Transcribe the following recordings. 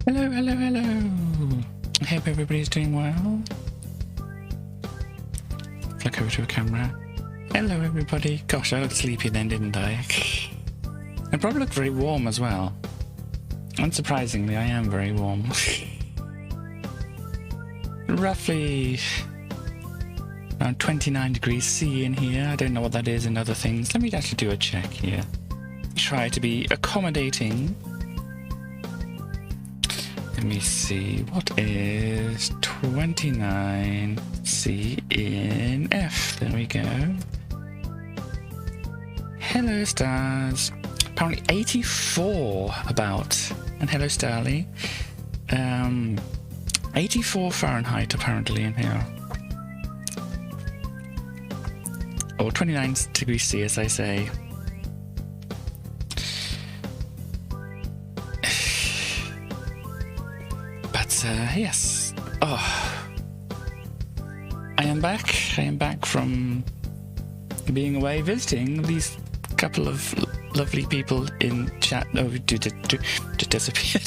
Hello, hello, hello. I hope everybody's doing well. Flick over to a camera. Hello, everybody. Gosh, I looked sleepy then, didn't I? I probably look very warm as well. Unsurprisingly, I am very warm. Roughly around 29 degrees C in here. I don't know what that is in other things. Let me actually do a check here. Try to be accommodating. Let me see. What is 29 C in F? There we go. Hello, stars. Apparently 84 about. And hello, Starly. 84 Fahrenheit apparently in here. Or 29 degrees C, as I say. But, yes. Oh. I am back. I am back from being away visiting these couple of lovely people in chat. Oh, just disappeared.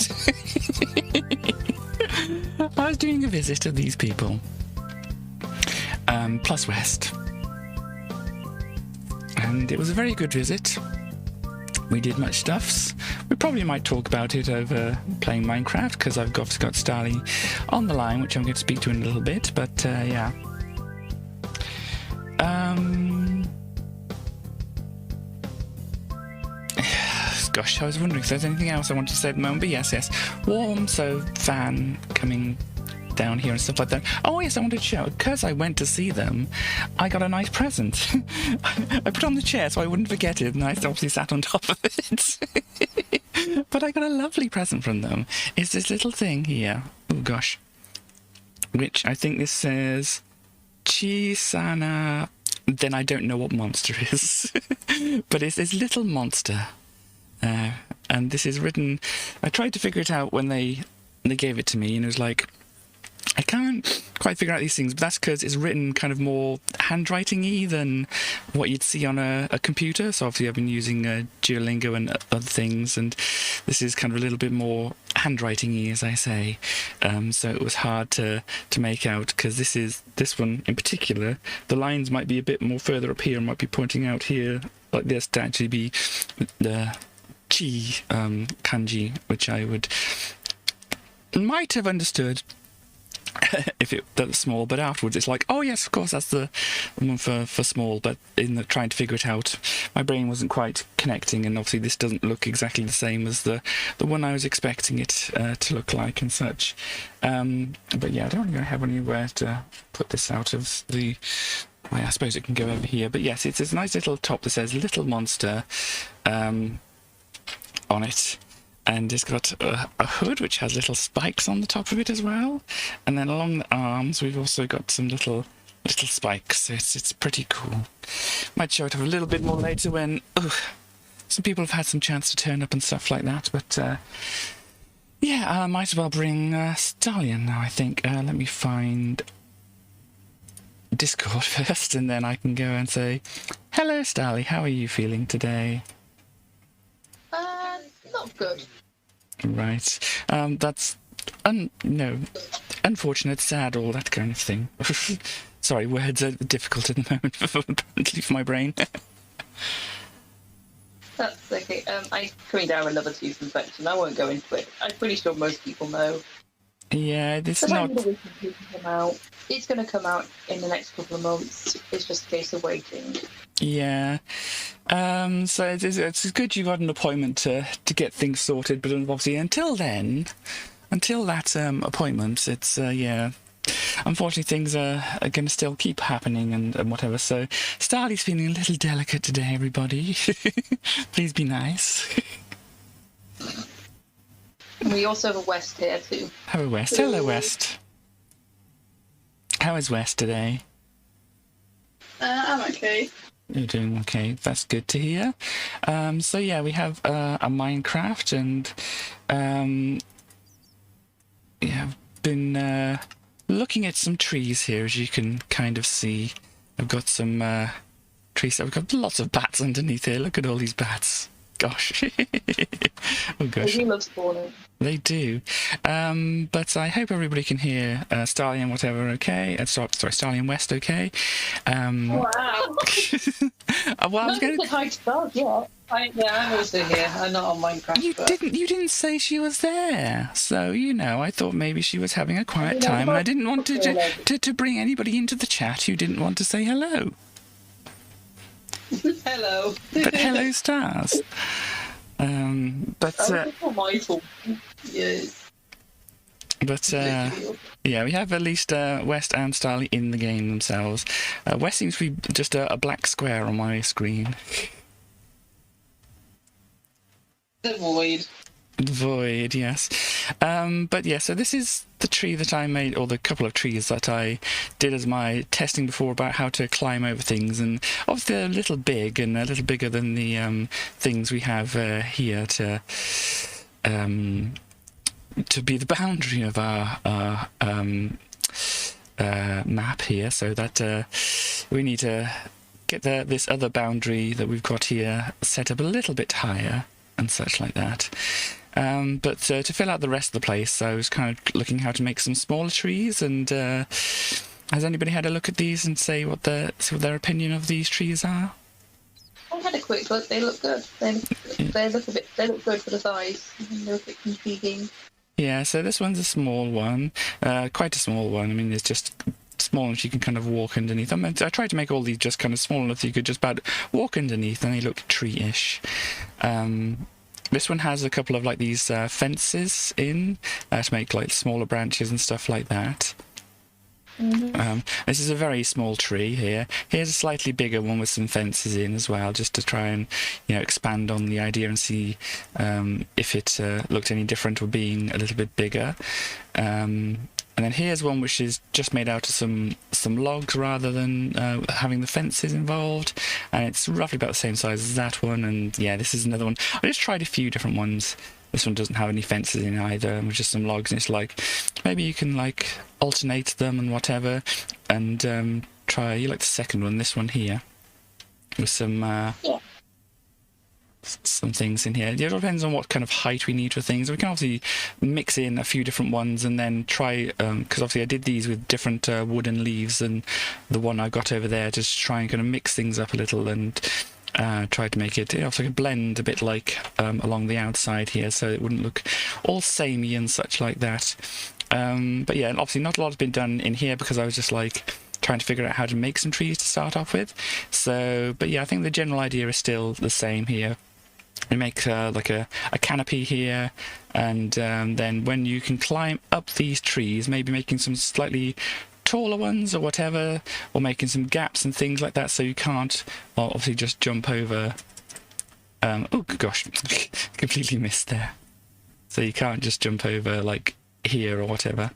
I was doing a visit to these people. Plus West. And it was a very good visit. We did much stuffs. We probably might talk about it over playing Minecraft, because I've got Starly on the line, which I'm going to speak to in a little bit, but yeah. Gosh, I was wondering if there's anything else I wanted to say at the moment, but yes. Warm, so fan coming down here and stuff like that. Oh yes, I wanted to show, because I went to see them, I got a nice present. I put on the chair so I wouldn't forget it, and I obviously sat on top of it. But I got a lovely present from them. It's this little thing here. Oh gosh. Which I think this says Chisana. Then I don't know what monster is. But it's this little monster. And this is written. I tried to figure it out when they gave it to me, and it was like, I can't quite figure out these things, but that's because it's written kind of more handwriting-y than what you'd see on a computer. So obviously I've been using Duolingo and other things, and this is kind of a little bit more handwriting-y, as I say. So it was hard to make out, because this one in particular, the lines might be a bit more further up here, and might be pointing out here like this to actually be the chi kanji, which I might have understood if it that was small, but afterwards it's like, oh yes, of course, that's the one for small. But in trying to figure it out, my brain wasn't quite connecting, and obviously this doesn't look exactly the same as the one I was expecting it to look like and such. But yeah, I don't really have anywhere to put this out of the. Well, I suppose it can go over here. But yes, it's this nice little top that says "Little Monster" on it. And it's got a hood which has little spikes on the top of it as well. And then along the arms we've also got some little spikes. So it's pretty cool. Might show it off a little bit more later when some people have had some chance to turn up and stuff like that. But yeah, I might as well bring Stallion now, I think. Let me find Discord first, and then I can go and say, hello Starly, how are you feeling today? Not good. Right. That's unfortunate, sad, all that kind of thing. Sorry, words are difficult at the moment, apparently, for my brain. That's okay. I'm coming down with another tooth infection. I won't go into it. I'm pretty sure most people know. Yeah, it's But not. It's going to come out in the next couple of months. It's just a case of waiting. Yeah. So it's good you got an appointment to get things sorted, but obviously until that appointment, it's yeah. Unfortunately, things are going to still keep happening and whatever. So Starly's feeling a little delicate today, everybody. Please be nice. And we also have a West here too. Hello, West. Hello, West. How is West today? I'm okay. You're doing okay. That's good to hear. So yeah, we have a Minecraft, and yeah, I've been looking at some trees here, as you can kind of see. I've got some trees. I've got lots of bats underneath here. Look at all these bats. Gosh. Oh gosh. They love spawning. They do. But I hope everybody can hear Starly and whatever okay. Sorry, Starly and West okay. Wow. Well, I was going to hi to Dog, yeah. I'm also here. I'm not on Minecraft. You didn't say she was there, so I thought maybe she was having a quiet time, and I didn't want to bring anybody into the chat who didn't want to say hello. Hello. But hello, stars. My fault. Yes. But yeah, we have at least West and Starly in the game themselves. West seems to be just a black square on my screen. The void. The void, yes. But yeah, so this is the tree that I made, or the couple of trees that I did as my testing before about how to climb over things, and obviously they're a little big and a little bigger than the things we have here to be the boundary of our map here, so that we need to get this other boundary that we've got here set up a little bit higher and such like that. But to fill out the rest of the place, I was kind of looking how to make some smaller trees, and has anybody had a look at these and see what their opinion of these trees are? I had a quick look. They look good. They look good for the size. They look a bit intriguing. Yeah, so this one's a small one, quite a small one. I mean, it's just small enough you can kind of walk underneath. I tried to make all these just kind of small enough that you could just about walk underneath, and they look tree-ish. This one has a couple of like these fences in to make like smaller branches and stuff like that. Mm-hmm. This is a very small tree here. Here's a slightly bigger one with some fences in as well, just to try and expand on the idea and see if it looked any different or being a little bit bigger. And then here's one which is just made out of some logs rather than having the fences involved, and it's roughly about the same size as that one. And yeah, this is another one. I just tried a few different ones. This one doesn't have any fences in either, and just some logs, and it's like maybe you can like alternate them and whatever, and try the second one, this one here, with some some things in here. It all depends on what kind of height we need for things. We can obviously mix in a few different ones and then try, because obviously I did these with different wooden leaves and the one I got over there, just try and kind of mix things up a little and try to make it also blend a bit like along the outside here, so it wouldn't look all samey and such like that. But yeah, obviously not a lot has been done in here because I was just like trying to figure out how to make some trees to start off with. So, but yeah, I think the general idea is still the same here. We make like a canopy here, and then when you can climb up these trees, maybe making some slightly taller ones or whatever, or making some gaps and things like that, so you can't obviously just jump over. Oh gosh, completely missed there. So you can't just jump over like here or whatever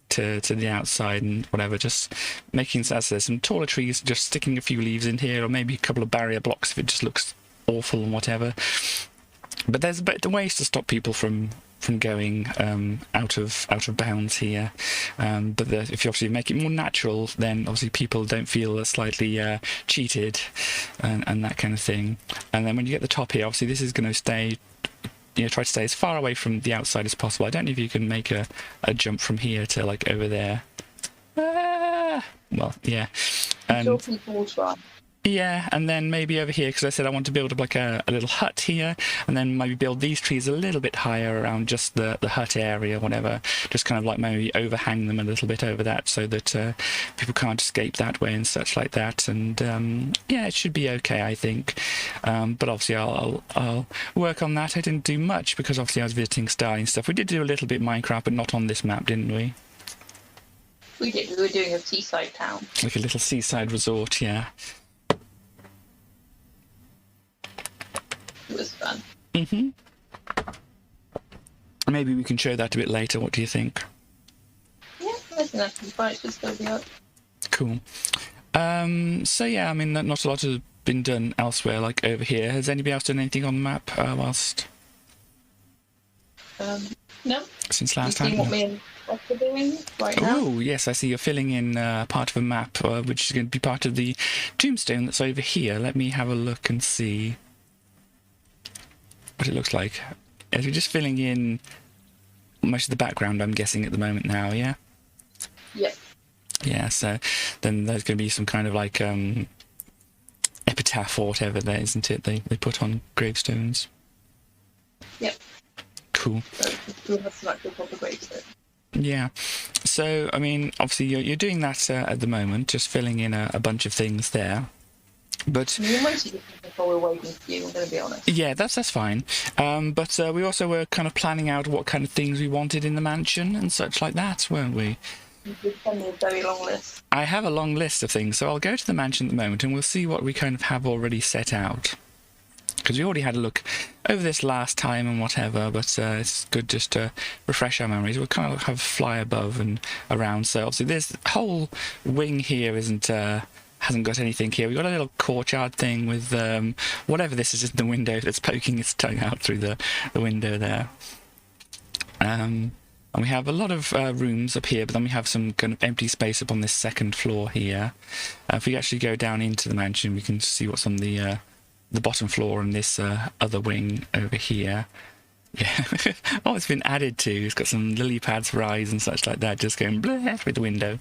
to the outside and whatever. Just making, as I said, some taller trees, just sticking a few leaves in here, or maybe a couple of barrier blocks if it just looks awful and whatever. But there's ways to stop people from going out of bounds here. But if you obviously make it more natural, then obviously people don't feel slightly cheated and that kind of thing. And then when you get the top here, obviously this is going to stay, try to stay as far away from the outside as possible. I don't know if you can make a jump from here to like over there. Well, yeah. Sure, people will try. Yeah, and then maybe over here, because I said I want to build up like a little hut here, and then maybe build these trees a little bit higher around just the hut area, whatever. Just kind of like maybe overhang them a little bit over that, so that people can't escape that way and such like that. And yeah, it should be okay, I think. But obviously I'll work on that. I didn't do much because obviously I was visiting Starly and stuff. We did do a little bit Minecraft, but not on this map, didn't we? We did. We were doing a seaside town. Like a little seaside resort, yeah. It was fun. Mm-hmm. Maybe we can show that a bit later. What do you think? Yeah, I think that should be fine. It should still be up. Cool. So yeah, I mean, not a lot has been done elsewhere, like over here. Has anybody else done anything on the map whilst? No. Since last time. You see what me and Wes are doing right now? Oh yes, I see you're filling in part of a map, which is going to be part of the tombstone that's over here. Let me have a look and see. what it looks like. As we're just filling in most of the background, I'm guessing, at the moment now, yeah? Yep. Yeah, so then there's going to be some kind of like epitaph or whatever there, isn't it? They put on gravestones. Yep. Cool. So we'll have some actual proper gravestones. Yeah. So, I mean, obviously you're doing that at the moment, just filling in a bunch of things there. But You're mostly just before we're waiting for you, I'm going to be honest. yeah, that's fine. But we also were kind of planning out what kind of things we wanted in the mansion and such like that, weren't we? You did send me a very long list. I have a long list of things, so I'll go to the mansion at the moment and we'll see what we kind of have already set out. Because we already had a look over this last time and whatever, but it's good just to refresh our memories. We'll kind of have fly above and around, so obviously this whole wing here hasn't got anything here. We've got a little courtyard thing with whatever this is in the window that's poking its tongue out through the window there. And we have a lot of rooms up here, but then we have some kind of empty space up on this second floor here. If we actually go down into the mansion, we can see what's on the bottom floor and this other wing over here. Yeah. Oh, it's been added to. It's got some lily pads for eyes and such like that, just going bleh through the window.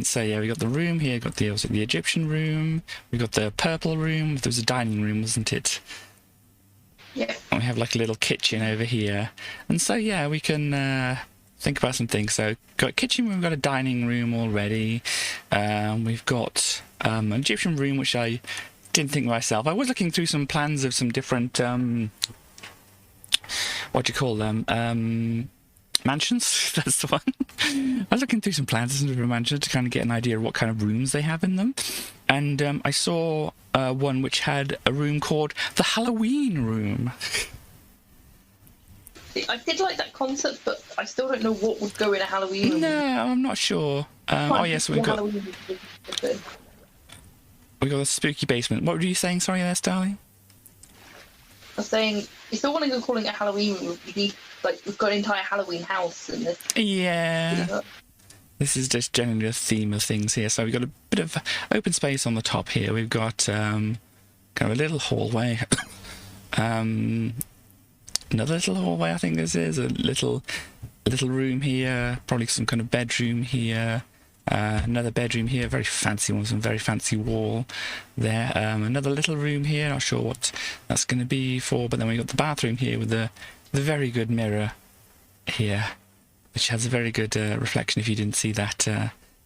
So yeah, we got the room here, got the Egyptian room, we got the purple room, there was a dining room, wasn't it? Yeah. And we have like a little kitchen over here. And so yeah, we can think about some things. So got a kitchen, we've got a dining room already. We've got an Egyptian room, which I didn't think myself. I was looking through some plans of some different what do you call them? Mansions. That's the one. I was looking through some plans of some different mansions to kind of get an idea of what kind of rooms they have in them. And I saw one which had a room called the Halloween room. See, I did like that concept, but I still don't know what would go in a Halloween room. No, I'm not sure. Oh yes, we've got a spooky basement. What were you saying? Sorry, there, Starling. I was saying, you still want to go calling it a Halloween room? You need, like, we've got an entire Halloween house in this. Yeah. This is just generally a theme of things here. So we've got a bit of open space on the top here. We've got kind of a little hallway. Another little hallway, I think this is. A little room here. Probably some kind of bedroom here. Another bedroom here, very fancy one, some very fancy wall there. Another little room here, not sure what that's going to be for, but then we've got the bathroom here with the very good mirror here, which has a very good reflection if you didn't see that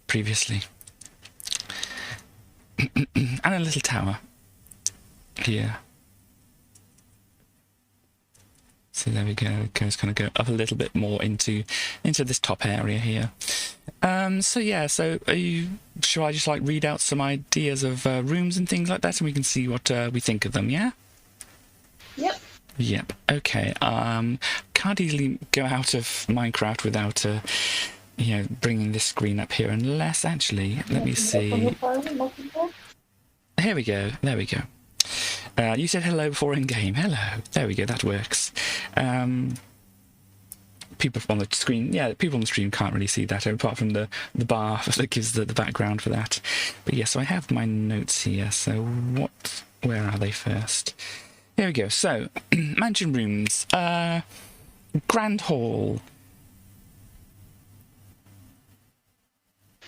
previously. And a little tower here. So there we go. Let's kind of go up a little bit more into this top area here. So yeah. So shall I just like read out some ideas of rooms and things like that, and we can see what we think of them? Yeah. Yep. Yep. Okay. Can't easily go out of Minecraft without bringing this screen up here, unless actually, let me see. Here we go. There we go. You said hello before in game. Hello. There we go. That works. People on the screen, people on the stream can't really see that, apart from the bar that gives the background for that. But yes, so I have my notes here. So where are they first? Here we go. So, mansion rooms. Grand hall.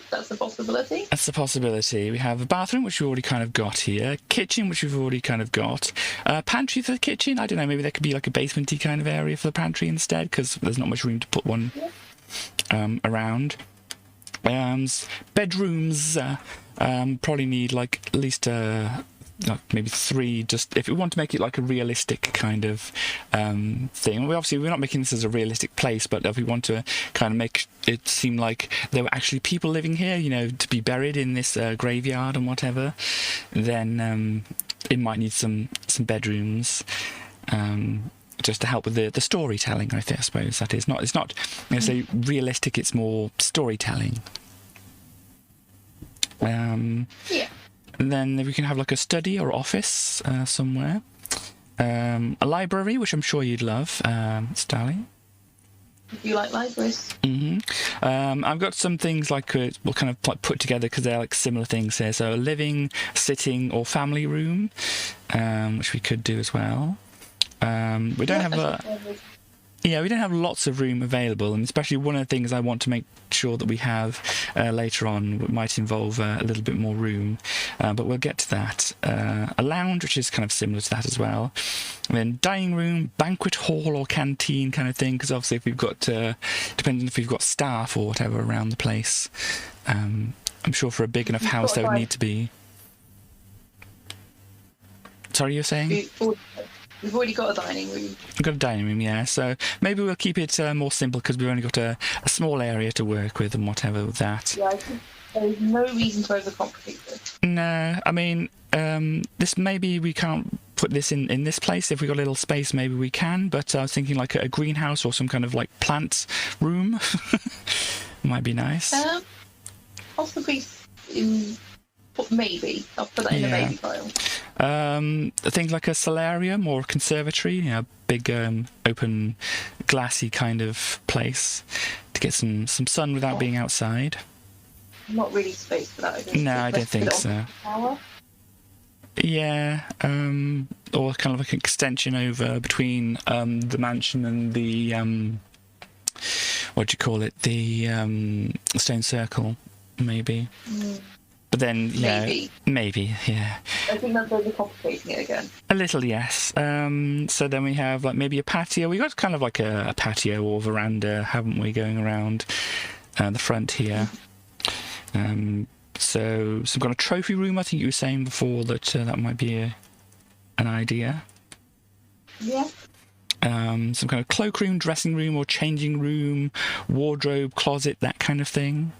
That's a possibility. That's a possibility. We have a bathroom, which we've already kind of got here. Kitchen, which we've already kind of got. Pantry for the kitchen. I don't know, maybe there could be like a basement-y kind of area for the pantry instead, because there's not much room to put one around. Bedrooms. Probably need like at least maybe 3, just if we want to make it like a realistic kind of thing. We're not making this as a realistic place, but if we want to kind of make it seem like there were actually people living here, to be buried in this graveyard and whatever, then it might need some bedrooms, just to help with the storytelling. I suppose that is it's not say realistic, it's more storytelling. Yeah. And then we can have like a study or office somewhere. A library, which I'm sure you'd love, Starling. if you like libraries. I've got some things like we'll kind of like put together because they're like similar things here. So a living, sitting, or family room, which we could do as well. We don't have lots of room available, and especially one of the things I want to make sure that we have later on might involve a little bit more room, but we'll get to that. A lounge, which is kind of similar to that as well. And then dining room, banquet hall or canteen kind of thing, because obviously if we've got, depending if we've got staff or whatever around the place, I'm sure for a big enough house there would need to be... Sorry, you were saying? We've already got a dining room. We've got a dining room, yeah. So maybe we'll keep it more simple because we've only got a small area to work with and whatever with that. Yeah, I think there's no reason to overcomplicate it. No, I mean, this maybe we can't put this in this place. If we got a little space, maybe we can. But I was thinking like a greenhouse or some kind of like plant room might be nice. Possibly maybe. I'll put that in a maybe file. Things like a solarium or a conservatory, big open glassy kind of place to get some sun without being outside. Not really space for that, I guess. No, I don't think so. Yeah, or kind of like an extension over between the mansion and the what do you call it? The stone circle, maybe. But then, maybe, yeah. I think that's overcomplicating it again. A little, yes. So then we have like maybe a patio. We got kind of like a patio or veranda, haven't we, going around the front here. So some kind of trophy room. I think you were saying before that that might be an idea. Yeah. Some kind of cloakroom, dressing room, or changing room, wardrobe, closet, that kind of thing.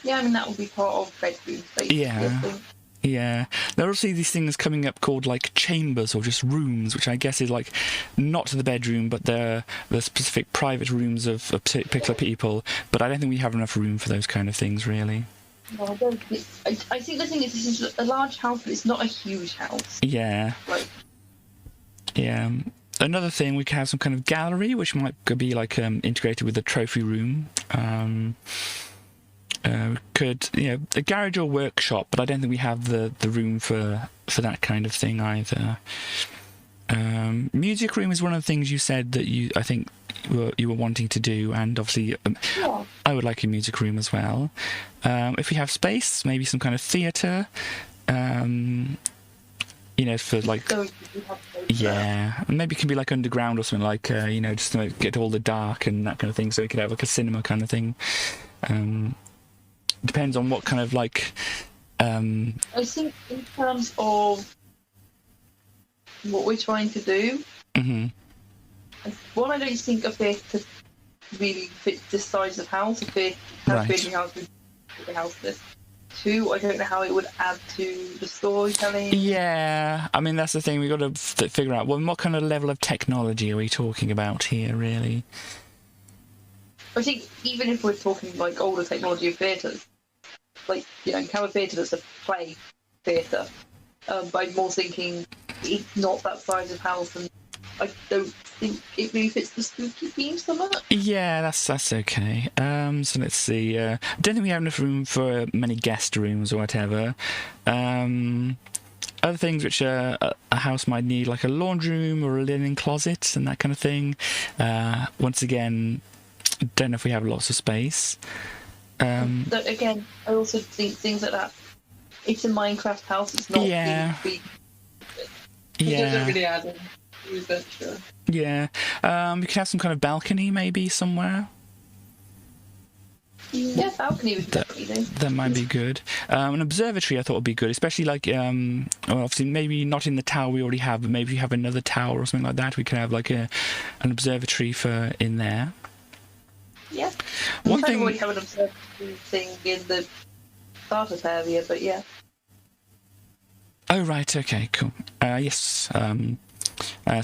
Yeah, I mean, that will be part of bedroom space. Yeah. There are also these things coming up called like chambers or just rooms, which I guess is like not the bedroom, but the specific private rooms of particular people. But I don't think we have enough room for those kind of things, really. No, I don't. I think the thing is, this is a large house, but it's not a huge house. Yeah. Yeah. Another thing, we could have some kind of gallery, which might be like integrated with the trophy room. Could a garage or workshop, but I don't think we have the room for that kind of thing either. Music room is one of the things you said that I think you were wanting to do, and obviously I would like a music room as well. If we have space, maybe some kind of theatre. For like, maybe it can be like underground or something, like just to get all the dark and that kind of thing, so we could have like a cinema kind of thing. Depends on what kind of like. I think in terms of what we're trying to do, one, I don't think a theatre really fits this size of house. If it has big house with big house this. Two, I don't know how it would add to the storytelling. Yeah, I mean that's the thing, we've got to figure out. Well, what kind of level of technology are we talking about here, really? I think even if we're talking like older technology of theatres, like Tower Theatre that's a play theatre, but I'm more thinking it's not that size of house, and I don't think it really fits the spooky theme so much. Yeah, that's okay. So let's see. I don't think we have enough room for many guest rooms or whatever. Other things which a house might need, like a laundry room or a linen closet and that kind of thing. Once again, don't know if we have lots of space. But again, I also think things like that. It's a Minecraft house. It's not big. It doesn't really add in. Yeah. We could have some kind of balcony maybe somewhere. Yeah, balcony would definitely do. That might be good. An observatory I thought would be good, especially like, obviously maybe not in the tower we already have, but maybe you have another tower or something like that. We could have like an observatory for in there. Yeah. One thing we have an observatory thing in the startup area, but yeah. Oh right, okay, cool. Yes.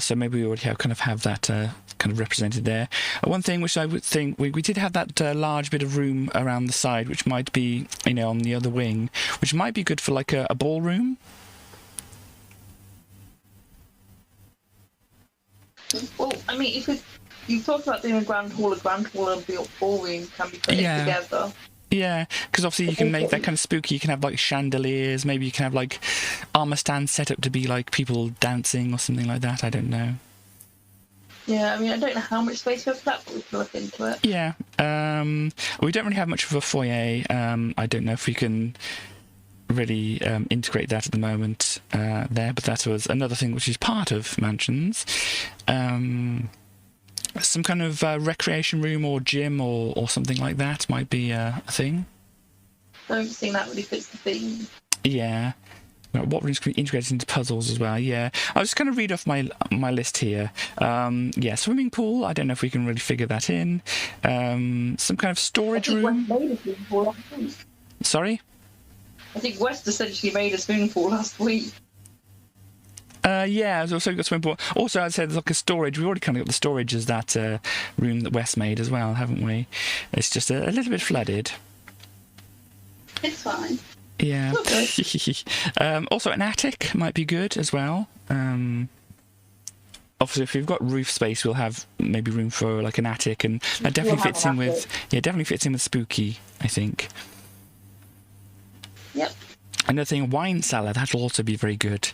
So maybe we already have that kind of represented there. One thing which I would think we did have that large bit of room around the side, which might be on the other wing, which might be good for like a ballroom. Well, I mean, if we you talked about doing a grand hall and ballroom can be put in together. Yeah, because obviously you can make that kind of spooky. You can have like chandeliers. Maybe you can have like armor stands set up to be like people dancing or something like that. I don't know. Yeah, I mean, I don't know how much space we have for that, but we can look into it. Yeah, we don't really have much of a foyer. I don't know if we can really integrate that at the moment there, but that was another thing which is part of mansions. Some kind of recreation room or gym or something like that might be a thing. I don't think that really fits the theme. Yeah. What rooms can be integrated into puzzles as well? Yeah, I was just going to read off my list here. Yeah, swimming pool. I don't know if we can really figure that in. Some kind of storage room. West made a swimming pool last week. Sorry. I think West essentially made a swimming pool last week. Yeah, also got swimming pool. Also, I said there's like a storage. We've already kind of got the storage as that room that West made as well, haven't we? It's just a little bit flooded. It's fine. Yeah. Also, an attic might be good as well. Obviously, if we've got roof space, we'll have maybe room for like an attic, and that definitely fits in with spooky, I think. Yep. Another thing, wine cellar. That'll also be very good.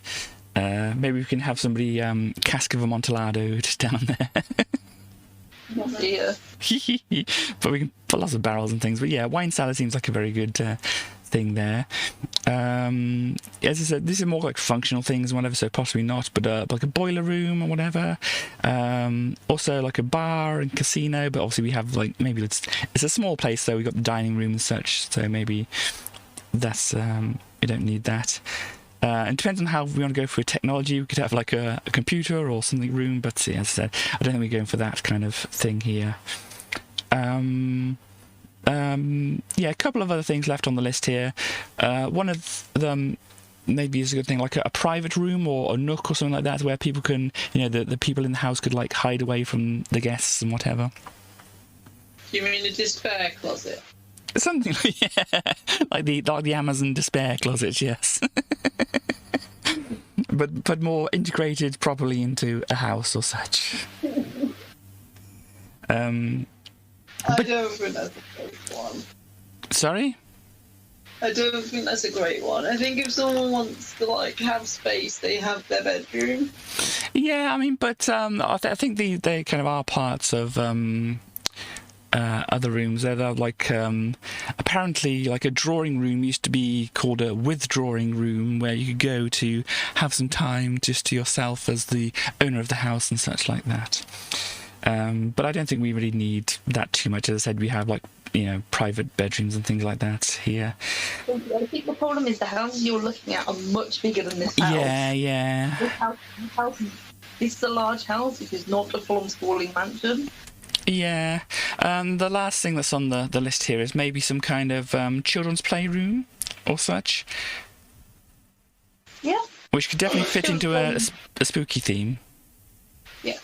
Maybe we can have somebody cask of Amontillado down there. Yeah. But we can put lots of barrels and things. But yeah, wine cellar seems like a very good thing there. As I said, this is more like functional things and whatever, so possibly not, but like a boiler room or whatever. Also like a bar and casino, but obviously we have like, maybe it's a small place, so we've got the dining room and such, so maybe that's we don't need that. It depends on how we want to go for technology. We could have like a computer or something room, but yeah, as I said, I don't think we're going for that kind of thing here. Yeah, a couple of other things left on the list here. One of them maybe is a good thing, like a private room or a nook or something like that, where people can, the people in the house could like hide away from the guests and whatever. You mean a despair closet? Something like the Amazon despair closets, yes. but more integrated properly into a house or such. I don't think that's a great one. Sorry? I don't think that's a great one. I think if someone wants to like have space, they have their bedroom. Yeah, I mean, but I think they kind of are parts of other rooms. They're like apparently like a drawing room used to be called a withdrawing room, where you could go to have some time just to yourself as the owner of the house and such like that. But I don't think we really need that too much. As I said, we have like private bedrooms and things like that here. I think the problem is the houses you're looking at are much bigger than this house. Yeah. This is a large house. It is not a full-on sprawling mansion. Yeah. The last thing that's on the list here is maybe some kind of children's playroom or such. Yeah. Which could definitely fit into a spooky theme. Yeah.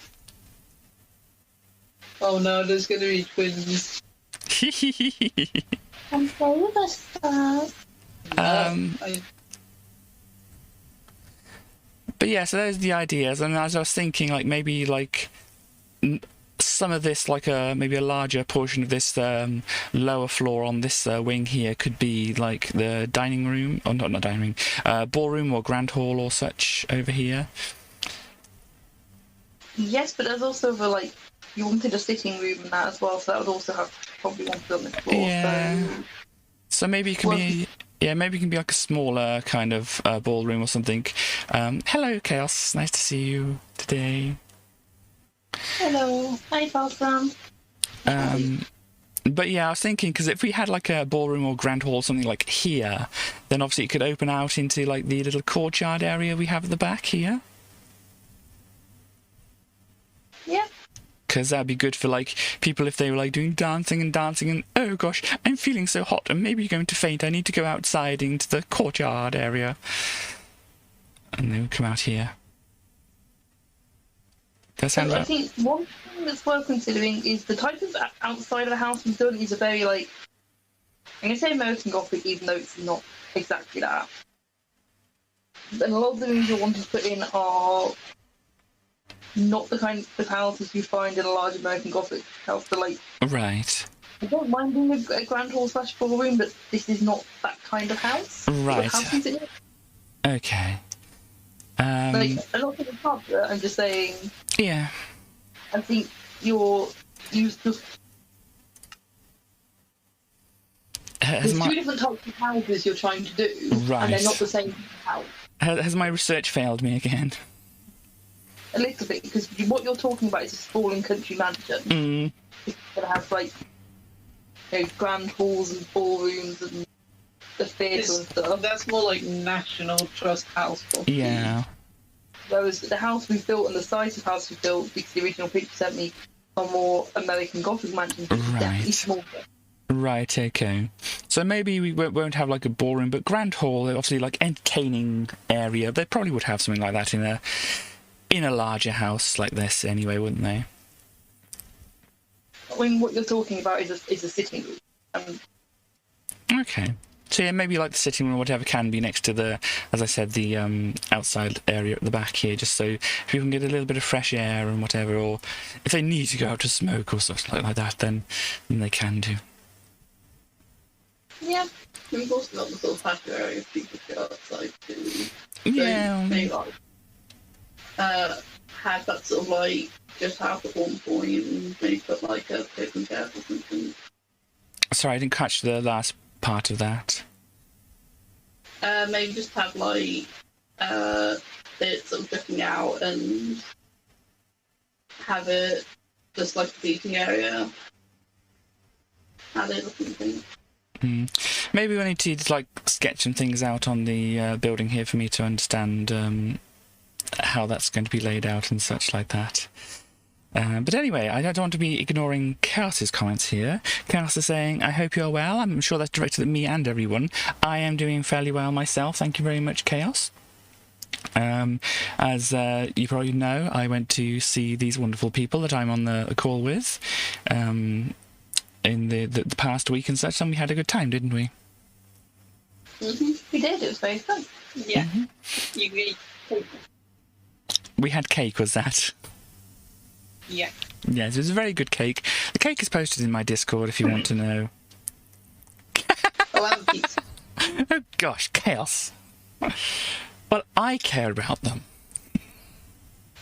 Oh no, there's going to be twins. I'm sorry with us, But yeah, so those are the ideas. And as I was thinking, like maybe like some of this, like maybe a larger portion of this lower floor on this wing here could be like the dining room, or not dining room, ballroom or grand hall or such over here. Yes, but there's also you wanted a sitting room and that as well, so that would also have probably one on the floor. Yeah. So maybe it can be. Yeah, maybe it can be like a smaller kind of ballroom or something. Hello, Chaos. Nice to see you today. Hello. Hi, Falcon. But yeah, I was thinking, because if we had like a ballroom or grand hall, something like here, then obviously it could open out into like the little courtyard area we have at the back here. Yeah. Because that'd be good for like people if they were like doing dancing and oh gosh, I'm feeling so hot and maybe going to faint. I need to go outside into the courtyard area, and they would come out here. That sounds I think one thing that's worth considering is the type of outside of the house we've done is a very I'm going to say American Gothic, even though it's not exactly that. And a lot of the rooms I wanted to put in are not the kind of houses you find in a large American Gothic house. They're like, Right. I don't mind being a grand hall / ballroom, but this is not that kind of house. Right. Houses in it. Okay. Like, I'm not saying it's I'm just saying. Yeah. I think you just. There's two different types of houses you're trying to do, Right. and they're not the same house. Has my research failed me again? A little bit, because what you're talking about is a sprawling country mansion. It's going to have, like, grand halls and ballrooms and the theatre and stuff. That's more like National Trust house property. Yeah. Whereas the house we've built and the size of house we've built, because the original picture sent me, are more American Gothic mansions. Definitely smaller. Right, okay. So maybe we won't have like a ballroom, but grand hall, obviously like entertaining area. They probably would have something like that in a larger house like this anyway, wouldn't they? I mean, what you're talking about is a sitting room. Okay. So yeah, maybe like the sitting room or whatever can be next to the, as I said, the outside area at the back here, just so people can get a little bit of fresh air and whatever, or if they need to go out to smoke or something like that, then they can do. Yeah, we've also got the sort of patio area for people to go outside too. Yeah. So maybe like have that sort of like just have the one point and maybe put like a picnic chair or something. Sorry, I didn't catch the last part of that. Maybe just have like it sort of drifting out and have it just like a seating area. How they look and things. Maybe we need to like sketch some things out on the building here for me to understand how that's going to be laid out and such like that. But anyway, I don't want to be ignoring Chaos's comments here. Chaos is saying, I hope you're well. I'm sure that's directed at me and everyone. I am doing fairly well myself. Thank you very much, Chaos. As you probably know, I went to see these wonderful people that I'm on the call with in the past week and such, and we had a good time, didn't we? We did, it was very fun. Yeah. We had cake, was that? Yeah. Yes, it was a very good cake. The cake is posted in my Discord if you want to know. Oh, and pizza. Oh gosh, Chaos. Well, I care about them.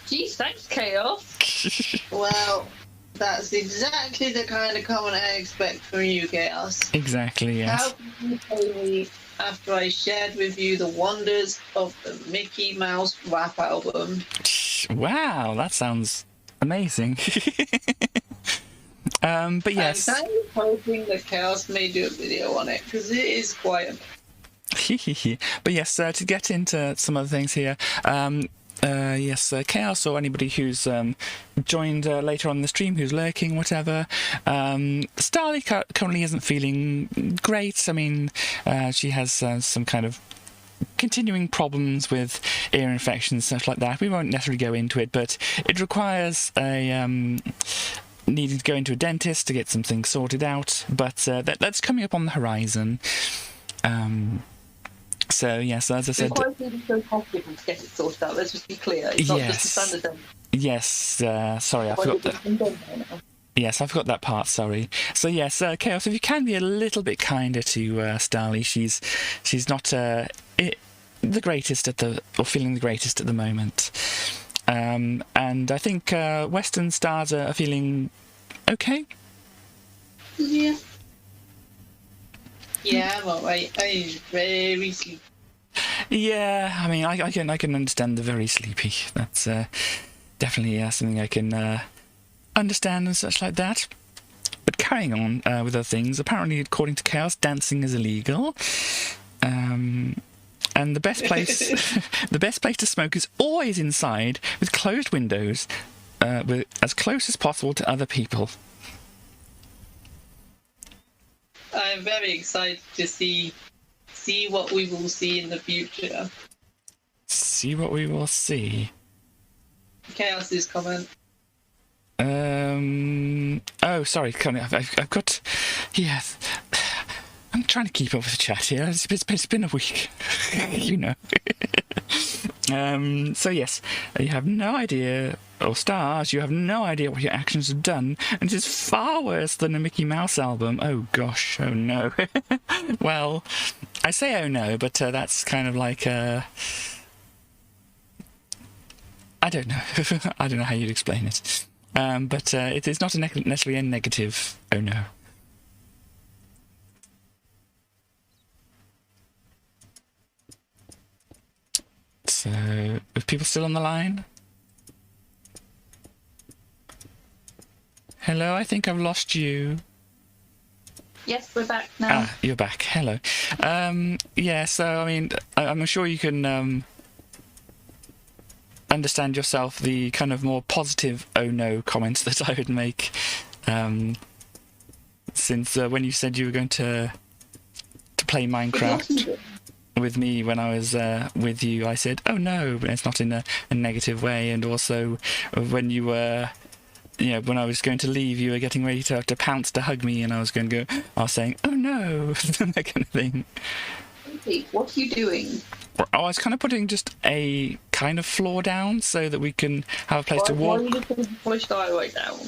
Geez, thanks, Chaos. Well, that's exactly the kind of comment I expect from you, Chaos. Exactly, yes. How can you tell me after I shared with you the wonders of the Mickey Mouse rap album? Wow, that sounds amazing. But yes. I'm kind of hoping that Chaos may do a video on it, because it is quite amazing. But yes, to get into some other things here, yes, Chaos or anybody who's joined later on the stream, who's lurking, whatever. Starly currently isn't feeling great. I mean, she has some kind of continuing problems with ear infections, stuff like that. We won't necessarily go into it, but it requires a needing to go into a dentist to get some things sorted out. But that's coming up on the horizon. So yes, as I said, It's quite really so hospital to get it sorted out. Let's just be clear. It's not just a standard dentist. Yes, sorry, I forgot that. Yes, I forgot that part, sorry. So yes, Chaos, if you can be a little bit kinder to Starly, she's not the greatest or feeling the greatest at the moment. And I think Western stars are feeling okay. Yeah. Yeah, well, I very sleepy. Yeah, I mean, I can understand the very sleepy. That's definitely something I can understand and such like that. But carrying on with other things, apparently, according to Chaos, dancing is illegal. And the best place, the best place to smoke is always inside with closed windows, with as close as possible to other people. I'm very excited to see what we will see in the future. See what we will see. Chaos's comment. Oh, sorry. I've got. Yes. I'm trying to keep up with the chat here. It's been a week, you know. So yes, you have no idea or stars, you have no idea what your actions have done, and it is far worse than a Mickey Mouse album. Oh gosh, oh no. Well, I say oh no, but that's kind of like I don't know. I don't know how you'd explain it. But it is not necessarily a negative oh no. So, are people still on the line? Hello, I think I've lost you. Yes, we're back now. Ah, you're back. Hello. Yeah, so, I mean, I'm sure you can understand yourself the kind of more positive oh no comments that I would make. Since when you said you were going to play Minecraft with me when I was with you, I said, oh no, but it's not in a negative way. And also when you were, when I was going to leave, you were getting ready to pounce to hug me, and I was saying, oh no, that kind of thing. What are you doing? I was kind of putting just a kind of floor down so that we can have a place to walk. Why are you just putting the polished diorite down?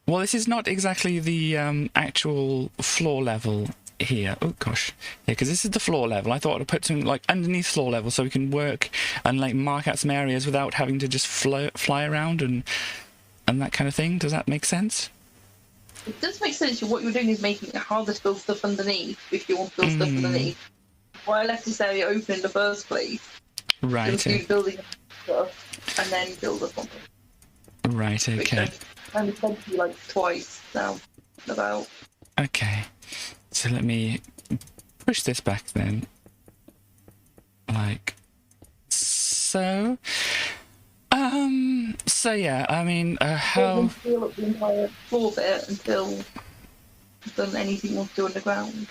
Well, this is not exactly the actual floor level here. Oh gosh, yeah, because this is the floor level. I thought I'd put something like underneath floor level so we can work and like mark out some areas without having to just fly around and that kind of thing. Does that make sense? It does make sense. What you're doing is making it harder to build stuff underneath if you want to build stuff underneath. Why I left this area open in the first place. Right. Just building stuff and then build up on it. Right. Okay. And it's meant to be like twice now. About. Okay. So let me push this back then. Like so. So yeah, I mean, how... Fill up the entire floor bit until you've done anything you want to do underground.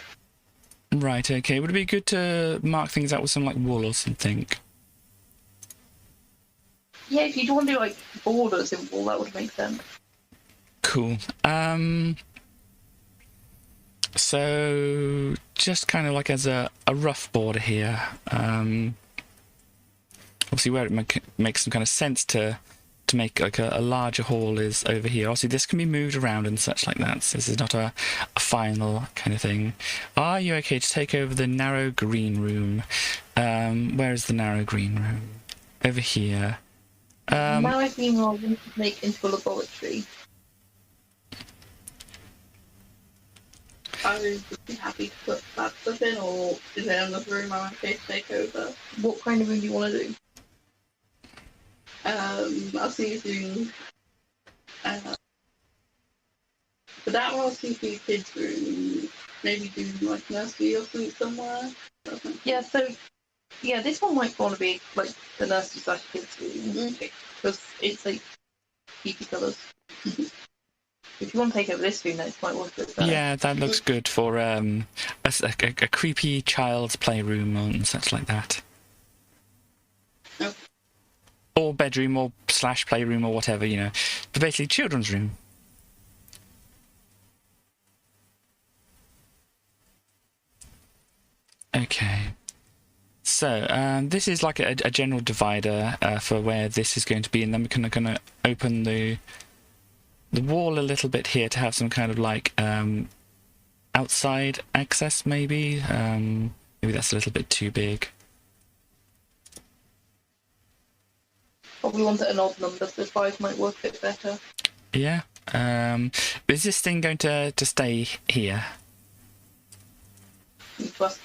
Right, okay. Would it be good to mark things out with some, like, wool or something? Yeah, if you do want to do, like, borders in wool, that would make sense. Cool. So, just kind of like as a rough border here, obviously where it makes some kind of sense to make like a larger hall is over here. Obviously this can be moved around and such like that, so this is not a final kind of thing. Are you okay to take over the narrow green room? Where is the narrow green room? Over here. Narrow green room we could make into a laboratory. I would be happy to put that stuff in, or is there another room I want to take over? What kind of room do you want to do? I was thinking, for that one I was thinking kids' room, maybe do like nursery or something somewhere. Yeah, so, yeah, this one might want to be like the nursery / kids' room, because it's like creepy colours. If you want to take over this room, then it might work a bit better. Yeah, that looks good for a creepy child's playroom and such like that. Okay. Or bedroom or / playroom or whatever, but basically children's room. Okay. So this is like a general divider for where this is going to be, and then we're going to open the wall a little bit here to have some kind of like outside access, maybe. Maybe that's a little bit too big. Probably want it an odd number, so 5 might work a bit better. Yeah. Is this thing going to stay here? West?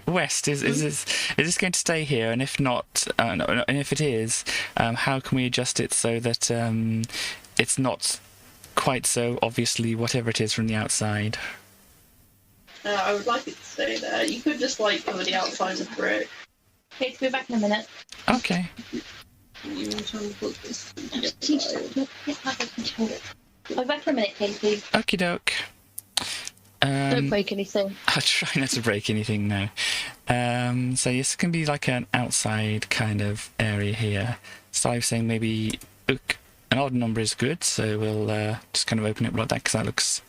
West, is this going to stay here? And if not, and if it is, how can we adjust it so that it's not quite so obviously whatever it is from the outside? I would like it to stay there. You could just like cover the outside with brick. Okay, so be back in a minute. Okay. You want to put this? I'll be back for a minute, Katie. Okie doke. Don't break anything. I'll try not to break anything now. So this can be like an outside kind of area here. So I was saying maybe an odd number is good, so we'll just kind of open it like that because that looks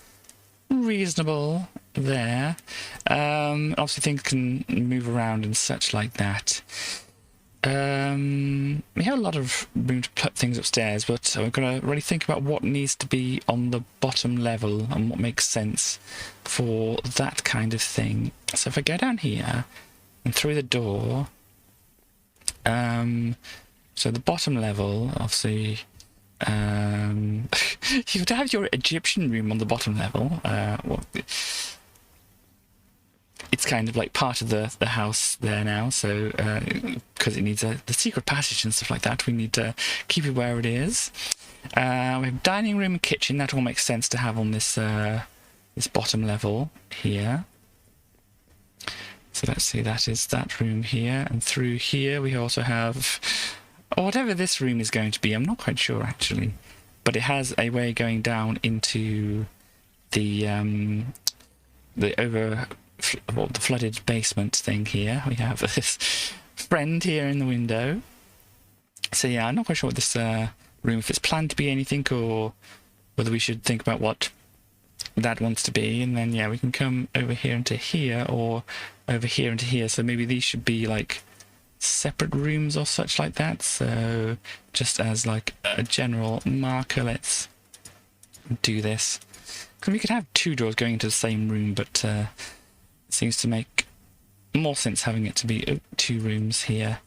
reasonable there. Obviously things can move around and such like that. We have a lot of room to put things upstairs, but we're going to really think about what needs to be on the bottom level and what makes sense for that kind of thing. So if I go down here and through the door, so the bottom level, obviously, you would have your Egyptian room on the bottom level. Well, it's kind of like part of the house there now, so because it needs the secret passage and stuff like that, we need to keep it where it is. We have dining room and kitchen. That all makes sense to have on this this bottom level here. So let's see, that is that room here, and through here we also have whatever this room is going to be. I'm not quite sure actually, but it has a way going down into the the flooded basement thing here. We have this friend here in the window. So yeah, I'm not quite sure what this room, if it's planned to be anything or whether we should think about what that wants to be. And then yeah, we can come over here into here or over here into here. So maybe these should be like separate rooms or such like that. So just as like a general marker, let's do this. Because we could have two doors going into the same room, but it seems to make more sense having it to be two rooms here.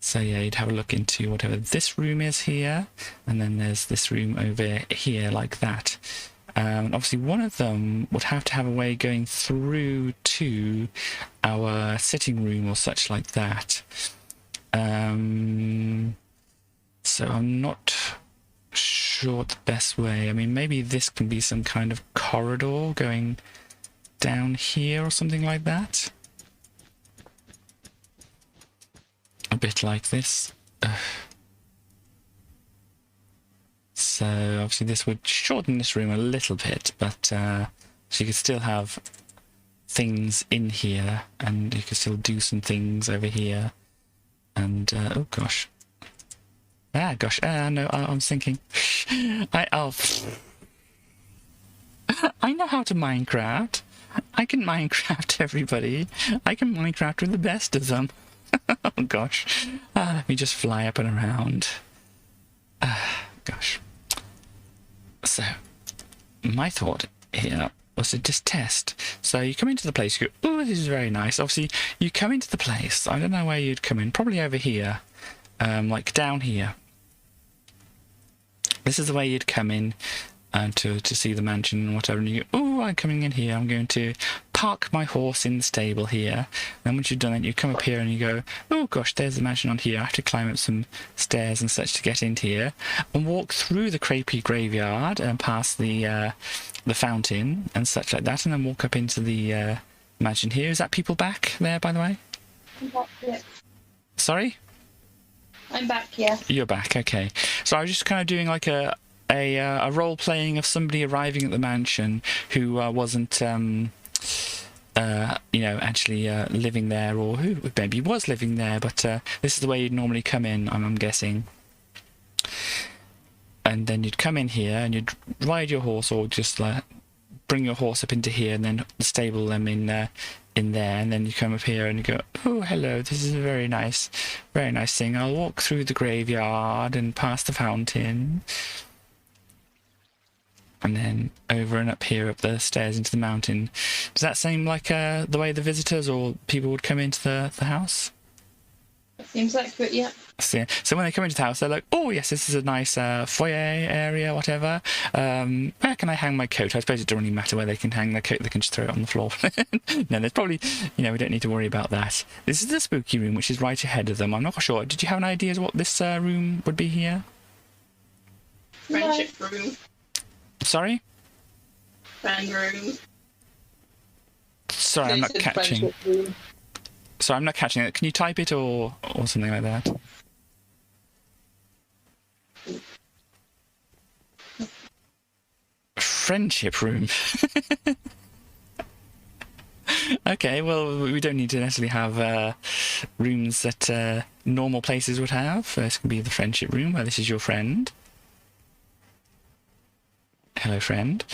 So yeah, you'd have a look into whatever this room is here, and then there's this room over here like that. Obviously one of them would have to have a way going through to our sitting room or such like that. So I'm not sure the best way. I mean, maybe this can be some kind of corridor going down here or something like that. A bit like this. So obviously this would shorten this room a little bit, but so you could still have things in here, and you could still do some things over here. And oh gosh, no, I'm thinking. I know how to Minecraft. I can Minecraft, everybody. I can Minecraft with the best of them. Oh gosh. Let me just fly up and around. Gosh. So, my thought here was to just test. So you come into the place, you go, oh, this is very nice. Obviously, you come into the place. I don't know where you'd come in. Probably over here. Like down here. This is the way you'd come in to see the mansion and whatever. And you go, oh, I'm coming in here. I'm going to park my horse in the stable here. Then once you've done that, you come up here and you go, oh gosh, there's the mansion on here. I have to climb up some stairs and such to get into here, and walk through the creepy graveyard and past the fountain and such like that, and then walk up into the mansion here. Is that people back there, by the way? I'm back, yeah. Sorry? I'm back, yeah. You're back, okay. So I was just kind of doing like a role playing of somebody arriving at the mansion who wasn't you know, actually living there, or who maybe was living there, but this is the way you'd normally come in, I'm guessing. And then you'd come in here and you'd ride your horse, or just bring your horse up into here and then stable them in there, and then you come up here and you go, oh hello, this is a very nice thing. I'll walk through the graveyard and past the fountain, and then over and up here, up the stairs into the mountain. Does that seem like the way the visitors or people would come into the house? Seems accurate, yeah. So when they come into the house, they're like, oh yes, this is a nice foyer area, whatever. Where can I hang my coat? I suppose it doesn't really matter where they can hang their coat, they can just throw it on the floor. No, there's probably, you know, we don't need to worry about that. This is the spooky room, which is right ahead of them. I'm not quite sure. Did you have an idea of what this room would be here? Friendship room. Sorry? Friend room. Sorry, I'm not catching. Sorry, I'm not catching it. Can you type it or something like that? Friendship room. Okay, well, we don't need to necessarily have rooms that normal places would have. This can be the friendship room, where this is your friend. Hello, friend.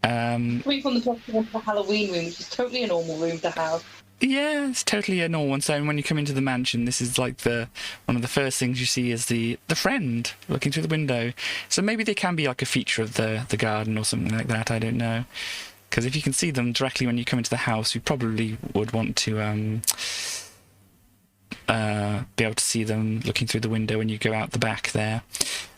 Coming from the top of the Halloween room, which is totally a normal room to have. Yeah, it's totally a normal one. So when you come into the mansion, this is like one of the first things you see is the friend looking through the window. So maybe they can be like a feature of the garden or something like that. I don't know. Because if you can see them directly when you come into the house, you probably would want to be able to see them looking through the window when you go out the back there.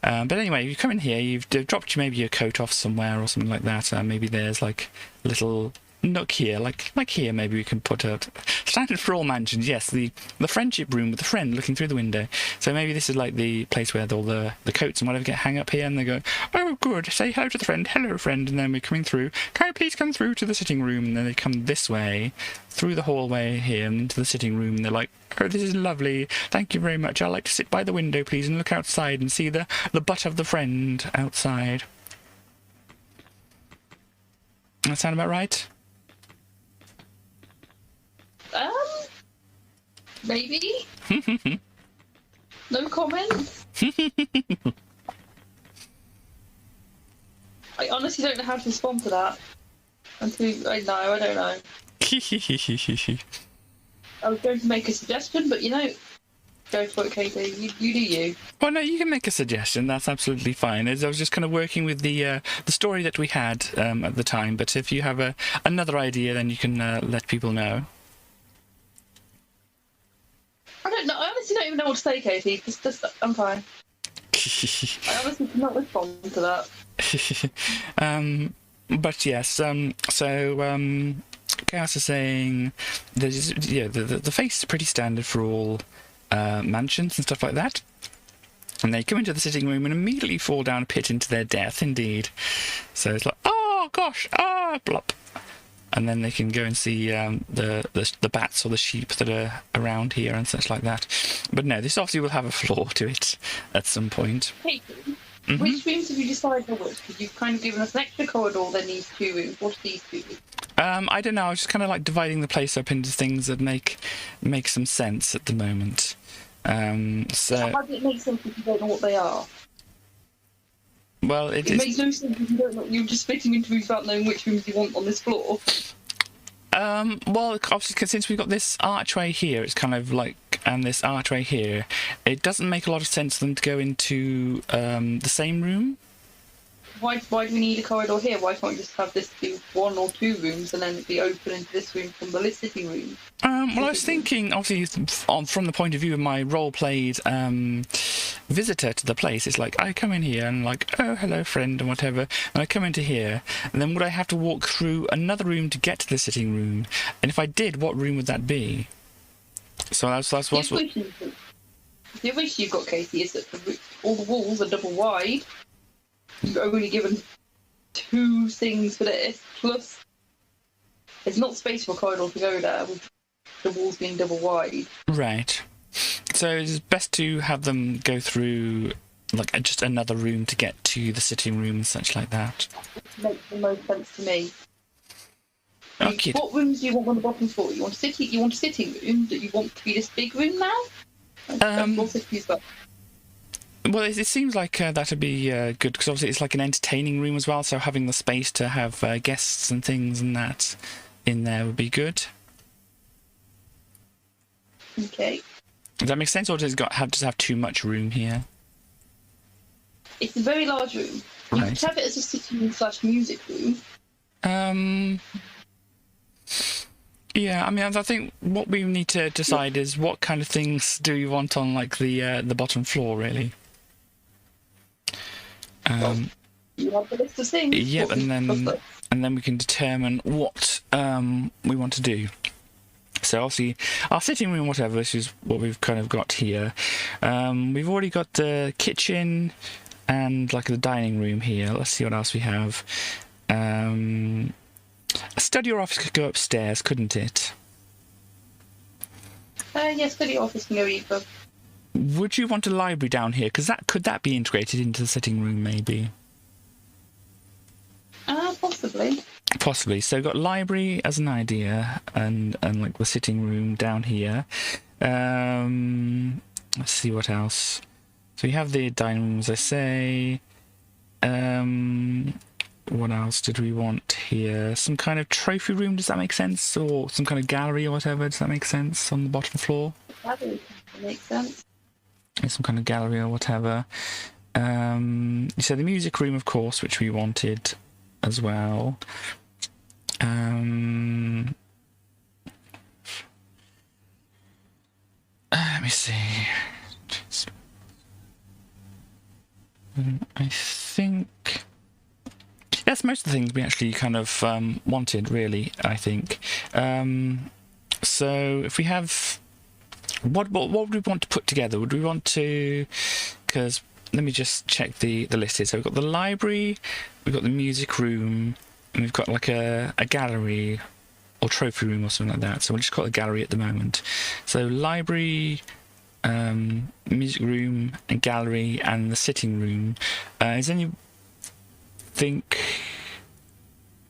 But anyway, you come in here, you've dropped maybe your coat off somewhere or something like that. Maybe there's like a little nook here, like here. Maybe we can put a standard for all mansions. Yes, the friendship room with the friend looking through the window. So maybe this is like the place where all the coats and whatever get hung up here, and they go, oh good, say hello to the friend, hello friend, and then we're coming through. Can I please come through to the sitting room? And then they come this way through the hallway here and into the sitting room, and they're like, oh, this is lovely, thank you very much, I'd like to sit by the window please and look outside and see the butt of the friend outside. That sound about right? Maybe. No comment. I honestly don't know how to respond to that. I don't know. I was going to make a suggestion, but go for it, Katie. You do you. Well, no, you can make a suggestion. That's absolutely fine. I was just kind of working with the story that we had at the time. But if you have another idea, then you can let people know. I don't know. I honestly don't even know what to say, Katie. Just I'm fine. I honestly cannot respond to that. But yes. So Chaos is saying there's the face is pretty standard for all mansions and stuff like that. And they come into the sitting room and immediately fall down a pit into their death. Indeed. So it's like, oh gosh, blop. And then they can go and see the bats or the sheep that are around here and such like that. But no, this obviously will have a flaw to it at some point. Hey, which rooms have you decided on which? Because you've kind of given us an extra corridor, then these two rooms. What are these two rooms? I don't know. I was just kind of like dividing the place up into things that make some sense at the moment. So how does it make sense if you don't know what they are? Well, it makes no sense if you don't know. You're just splitting into rooms without knowing which rooms you want on this floor. Well, obviously, since we've got this archway here, it's kind of like, and this archway here, it doesn't make a lot of sense for them to go into the same room. Why do we need a corridor here? Why can't we just have this be one or two rooms and then be open into this room from the sitting room? Well, I was thinking, obviously, from the point of view of my role-played visitor to the place, it's like, I come in here and like, oh, hello, friend, and whatever, and I come into here, and then would I have to walk through another room to get to the sitting room? And if I did, what room would that be? So that's what... The wish you've got, Katie, is that all the walls are double wide. You've only given two things for this, plus there's not space for a corridor to go there with the walls being double wide. Right. So it's best to have them go through like just another room to get to the sitting room and such like that. It makes the most sense to me. Okay. What rooms do you want on the bottom floor? You want a sitting room that you want to be this big room now? Well, it seems like that would be good, because obviously it's like an entertaining room as well, so having the space to have guests and things and that in there would be good. Okay. Does that make sense, or does it have too much room here? It's a very large room. You could have it as a sitting room / music room. Yeah, I mean, I think what we need to decide is what kind of things do you want on like the bottom floor, really. You have the list of things. Yep, and then we can determine what we want to do. So obviously our sitting room, whatever, this is what we've kind of got here. We've already got the kitchen and like the dining room here. Let's see what else we have. A study or office could go upstairs, couldn't it? Yes, study or office can go either. Would you want a library down here? Because could that be integrated into the sitting room, maybe? Possibly. Possibly. So we've got library as an idea, and like the sitting room down here. Let's see what else. So you have the dining room, as I say. what else did we want here? Some kind of trophy room, does that make sense? Or some kind of gallery or whatever, does that make sense, on the bottom floor? That makes sense. Some kind of gallery or whatever. So the music room, of course, which we wanted as well. Let me see. I think that's most of the things we actually kind of wanted, really, I think. So if we have... What would we want to put together? Would we want to... Because let me just check the list here. So we've got the library, we've got the music room, and we've got like a gallery or trophy room or something like that. So we'll just call it a gallery at the moment. So library, music room, and gallery, and the sitting room. Is any... think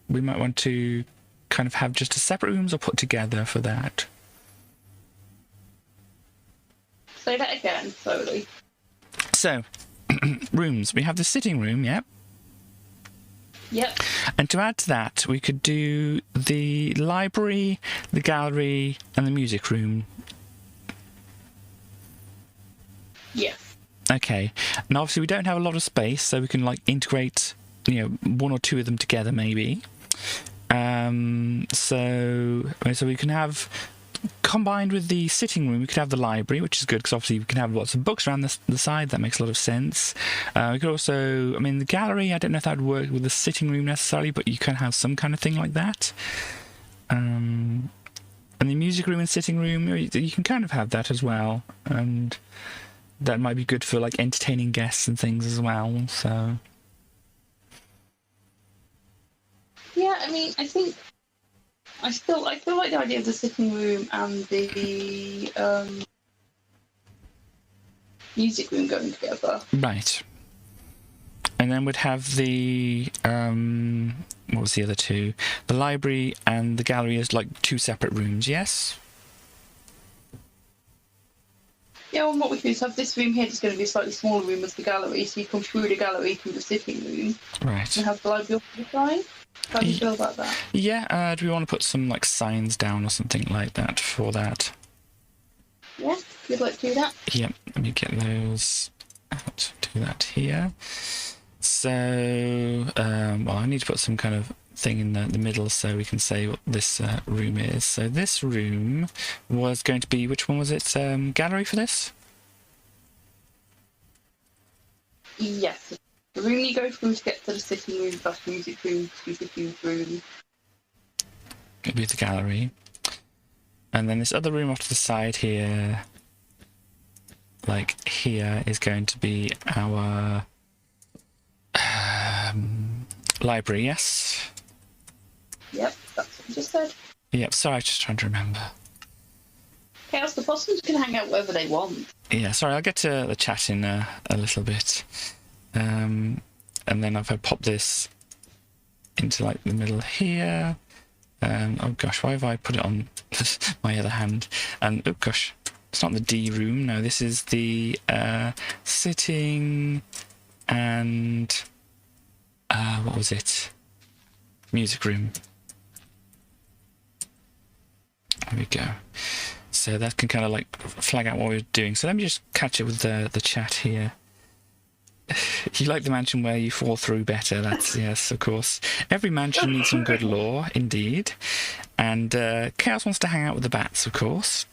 we might want to kind of have just a separate rooms or put together for that? Say that again, slowly. So, rooms. We have the sitting room, yep. Yep. And to add to that, we could do the library, the gallery, and the music room. Yes. Okay. And obviously we don't have a lot of space, so we can like integrate, you know, one or two of them together maybe. So we can have, combined with the sitting room, we could have the library, which is good because obviously we can have lots of books around the side. That makes a lot of sense. We could also, I mean, the gallery, I don't know if that would work with the sitting room necessarily, but you can have some kind of thing like that. And the music room and sitting room, you can kind of have that as well. And that might be good for like entertaining guests and things as well. So yeah, I mean, I think I still like the idea of the sitting room and the music room going together. right. And then we'd have the what was the other two? The library and the gallery as like two separate rooms. Yes. Yeah, well, what we do is have this room here that's going to be a slightly smaller room as the gallery, so you come through the gallery through the sitting room. Right. And have the library off to the side. How do you feel about that? Yeah, do we want to put some like signs down or something like that for that? Yeah, you'd like to do that? Yep, let me get those out. Do that here. So, well, I need to put some kind of thing in the middle so we can say what this room is. So this room was going to be, which one was it? Gallery for this? Yes. The room you go through to get to the sitting room, / music room, sitting room. It'll be the gallery. And then this other room off to the side here, like here, is going to be our library, yes? Yep, that's what you just said. Yep, sorry, I was just trying to remember. Chaos, the possums can hang out wherever they want. Yeah, sorry, I'll get to the chat in a little bit. And then if I pop this into like the middle here. Oh gosh, why have I put it on my other hand? And oh gosh, it's not the D room. No, this is the sitting and what was it? Music room. There we go. So that can kind of like flag out what we're doing. So let me just catch it with the chat here. You like the mansion where you fall through better. That's yes, of course. Every mansion needs some good lore, indeed. And Chaos wants to hang out with the bats, of course.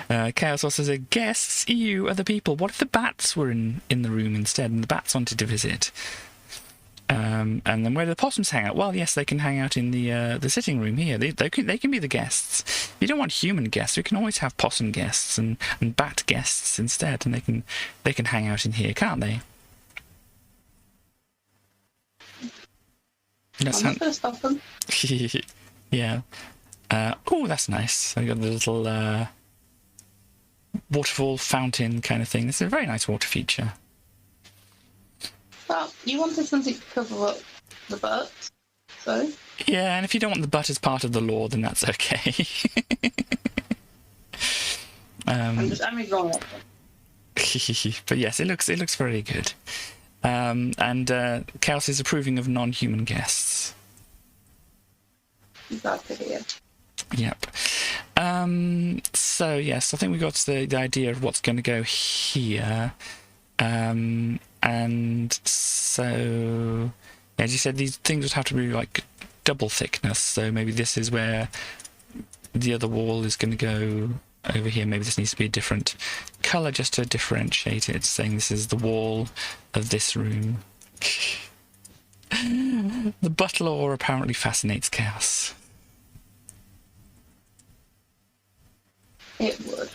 Chaos also says, guests, you are the people. What if the bats were in the room instead and the bats wanted to visit? And then where do the possums hang out? Well, yes, they can hang out in the sitting room here. They can be the guests. If you don't want human guests, we can always have possum guests and bat guests instead, and they can hang out in here, can't they? I'm not going to stop them. Yeah. Oh, that's nice. I got the little waterfall fountain kind of thing. This is a very nice water feature. Well, you wanted something to cover up the butt, so... Yeah, and if you don't want the butt as part of the lore, then that's okay. I'm ignoring it. But yes, it looks very good. And Chaos is approving of non-human guests. Glad to hear. Yep. So yes, I think we got the idea of what's going to go here. And so, as you said, these things would have to be like double thickness. So maybe this is where the other wall is going to go over here. Maybe this needs to be a different colour just to differentiate it, saying this is the wall of this room. The butler apparently fascinates Chaos. It would.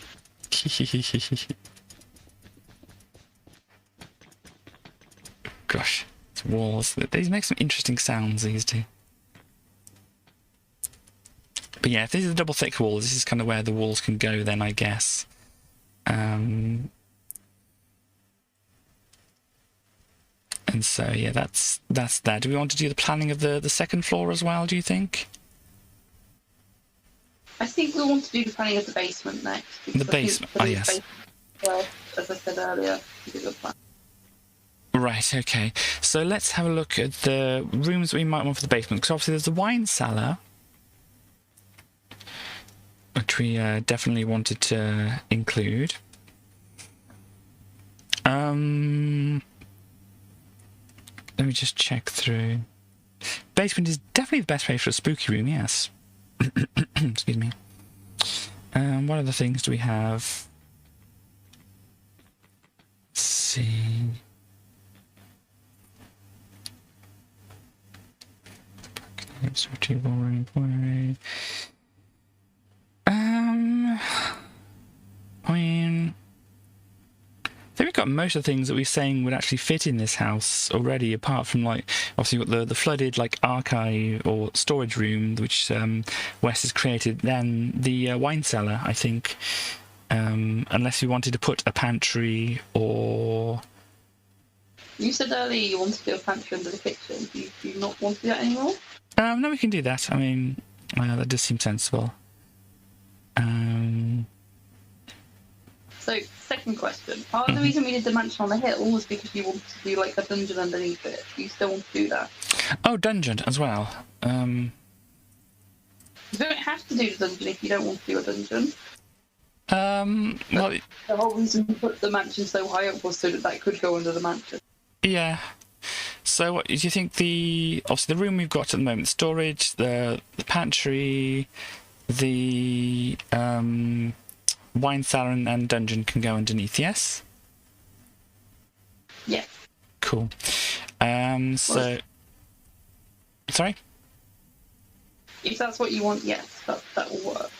Gosh, these walls. These make some interesting sounds, these do. But yeah, if these are the double thick walls, this is kind of where the walls can go then, I guess. And so, yeah, that's that. Do we want to do the planning of the second floor as well, do you think? I think we want to do the planning of the basement next. The basement, oh yes. Well, as I said earlier, is a good plan. Right, okay. So let's have a look at the rooms we might want for the basement. Because obviously there's the wine cellar, which we definitely wanted to include. Let me just check through. Basement is definitely the best place for a spooky room, yes. Excuse me. What other things do we have? Let's see. I mean, I think we've got most of the things that we're saying would actually fit in this house already, apart from, like, obviously you've got the flooded, like, archive or storage room, which Wes has created, then the wine cellar, I think, unless you wanted to put a pantry or... You said earlier you wanted to do a pantry under the kitchen. Do you not want to do that anymore? No, we can do that. I mean, that does seem sensible. So, second question. Part of the reason we did the mansion on the hill was because you wanted to do, like, a dungeon underneath it. Do you still want to do that? Oh, dungeon as well. You don't have to do the dungeon if you don't want to do a dungeon. Well, The whole reason we put the mansion so high up was so that could go under the mansion. yeah. So, what do you think? Obviously the room we've got at the moment, storage, the pantry, the wine cellar and dungeon can go underneath. Yes. Yeah. Cool. So, sorry. If that's what you want, yes, that will work.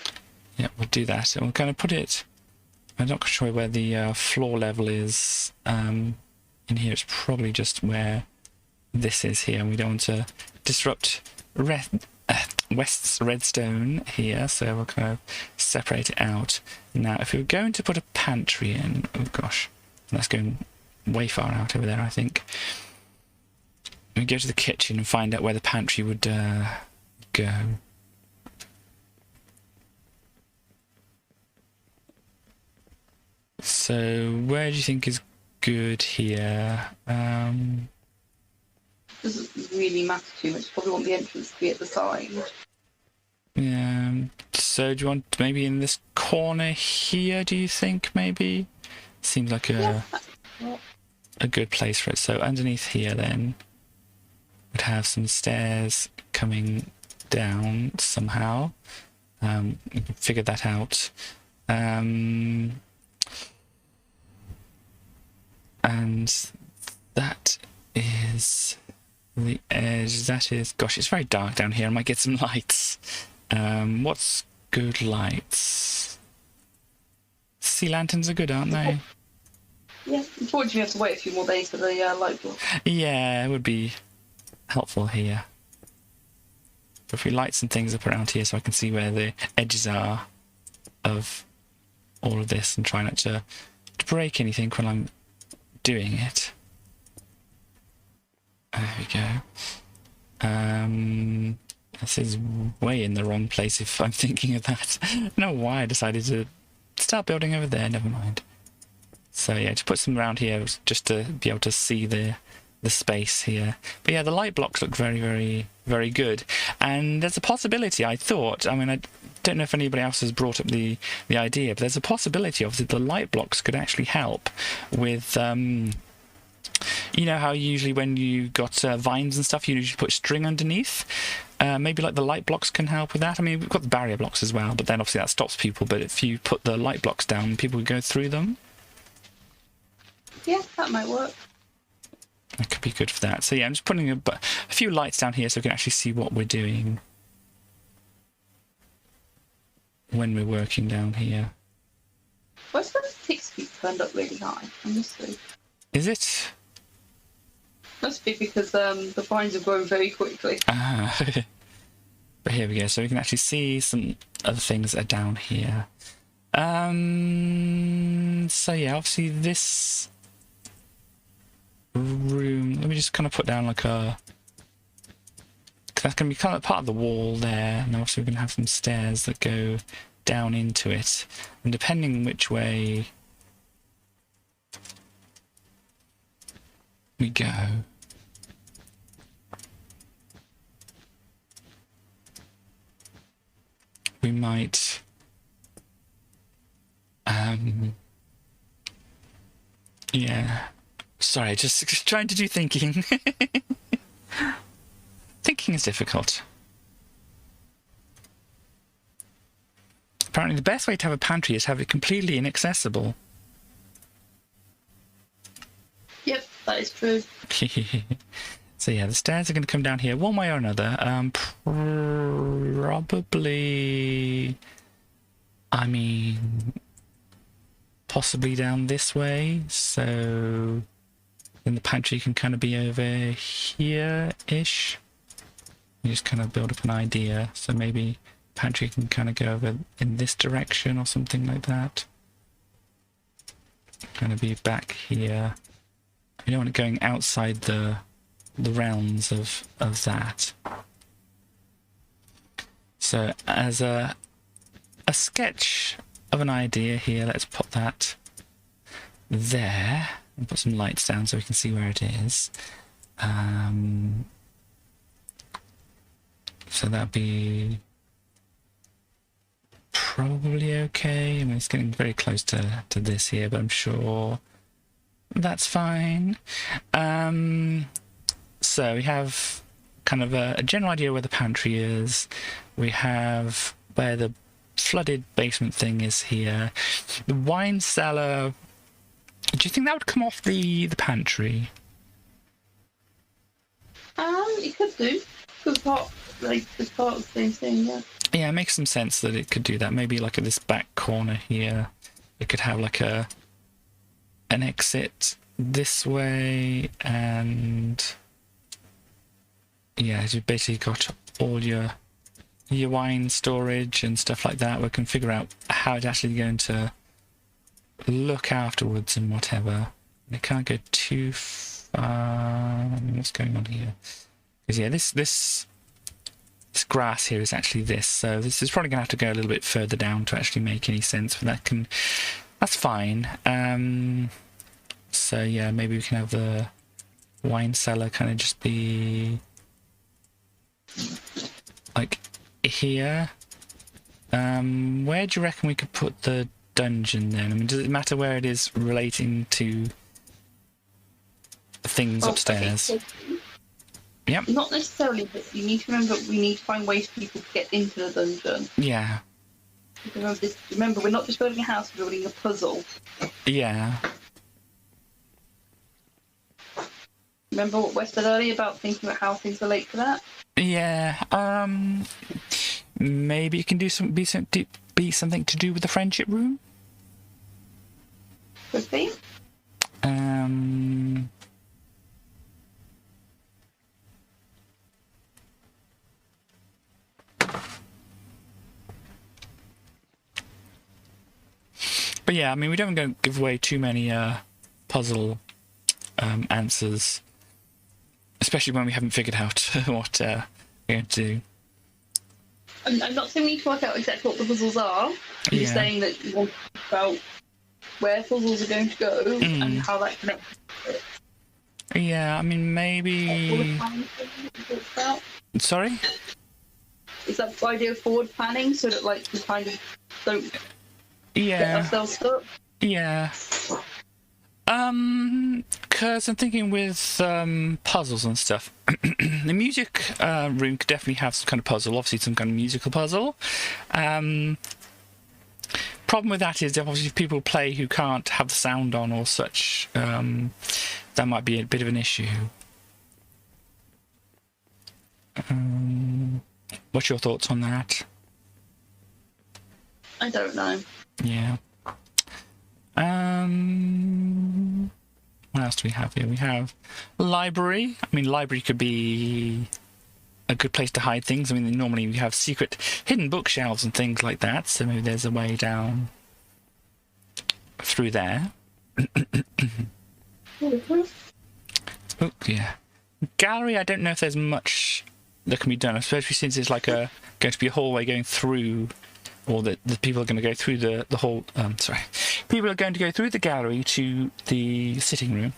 Yeah, we'll do that, and we'll kind of put it. I'm not sure where the floor level is. In here, it's probably just where this is here, and we don't want to disrupt West's redstone here, so we'll kind of separate it out. Now, if we were going to put a pantry in, oh gosh, that's going way far out over there, I think. We go to the kitchen and find out where the pantry would go. So, where do you think is good here? Doesn't really matter too much. Probably want the entrance to be at the side. Yeah. So, do you want maybe in this corner here? Do you think maybe? Seems like a good place for it. So, underneath here, then would have some stairs coming down somehow. We can figure that out. And that is the edge. That is, gosh, it's very dark down here. I might get some lights. What's good lights? Sea lanterns are good, aren't they? Yeah, unfortunately, you have to wait a few more days for the light bulb. Yeah, it would be helpful here. But if we light some things up around here so I can see where the edges are of all of this and try not to break anything when I'm doing it. There we go. This is way in the wrong place if I'm thinking of that. I don't know why I decided to start building over there, never mind. So yeah, to put some around here just to be able to see the space here. But yeah, the light blocks look very, very, very good. And there's a possibility, I thought, I mean, I don't know if anybody else has brought up the idea, but there's a possibility, obviously, the light blocks could actually help with, you know how usually when you got vines and stuff, you usually put string underneath? Maybe like the light blocks can help with that. I mean, we've got the barrier blocks as well, but then obviously that stops people. But if you put the light blocks down, people would go through them. Yeah, that might work. That could be good for that. So yeah, I'm just putting a few lights down here so we can actually see what we're doing when we're working down here. Why's the tick speed turned up really high? I must see. Is it? Must be because the vines have grown very quickly. Ah. But here we go. So we can actually see some other things that are down here. So yeah, obviously this room, let me just kind of put down like a, that's going to be kind of part of the wall there, and obviously we're going to have some stairs that go down into it, and depending which way we go, we might yeah, sorry, just trying to do thinking. Thinking is difficult. Apparently the best way to have a pantry is to have it completely inaccessible. Yep, that is true. So yeah, the stairs are going to come down here one way or another. Probably, I mean, possibly down this way. So then the pantry can kind of be over here-ish. You just kind of build up an idea. So maybe pantry can kind of go over in this direction or something like that. Going to be back here. You don't want it going outside the realms of that. So as a sketch of an idea here, let's put that there and put some lights down so we can see where it is. So that'd be probably okay. I mean, it's getting very close to this here, but I'm sure that's fine. So we have kind of a general idea where the pantry is. We have where the flooded basement thing is here. The wine cellar, do you think that would come off the pantry? It could do. It's part of the same thing, yeah. Yeah, it makes some sense that it could do that. Maybe like at this back corner here, it could have like an exit this way, and yeah, you've basically got all your wine storage and stuff like that. We can figure out how it's actually going to look afterwards and whatever. It can't go too far. I mean, what's going on here? Because yeah, this grass here is actually this, so this is probably going to have to go a little bit further down to actually make any sense. But that's fine. So yeah, maybe we can have the wine cellar kind of just be like here. Where do you reckon we could put the dungeon then? I mean, does it matter where it is relating to the things upstairs? Yep. Not necessarily, but you need to remember we need to find ways for people to get into the dungeon. Yeah. Remember, we're not just building a house, we're building a puzzle. Yeah. Remember what Wes said earlier about thinking about how things relate to that? Yeah. Maybe it can be something to do with the friendship room. Could be. But yeah, I mean, we don't want to give away too many puzzle answers, especially when we haven't figured out what we're going to do. I'm not saying we need to work out exactly what the puzzles are. I'm just saying that you want to think about where puzzles are going to go Mm. and how that connects to it. Yeah, I mean, All the maybe... planning thing that you talked about. Sorry? Is that the idea of forward planning so that like we kind of don't get Yeah, ourselves stuck? yeah. Because I'm thinking with puzzles and stuff, the music room could definitely have some kind of puzzle, obviously some kind of musical puzzle. Problem with that is that obviously if people play who can't have the sound on or such, that might be a bit of an issue. What's your thoughts on that? I don't know. Yeah. What else do we have here? We have library. I mean, library could be a good place to hide things. I mean, normally we have secret hidden bookshelves and things like that, so maybe there's a way down through there. Oh, yeah. Gallery, I don't know if there's much that can be done, especially since it's like going to be a hallway going through, or the people are going to go through the whole... sorry. People are going to go through the gallery to the sitting room.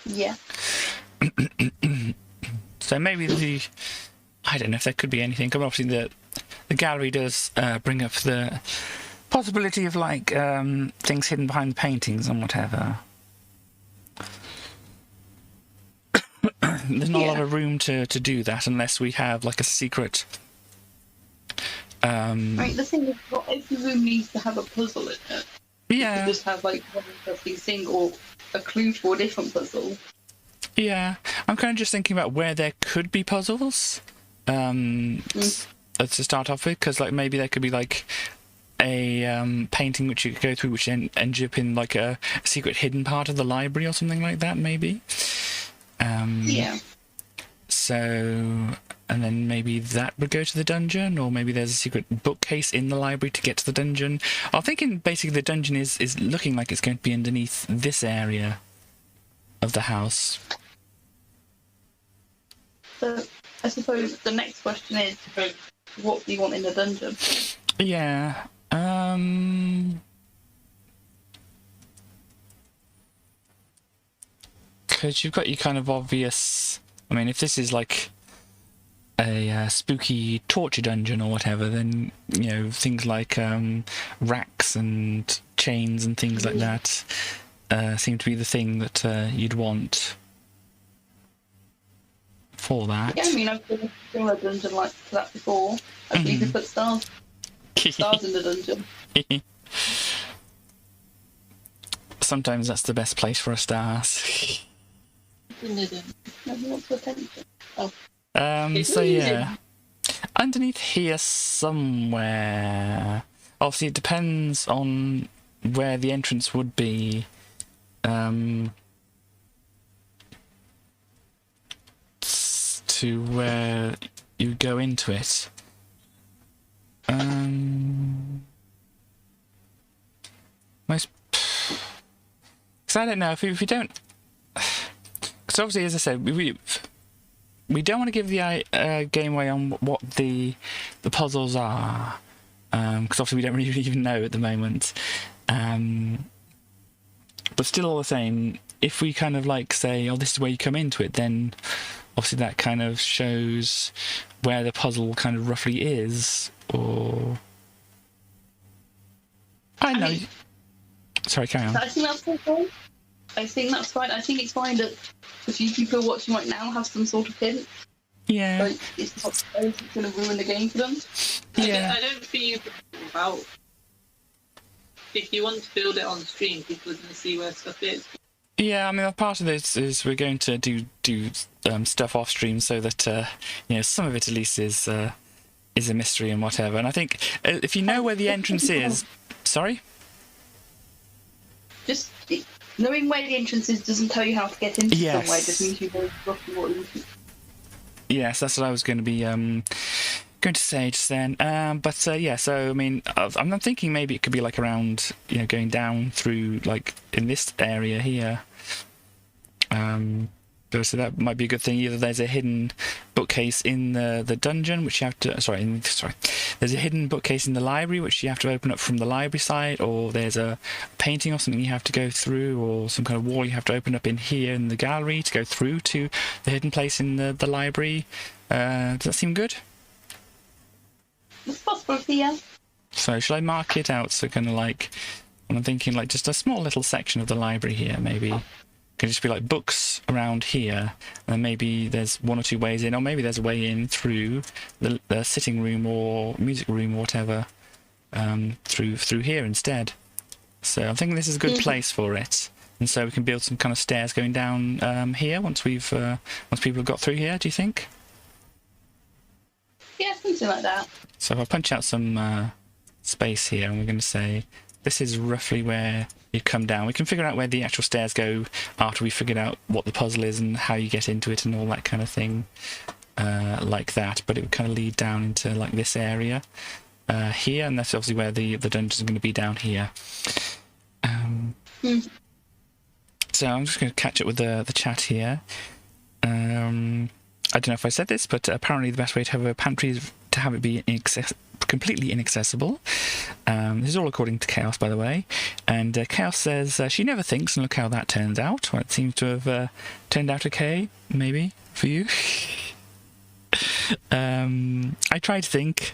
Yeah. So maybe I don't know if there could be anything. Because obviously the gallery does bring up the possibility of like things hidden behind the paintings and whatever. There's not a lot of room to do that unless we have like a secret. Right, the thing is, not every room needs to have a puzzle in it. Yeah. You just have like one interesting thing or a clue for a different puzzle. Yeah, I'm kind of just thinking about where there could be puzzles to start off with, because like maybe there could be like a painting which you could go through, which ends up in like a secret hidden part of the library or something like that, maybe. Yeah. So, and then maybe that would go to the dungeon, or maybe there's a secret bookcase in the library to get to the dungeon. I'm thinking basically the dungeon is looking like it's going to be underneath this area of the house. So I suppose the next question is, what do you want in the dungeon? Yeah. Because you've got your kind of obvious... I mean, if this is like a spooky torture dungeon or whatever, then, you know, things like racks and chains and things like that seem to be the thing that you'd want for that. Yeah, I mean, I've been in a dungeon like that before. I think you could put stars in the dungeon. Sometimes that's the best place for a stars. So yeah, underneath here somewhere. Obviously, it depends on where the entrance would be. To where you go into it. Most. Because I don't know if you don't. Because obviously, as I said, we don't want to give the game away on what the puzzles are, because obviously we don't really even know at the moment. But still, all the same, if we kind of like say, "Oh, this is where you come into it," then obviously that kind of shows where the puzzle kind of roughly is, or I know. Sorry, carry on. I think that's okay. I think that's fine. I think it's fine that a few people watching right now have some sort of hint. Yeah. Like, it's not going to ruin the game for them. Yeah. I don't think about if you want to build it on stream, people are going to see where stuff is. Yeah, I mean, part of this is we're going to do stuff off stream so that you know, some of it at least is a mystery and whatever. And I think if you know where the entrance is, sorry. Just knowing where the entrance is doesn't tell you how to get into Yes. somewhere. Just means you know roughly what you should. Yes, that's what I was going to be going to say just then. But yeah, so I mean, I'm thinking maybe it could be like around, you know, going down through like in this area here. So that might be a good thing. Either there's a hidden bookcase in the dungeon, which you have to... Sorry. There's a hidden bookcase in the library, which you have to open up from the library side, or there's a painting or something you have to go through, or some kind of wall you have to open up in here in the gallery to go through to the hidden place in the library. Does that seem good? It's possible, yeah. So shall I mark it out? So kind of like... I'm thinking like just a small little section of the library here, maybe. Could just be like books around here, and maybe there's one or two ways in, or maybe there's a way in through the sitting room or music room or whatever, through here instead. So I'm thinking this is a good place for it, and so we can build some kind of stairs going down here once people have got through here. Do you think? Yeah, something like that. So if I punch out some space here, and we're going to say this is roughly where you come down. We can figure out where the actual stairs go after we figured out what the puzzle is and how you get into it and all that kind of thing, like that. But it would kind of lead down into like this area here, and that's obviously where the dungeons are going to be down here. So I'm just going to catch up with the chat here. I don't know if I said this, but apparently the best way to have a pantry is to have it be completely inaccessible. This is all according to Chaos, by the way. And Chaos says she never thinks, and look how that turns out. Well, it seems to have turned out okay, maybe, for you. I try to think.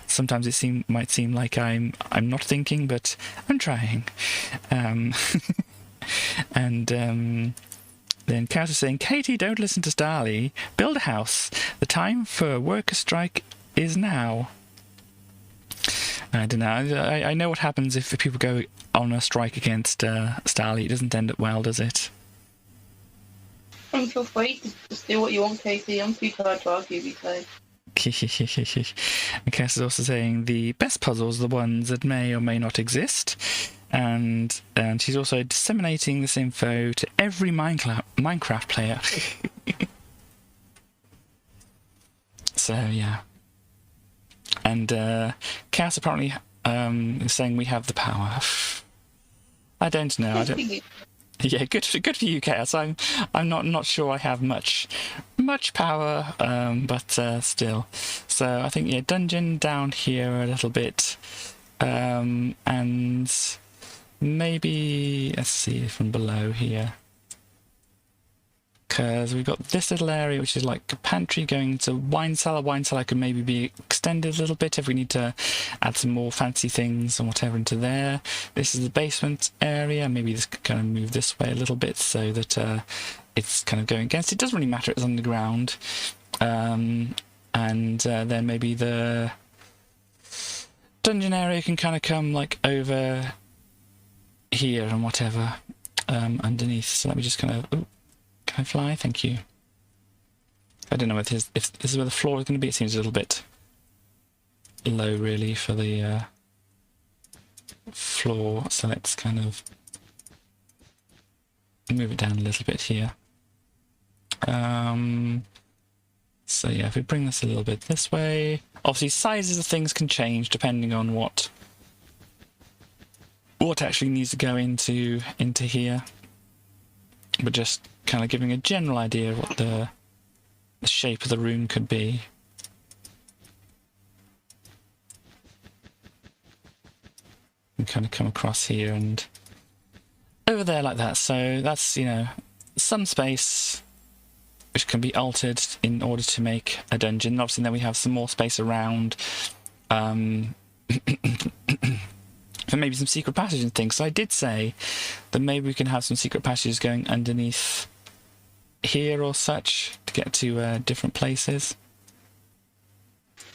Sometimes it might seem like I'm not thinking, but I'm trying. And then Chaos is saying, Katie, don't listen to Starly. Build a house. The time for a worker strike is now. I don't know. I know what happens if people go on a strike against Starly. It doesn't end up well, does it? Feel free to just do what you want, Katie. I'm too tired to argue these days. And Cass is also saying the best puzzles are the ones that may or may not exist. And she's also disseminating this info to every Minecraft player. So, yeah. And Chaos apparently is saying we have the power. I don't know. Yeah, good for you, Chaos. I'm not sure I have much power, but still. So I think, yeah, dungeon down here a little bit, and maybe let's see from below here. Because we've got this little area which is like a pantry going to wine cellar. Wine cellar could maybe be extended a little bit if we need to add some more fancy things and whatever into there. This is the basement area. Maybe this could kind of move this way a little bit so that it's kind of going against. It doesn't really matter, it's underground. And then maybe the dungeon area can kind of come like over here and whatever underneath. So let me just kind of... Ooh, can I fly? Thank you. I don't know if this is where the floor is going to be. It seems a little bit low, really, for the floor. So let's kind of move it down a little bit here. So yeah, if we bring this a little bit this way, obviously sizes of things can change depending on what actually needs to go into here. But just kind of giving a general idea of what the shape of the room could be. And kind of come across here and over there like that. So that's, you know, some space which can be altered in order to make a dungeon. Obviously then we have some more space around for maybe some secret passages and things. So I did say that maybe we can have some secret passages going underneath here or such to get to different places.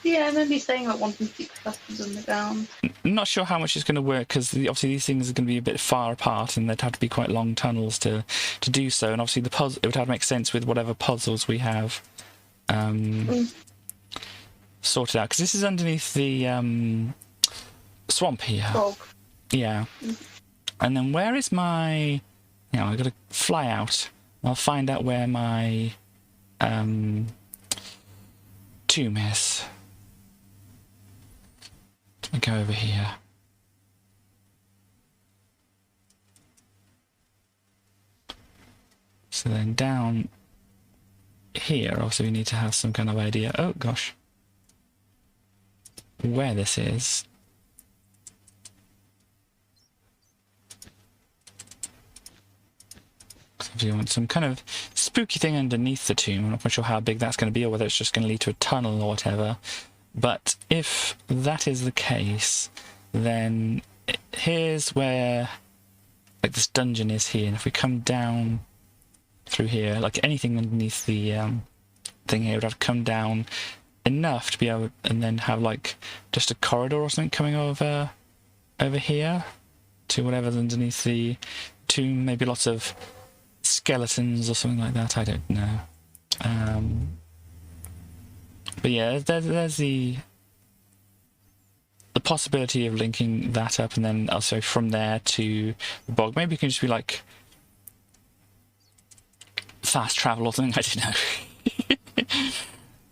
Yeah, I remember you saying about wanting secret passages underground. I'm not sure how much it's going to work because obviously these things are going to be a bit far apart and there'd have to be quite long tunnels to do so. And obviously the puzzle, it would have to make sense with whatever puzzles we have sorted out. Because this is underneath the swamp here. Frog. Yeah. And then where is my... You know, I've got to fly out. I'll find out where my tomb is. Let me go over here. So So then down here, also we need to have some kind of idea, oh gosh, where this is. If you want some kind of spooky thing underneath the tomb, I'm not quite sure how big that's going to be or whether it's just going to lead to a tunnel or whatever. But if that is the case, then here's where, like, this dungeon is here. And if we come down through here, like anything underneath the thing here would have to come down enough to be able, and then have like just a corridor or something coming over here to whatever's underneath the tomb. Maybe lots of skeletons or something like that. I don't know. But yeah, there's the possibility of linking that up, and then also from there to the bog. Maybe it can just be like fast travel or something, I don't know.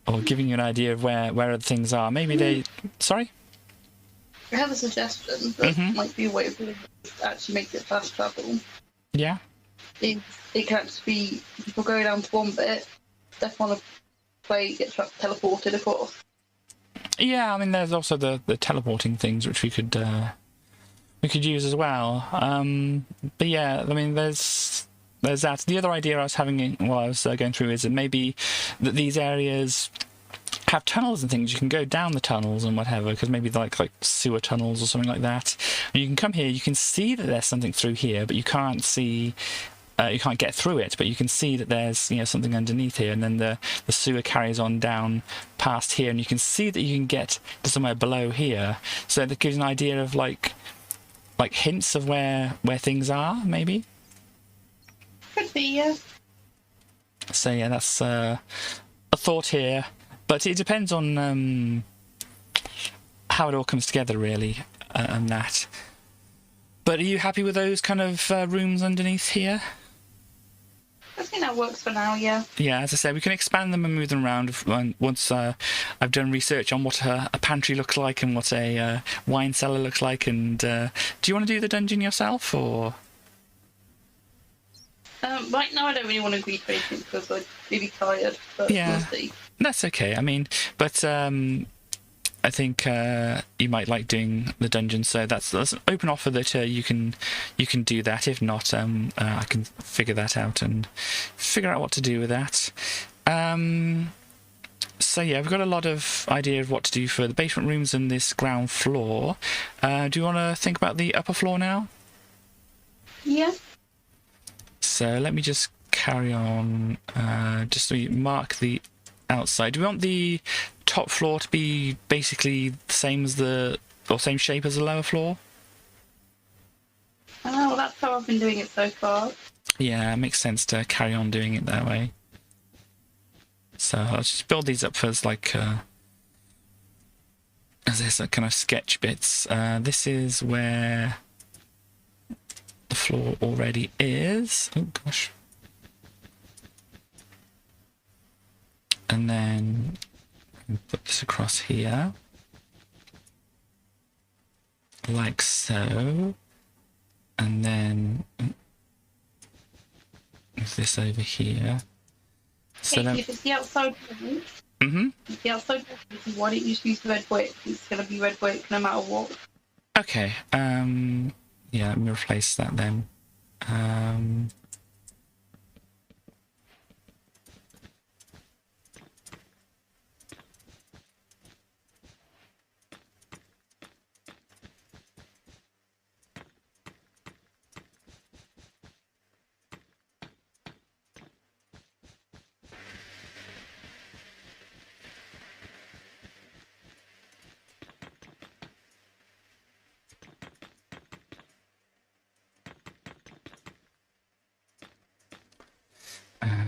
Or giving you an idea of where other things are. Maybe they... Sorry? I have a suggestion that might be a way of doing it, actually make it fast travel. Yeah? It can actually be, people go down to one bit, step on a plate, get teleported across. Yeah, I mean, there's also the teleporting things which we could use as well. But yeah, I mean, there's that. The other idea I was having while I was going through is that maybe that these areas have tunnels and things. You can go down the tunnels and whatever, because maybe they're like sewer tunnels or something like that. And you can come here, you can see that there's something through here, but you can't see... you can't get through it, but you can see that there's, you know, something underneath here, and then the sewer carries on down past here, and you can see that you can get to somewhere below here. So that gives an idea of like hints of where things are, maybe. Could be, yeah. So yeah, that's a thought here, but it depends on how it all comes together, really, and that. But are you happy with those kind of rooms underneath here? I think that works for now, yeah. Yeah, as I said, we can expand them and move them around once I've done research on what a pantry looks like and what a wine cellar looks like. And do you want to do the dungeon yourself, or...? Right now I don't really want to agree to anything because I'm really tired, but yeah, we'll see. That's okay. I mean, but I think you might like doing the dungeon, so that's an open offer that you can do that. If not, I can figure that out and figure out what to do with that. So yeah, we've got a lot of idea of what to do for the basement rooms and this ground floor. Do you want to think about the upper floor now? Yeah. So let me just carry on. Just so we mark the outside. Do we want the top floor to be basically the same as same shape as the lower floor? Oh, well, that's how I've been doing it so far. Yeah, it makes sense to carry on doing it that way. So I'll just build these up as like as this kind of sketch bits. This is where the floor already is. Oh gosh. And then put this across here, like so, and then move this over here. So hey, if it's the outside wall, if the outside wall, why don't you just use the red brick? It's going to be red brick no matter what. Okay, yeah, let me replace that then.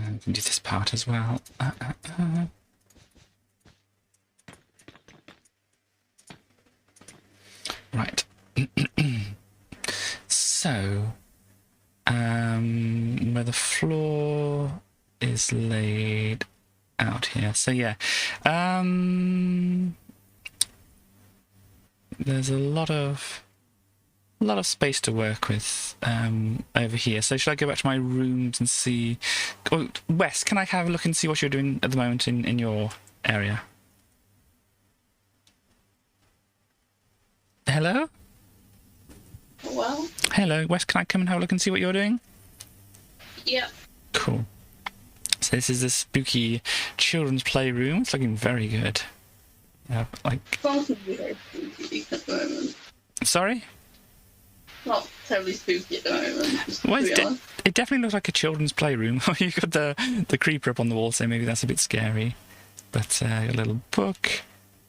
We can do this part as well. Right. So, where the floor is laid out here. So yeah, there's a lot of space to work with over here. So should I go back to my rooms and see Oh, Wes, can I have a look and see what you're doing at the moment in your area? Hello? Well, Hello, Wes, can I come and have a look and see what you're doing? yeah. Cool. So this is the spooky children's playroom. It's looking very good. Yeah, like... It's not very spooky at the moment. Sorry? Not terribly spooky at the moment. Just to Well, be honest. it definitely looks like a children's playroom. You've got the creeper up on the wall, so maybe that's a bit scary. But a little book.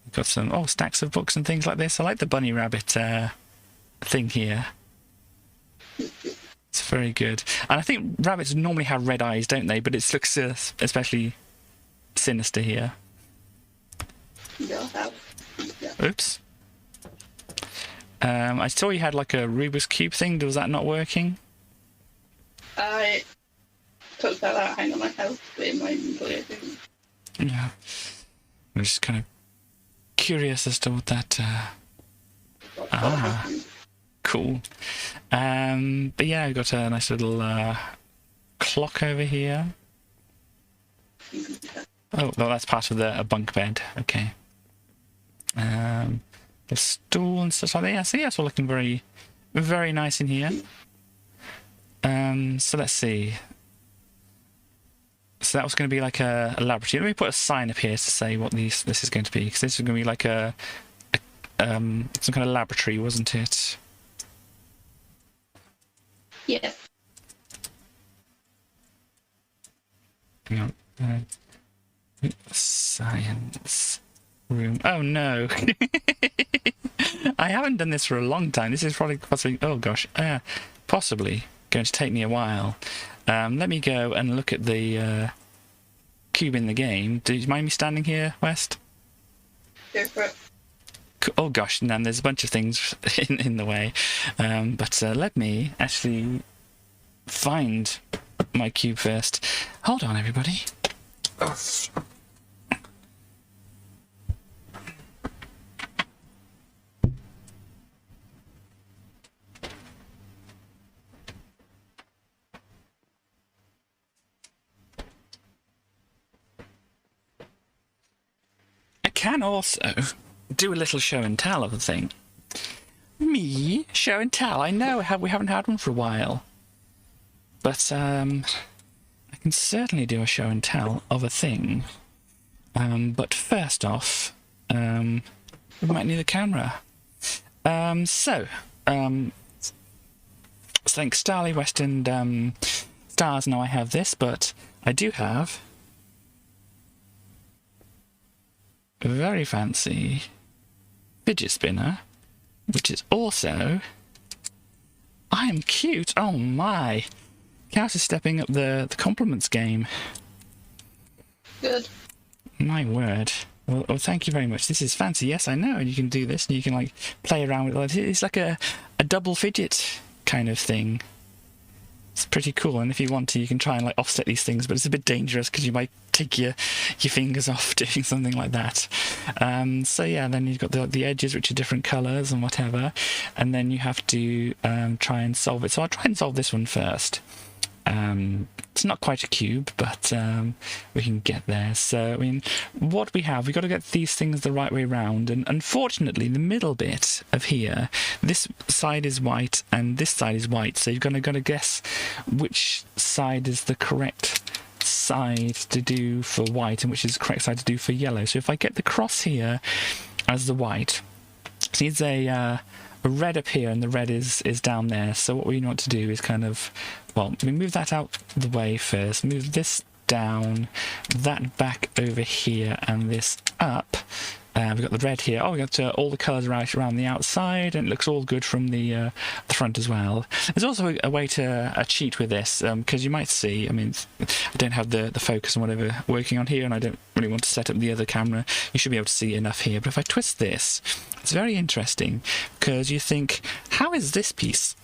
You've got some stacks of books and things like this. I like the bunny rabbit thing here. It's very good. And I think rabbits normally have red eyes, don't they? But it looks especially sinister here. Yeah, Oops. I saw you had like a Rubik's Cube thing. Was that not working? I took that out. Hang on, I have it in my inventory, I think. Yeah. I'm just kind of curious as to what that... Cool. But yeah, I've got a nice little clock over here. Oh, well, that's part of the bunk bed. Okay. The stool and stuff like that. Yeah, so yeah, it's all looking very, very nice in here. So let's see. So that was going to be like a laboratory. Let me put a sign up here to say what this is going to be, because this is going to be like some kind of laboratory, wasn't it? Yeah. Hang on. Science room. Oh no. I haven't done this for a long time. This is probably possibly, oh gosh, possibly going to take me a while. Let me go and look at the cube in the game. Do you mind me standing here, West? Go for it. Oh gosh, and there's a bunch of things in the way. But let me actually find my cube first. Hold on, everybody. I can also do a little show and tell of the thing. Me? Show and tell? I know we haven't had one for a while. But I can certainly do a show and tell of a thing. But first off, we might need a camera. So thanks Starly, West and Stars, now I have this, but I do have a very fancy fidget spinner, which is also... I am cute! Oh my! Chaos is stepping up the compliments game. Good. My word. Well, thank you very much. This is fancy. Yes, I know. You can do this and you can like play around with it. It's like a double fidget kind of thing. It's pretty cool, and if you want to, you can try and like offset these things, but it's a bit dangerous because you might take your fingers off doing something like that. So yeah, then you've got the edges, which are different colours and whatever, and then you have to try and solve it. So I'll try and solve this one first. It's not quite a cube, but we can get there. So, I mean, what we've got to get these things the right way round, and unfortunately, the middle bit of here, this side is white and this side is white, so you've got to guess which side is the correct side to do for white and which is the correct side to do for yellow. So if I get the cross here as the white, it needs a red up here and the red is down there. So what we want to do is kind of, well, we move that out the way first, move this down, that back over here, and this up. We've got the red here. Oh, we got all the colours right around the outside, and it looks all good from the front as well. There's also a way to cheat with this, because you might see, I mean, I don't have the focus and whatever working on here, and I don't really want to set up the other camera. You should be able to see enough here. But if I twist this, it's very interesting, because you think, how is this piece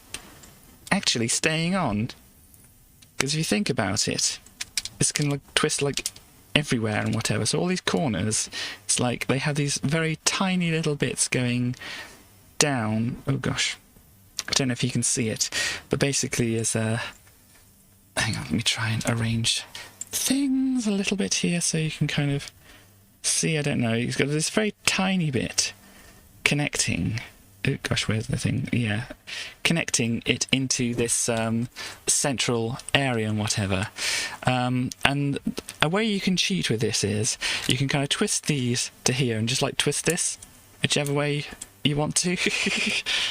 actually staying on? Because if you think about it, this can like twist like everywhere and whatever. So all these corners, it's like they have these very tiny little bits going down. Oh gosh, I don't know if you can see it, but basically is hang on, let me try and arrange things a little bit here so you can kind of see. I don't know, he's got this very tiny bit connecting. Oh gosh, where's the thing? Yeah, connecting it into this central area and whatever. And a way you can cheat with this is you can kind of twist these to here and just like twist this whichever way you want to.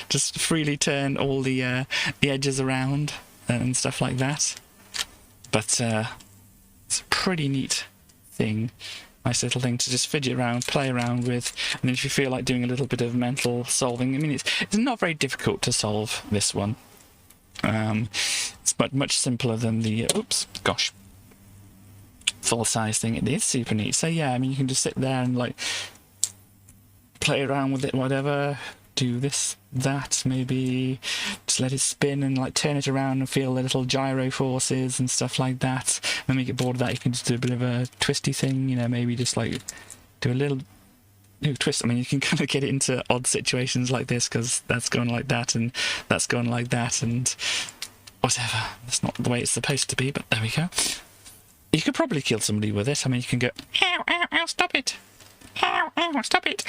Just freely turn all the edges around and stuff like that. But it's a pretty neat thing. Nice little thing to just fidget around, play around with, and then if you feel like doing a little bit of mental solving, I mean, it's not very difficult to solve this one. It's much simpler than the full size thing. It is super neat. So yeah, I mean, you can just sit there and like play around with it, whatever. Do this, that, maybe just let it spin and like turn it around and feel the little gyro forces and stuff like that. When you get bored of that, you can just do a bit of a twisty thing, you know, maybe just like do a little twist. I mean, you can kind of get it into odd situations like this because that's going like that and that's going like that and whatever. That's not the way it's supposed to be, but there we go. You could probably kill somebody with it. I mean, you can go, ow, ow, ow, stop it. Ow, ow, stop it.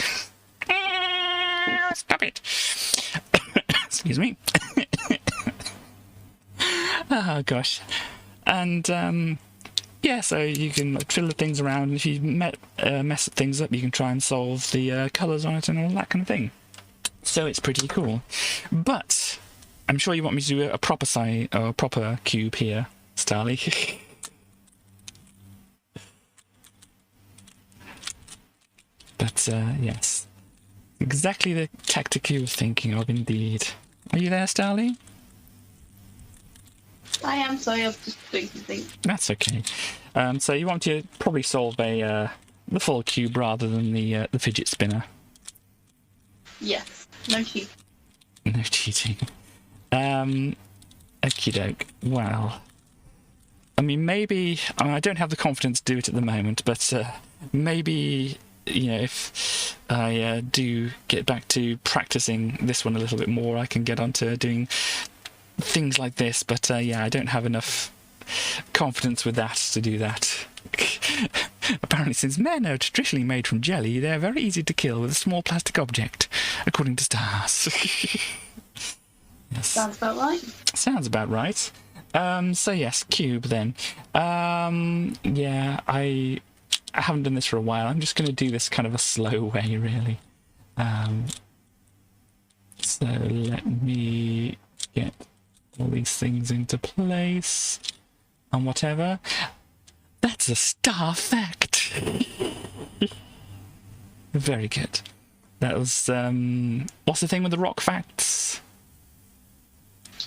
Stop it. Excuse me. Oh gosh. And yeah, so you can fill the things around, and if you mess things up, you can try and solve the colours on it and all that kind of thing. So it's pretty cool. But I'm sure you want me to do a proper proper cube here, Starly. But yes. Exactly the tactic you were thinking of, indeed. Are you there, Starly? I am, sorry, I was just doing something. That's okay. So you want to probably solve the full cube rather than the fidget spinner. Yes, no cheating. No cheating. Okie doke. Well, I mean, maybe I don't have the confidence to do it at the moment, but maybe, you know, if I do get back to practicing this one a little bit more, I can get onto doing things like this. But yeah, I don't have enough confidence with that to do that. Apparently, since men are traditionally made from jelly, they're very easy to kill with a small plastic object, according to stars. Yes. Sounds about right. Sounds about right. So yes, cube then. Yeah, I haven't done this for a while. I'm just going to do this kind of a slow way, really. So let me get all these things into place and whatever. That's a star fact. Very good. That was what's the thing with the rock facts?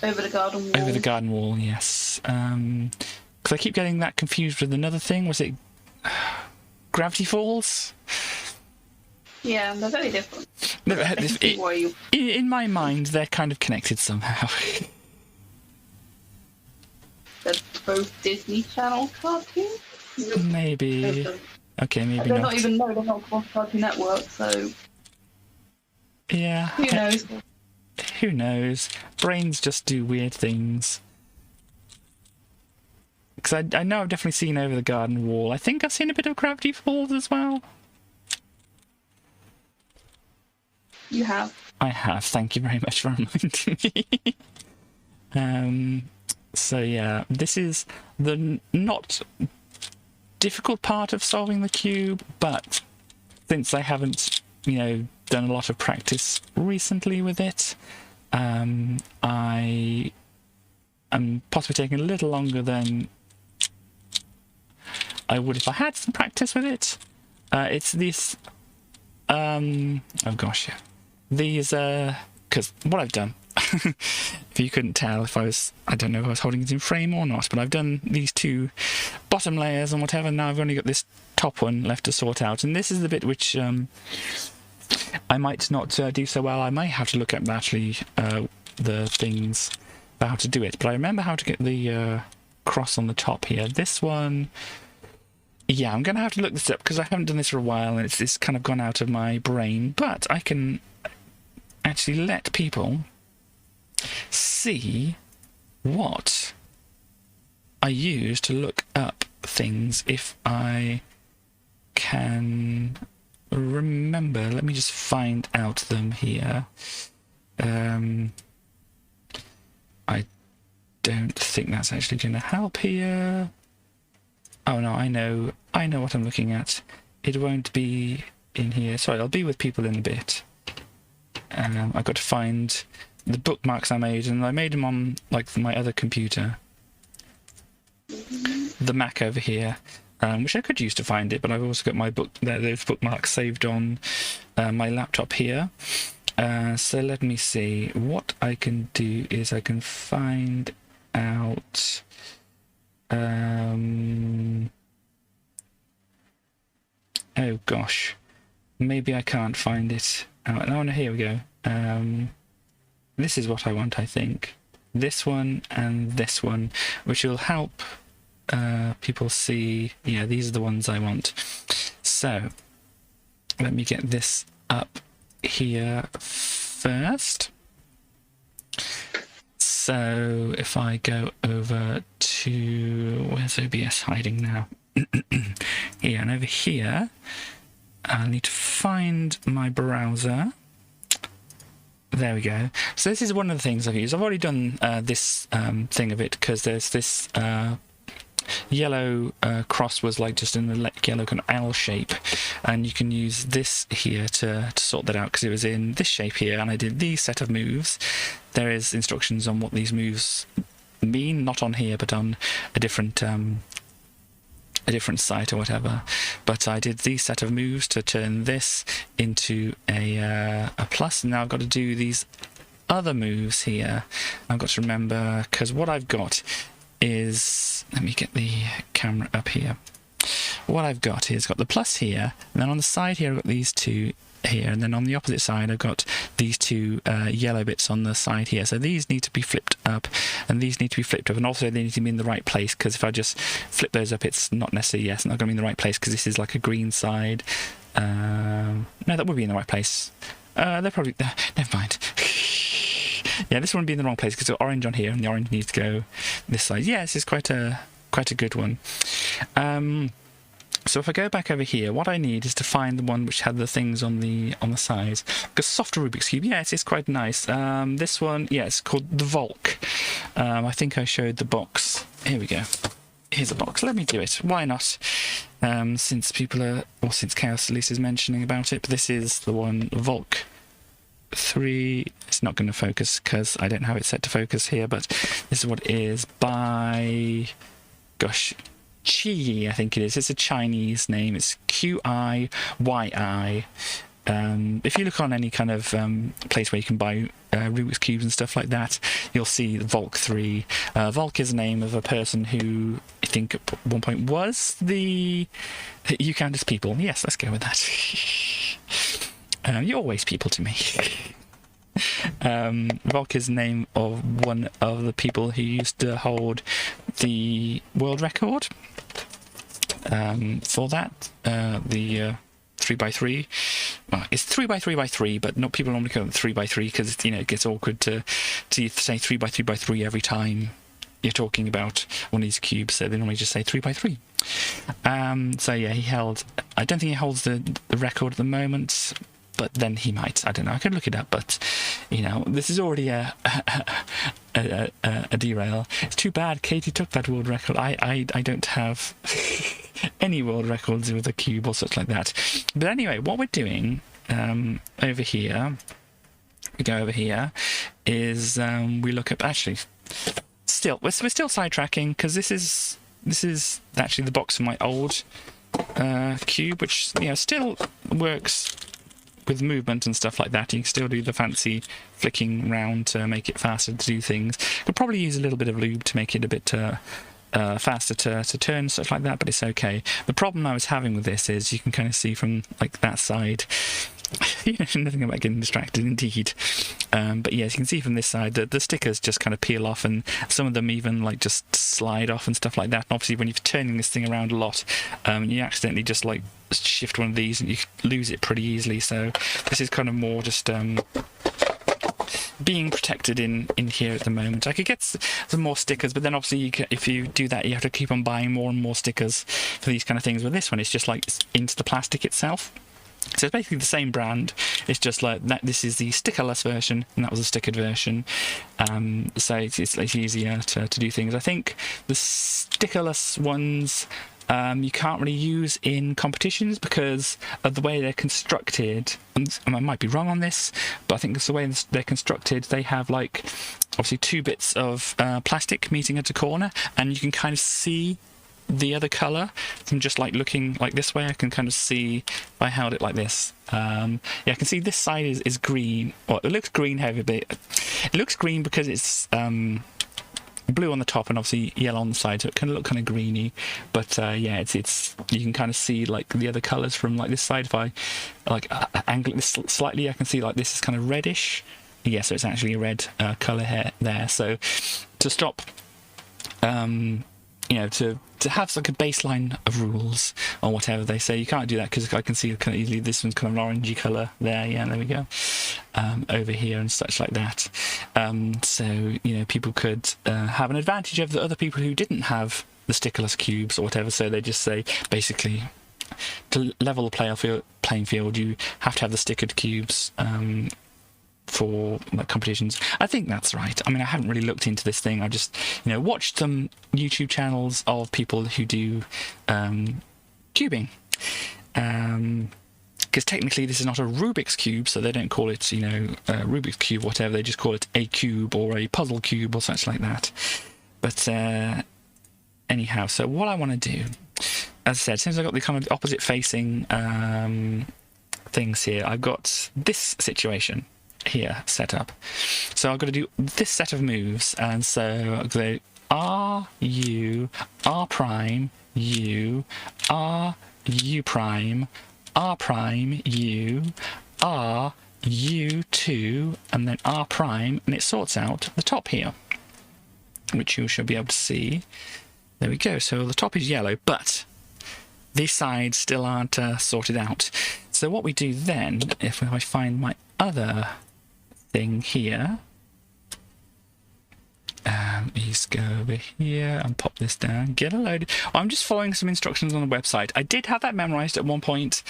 Over the garden wall. Over the garden wall, yes. Because I keep getting that confused with another thing. Was it Gravity Falls? Yeah, they're very different. In my mind, they're kind of connected somehow. They're both Disney Channel cartoons? Maybe. Okay, maybe they're not. They're not across Cartoon Network, so... Yeah. Who knows? Who knows? Brains just do weird things. Because I know I've definitely seen Over the Garden Wall. I think I've seen a bit of Gravity Falls as well. You have. I have. Thank you very much for reminding me. So yeah, this is the not difficult part of solving the cube, but since I haven't, you know, done a lot of practice recently with it, I am possibly taking a little longer than I would if I had some practice with it. It's this, oh gosh, yeah. These, because what I've done, if you couldn't tell, I don't know if I was holding it in frame or not, but I've done these two bottom layers and whatever. Now I've only got this top one left to sort out, and this is the bit which I might not do so well. I might have to look at actually the things about how to do it, but I remember how to get the cross on the top here. This one, yeah, I'm going to have to look this up because I haven't done this for a while and it's kind of gone out of my brain, but I can actually let people see what I use to look up things if I can remember. Let me just find out them here. I don't think that's actually going to help here. Oh no, I know what I'm looking at. It won't be in here. Sorry, I'll be with people in a bit. I've got to find the bookmarks I made, and I made them on like my other computer, the Mac over here, which I could use to find it. But I've also got those bookmarks saved on my laptop here. So let me see. What I can do is I can find out. Oh gosh, maybe I can't find it. Oh no, here we go. This is what I want, I think. This one and this one, which will help people see. Yeah, these are the ones I want. So let me get this up here first. So if I go over to, where's OBS hiding now? Here, and over here I need to find my browser. There we go. So this is one of the things I've used. I've already done this thing of it, because there's this yellow cross was like just in a yellow kind of L shape, and you can use this here to sort that out, because it was in this shape here, and I did these set of moves. There is instructions on what these moves mean, not on here but on a different site or whatever. But I did these set of moves to turn this into a plus, and now I've got to do these other moves here. I've got to remember, because what I've got is, let me get the camera up here. What I've got is got the plus here, and then on the side here I've got these two here, and then on the opposite side I've got these two yellow bits on the side here. So these need to be flipped up, and these need to be flipped up, and also they need to be in the right place, because if I just flip those up, it's not necessarily, it's not going to be in the right place, because this is like a green side. No, that would be in the right place. They're probably, never mind. Yeah, this one would be in the wrong place, because it's orange on here, and the orange needs to go this side. Yeah, this is quite a good one. So if I go back over here, what I need is to find the one which had the things on the sides. Because soft Rubik's Cube, yes, it's quite nice. This one, yeah, it's called the Volk. I think I showed the box. Here we go. Here's a box. Let me do it. Why not? Since people are, or since Chaos Elise is mentioning about it. But this is the one, Volk 3. It's not going to focus because I don't have it set to focus here, but this is what it is by, gosh, Qi, I think it is. It's a Chinese name. It's Qiyi. If you look on any kind of place where you can buy Rubik's Cubes and stuff like that, you'll see Volk 3. Volk is the name of a person who I think at one point was the... You count as people. Yes, let's go with that. You're always people to me. Volk is the name of one of the people who used to hold the world record for that. The 3x3. Well, it's 3x3x3, but not people normally call it 3x3 because it gets awkward to say 3x3x3 every time you're talking about one of these cubes. So they normally just say 3x3. So yeah, he held. I don't think he holds the record at the moment, but then he might. I don't know. I could look it up, but this is already a derail. It's too bad Katie took that world record. I don't have any world records with a cube or such like that. But anyway, what we're doing over here, we go over here, is we look up. Actually, we're still sidetracking because this is actually the box of my old cube, which still works with movement and stuff like that. You can still do the fancy flicking round to make it faster to do things. Could probably use a little bit of lube to make it a bit faster to turn, stuff like that, but it's okay. The problem I was having with this is you can kind of see from like that side, nothing about getting distracted indeed. But yes, you can see from this side that the stickers just kind of peel off, and some of them even like just slide off and stuff like that. And obviously when you're turning this thing around a lot, you accidentally just like shift one of these and you lose it pretty easily. So this is kind of more just being protected in here at the moment. I could get some more stickers, but then obviously if you do that, you have to keep on buying more and more stickers for these kind of things. With this one, it's just like it's into the plastic itself. So it's basically the same brand. It's just like that. This is the stickerless version, and that was a stickered version. So it's easier to do things. I think the stickerless ones you can't really use in competitions because of the way they're constructed. And I might be wrong on this, but I think it's the way they're constructed. They have like obviously two bits of plastic meeting at a corner, and you can kind of see the other colour from just like looking like this way. I can kind of see if I held it like this. Yeah, I can see this side is green. Well, it looks green heavy, but it looks green because it's blue on the top and obviously yellow on the side, so it can look kind of greeny. But yeah, it's you can kind of see like the other colours from like this side. If I like angle this slightly, I can see like this is kind of reddish. Yeah, so it's actually a red colour here there. So to stop you know, to have like a baseline of rules or whatever, they say you can't do that because I can see kind of easily this one's kind of an orangey colour there. Yeah, there we go. Over here and such like that. So you know, people could have an advantage over the other people who didn't have the stickerless cubes or whatever. So they just say basically to level the playing field, you have to have the stickered cubes. For like competitions. I think that's right. I mean, I haven't really looked into this thing. I just, you know, watched some YouTube channels of people who do cubing. Because technically this is not a Rubik's Cube, so they don't call it, you know, Rubik's Cube, whatever. They just call it a cube or a puzzle cube or such like that. But anyhow, so what I want to do, as I said, since I've got the kind of opposite facing things here, I've got this situation here set up. So I've got to do this set of moves, and so I'll go R, U, R prime, U, R, U prime, R prime, U, R, U2, and then R prime, and it sorts out the top here, which you should be able to see. There we go. So the top is yellow, but these sides still aren't sorted out. So what we do then, if I find my other thing here, is go over here and pop this down, get a load. I'm just following some instructions on the website. I did have that memorized at one point.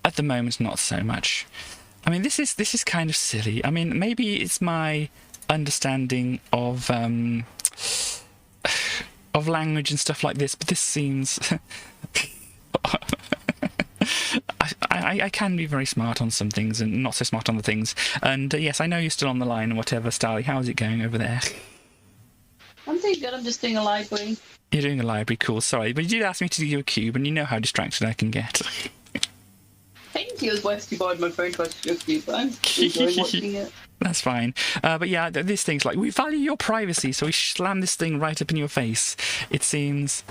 At the moment, not so much. I mean, this is kind of silly. I mean, maybe it's my understanding of language and stuff like this, but this seems I can be very smart on some things and not so smart on the things. And yes, I know you're still on the line and whatever, Starly. How's it going over there? I'm doing good. I'm just doing a library. You're doing a library, cool. Sorry, but you did ask me to do a cube, and you know how distracted I can get. Technically, it was worse to borrow my phone to watch your cube, but I'm enjoying watching it. That's fine. But yeah, this thing's like, we value your privacy, so we slam this thing right up in your face. It seems...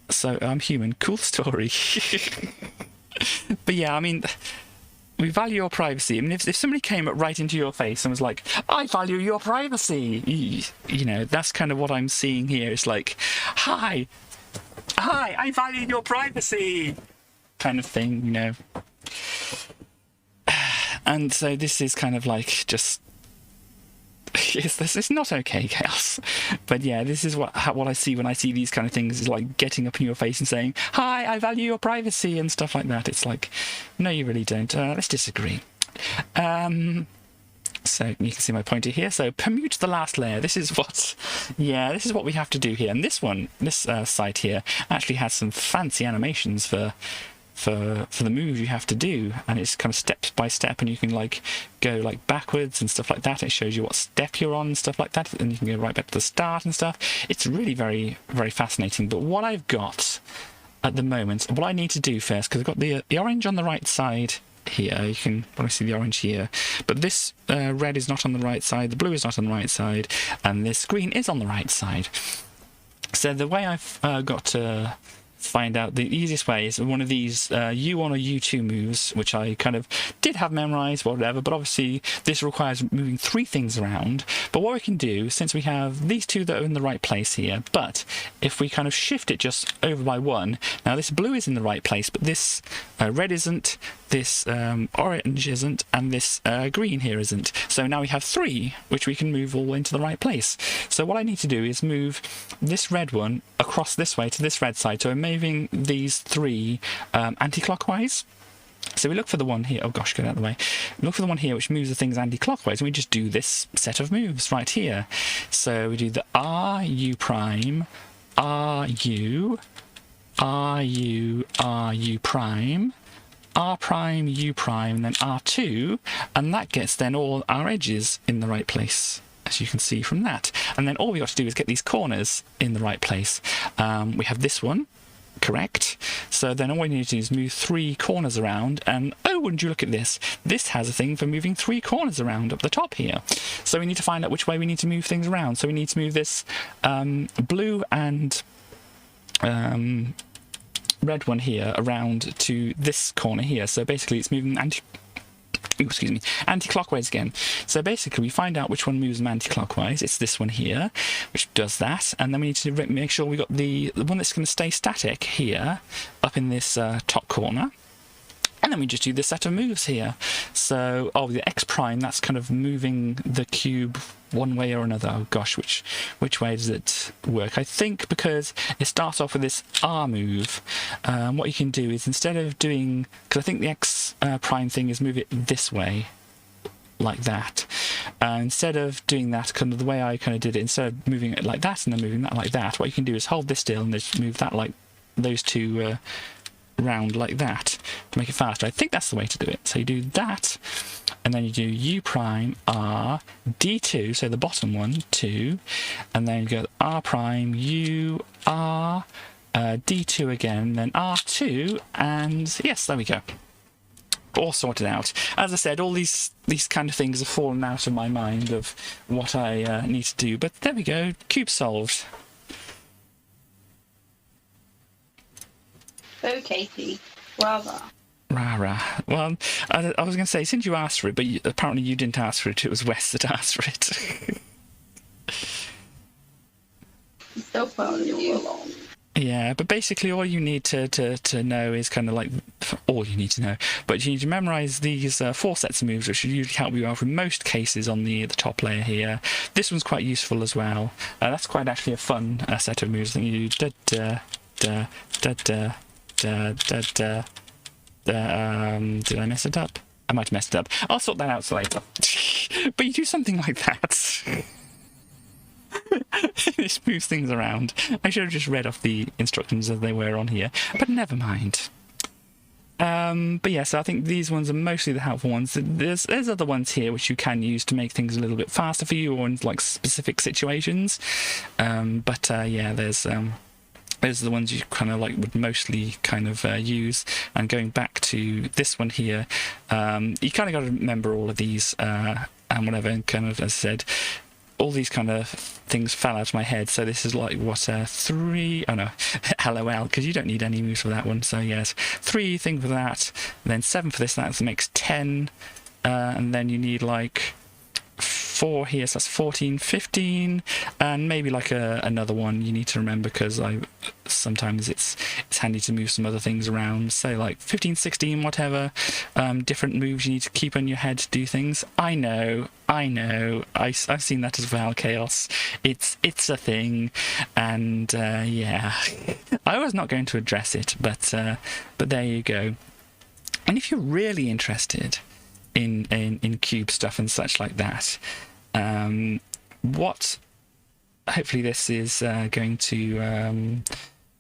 So, I'm human. Cool story. But yeah, I mean, we value your privacy. I mean, if somebody came up right into your face and was like, I value your privacy, you know, that's kind of what I'm seeing here. It's like, hi, I value your privacy, kind of thing, you know. And so this is kind of like just... It's not okay, Chaos. But yeah, this is what I see when I see these kind of things, is like getting up in your face and saying, hi, I value your privacy and stuff like that. It's like, no, you really don't. Let's disagree. So you can see my pointer here. So permute the last layer. This is what we have to do here. And this site here actually has some fancy animations for the move you have to do, and it's kind of step by step, and you can like go like backwards and stuff like that. It shows you what step you're on and stuff like that, and you can go right back to the start and stuff. It's really very, very fascinating. But what I've got at the moment, what I need to do first, because I've got the orange on the right side here, you can probably see the orange here, but this red is not on the right side, the blue is not on the right side, and this green is on the right side. So the way I've got to find out, the easiest way is one of these U1 or U2 moves, which I kind of did have memorized, whatever, but obviously this requires moving 3 things around. But what we can do, since we have these 2 that are in the right place here, but if we kind of shift it just over by 1, now this blue is in the right place, but this red isn't, this orange isn't, and this green here isn't. So now we have 3, which we can move all into the right place. So what I need to do is move this red one across this way to this red side. So I'm moving these 3 anti-clockwise. So we look for the one here. Oh gosh, get out of the way. Look for the one here which moves the things anti-clockwise, and we just do this set of moves right here. So we do the R, U prime, R, U, R, U, R, U prime, R prime, U prime, and then R2, and that gets then all our edges in the right place, as you can see from that. And then all we got to do is get these corners in the right place. We have this one. Correct. So then all we need to do is move 3 corners around, and oh, wouldn't you look at this? This has a thing for moving 3 corners around up the top here. So we need to find out which way we need to move things around. So we need to move this blue and red one here around to this corner here. So basically it's moving anti-clockwise again. So basically we find out which one moves them anti-clockwise. It's this one here which does that, and then we need to make sure we got the one that's going to stay static here up in this top corner. And then we just do this set of moves here. So, oh, the X prime, that's kind of moving the cube one way or another. Oh gosh, which way does it work? I think because it starts off with this R move, what you can do is instead of doing, because I think the X prime thing is move it this way, like that. Instead of doing that, kind of the way I kind of did it, instead of moving it like that and then moving that like that, what you can do is hold this still and just move that like those two round like that to make it faster. I think that's the way to do it. So you do that, and then you do U prime R D2, so the bottom one 2, and then you go R prime U R D2 again, then R2, and yes, there we go. All sorted out. As I said, all these kind of things have fallen out of my mind of what I need to do, but there we go. Cube solved. Okay, Katie. Rather. Rah. Well, I was going to say, since you asked for it, but apparently you didn't ask for it, it was Wes that asked for it. Still following you along. Yeah, but basically all you need to know is kind of like, all you need to know, but you need to memorise these 4 sets of moves, which should usually help you out in most cases on the top layer here. This one's quite useful as well. That's quite actually a fun set of moves. I think you do did I mess it up? I might have messed it up. I'll sort that out later. But you do something like that. This moves things around. I should have just read off the instructions as they were on here, but never mind. But yeah, so I think these ones are mostly the helpful ones. There's other ones here which you can use to make things a little bit faster for you or in like specific situations. Yeah, those are the ones you kind of like would mostly kind of use. And going back to this one here, you kind of got to remember all of these and whatever. And kind of, as I said, all these kind of things fell out of my head. So this is like what 3. Oh no, LOL, because you don't need any moves for that one. So yes, 3 thing for that, and then 7 for this. That makes 10, and then you need like 4 here, so that's 14, 15, and maybe like another one you need to remember, because sometimes it's handy to move some other things around. So like 15, 16, whatever, different moves you need to keep on your head to do things. I know, I've seen that as well, Chaos. It's a thing, and yeah, I was not going to address it, but there you go. And if you're really interested in cube stuff and such like that, what hopefully this is going to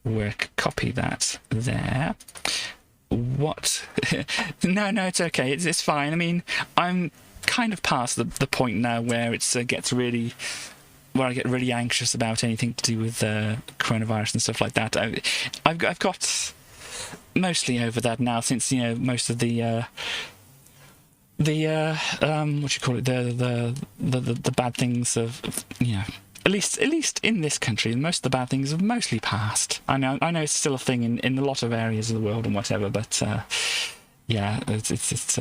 work. Copy that there. What no, it's okay, it's fine. I mean, I'm kind of past the point now where it gets really, where I get really anxious about anything to do with coronavirus and stuff like that. I've got mostly over that now, since most of the what you call it, the bad things of at least in this country, most of the bad things have mostly passed. I know it's still a thing in a lot of areas of the world and whatever, but yeah, it's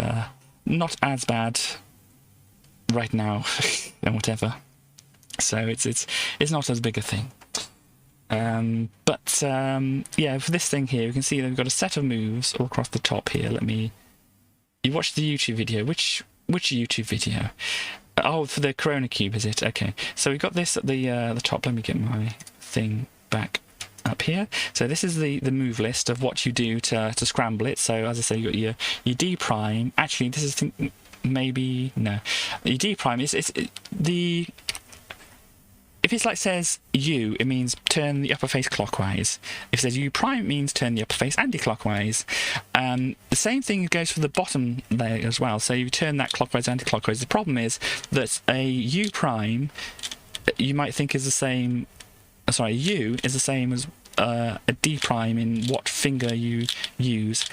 not as bad right now and whatever. So it's not as big a thing. Yeah, for this thing here, you can see that we've got a set of moves all across the top here. Let me You watched the YouTube video. Which YouTube video? Oh, for the Corona Cube, is it? Okay. So we've got this at the top. Let me get my thing back up here. So this is the move list of what you do to scramble it. So as I say, you got your D prime. Actually, this is maybe no. Your D prime is the. If it's like says U, it means turn the upper face clockwise. If it says U prime, it means turn the upper face anti-clockwise. The same thing goes for the bottom layer as well. So you turn that clockwise, anti-clockwise. The problem is that a U prime, you might think is the same. Sorry, U is the same as a D prime in what finger you use.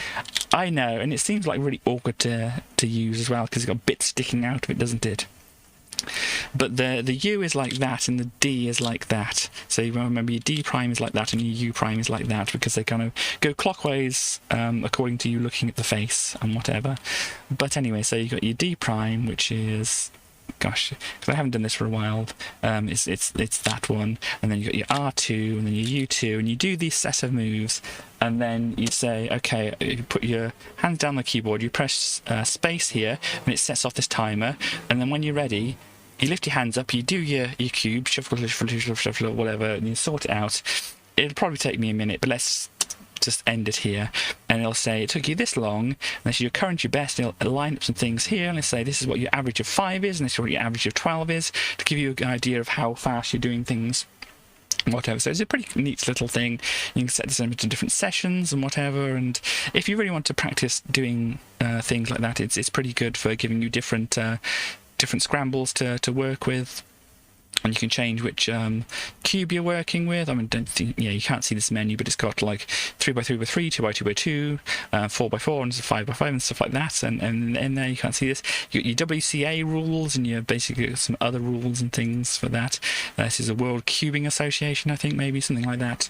I know, and it seems like really awkward to use as well because it's got bits sticking out of it, doesn't it? But the U is like that and the D is like that. So you remember your D prime is like that and your U prime is like that because they kind of go clockwise according to you looking at the face and whatever. But anyway, so you've got your D prime, which is, gosh, because I haven't done this for a while, it's that one. And then you've got your R2 and then your U2, and you do these set of moves. And then you say, okay, you put your hands down the keyboard, you press space here, and it sets off this timer. And then when you're ready, you lift your hands up, you do your cube, shuffle, whatever, and you sort it out. It'll probably take me a minute, but let's just end it here. And it'll say, it took you this long, and this is your current, your best, and it'll line up some things here, and it'll say, this is what your average of 5 is, and this is what your average of 12 is, to give you an idea of how fast you're doing things. Whatever. So it's a pretty neat little thing. You can set this into different sessions and whatever, and if you really want to practice doing things like that, it's pretty good for giving you different scrambles to work with. And you can change which cube you're working with. I mean, you can't see this menu, but it's got like 3x3x3, 2x2x2, 4x4, and 5x5, and stuff like that. And there you can't see this. You got your WCA rules, and you basically got some other rules and things for that. This is a World Cubing Association, I think, maybe something like that.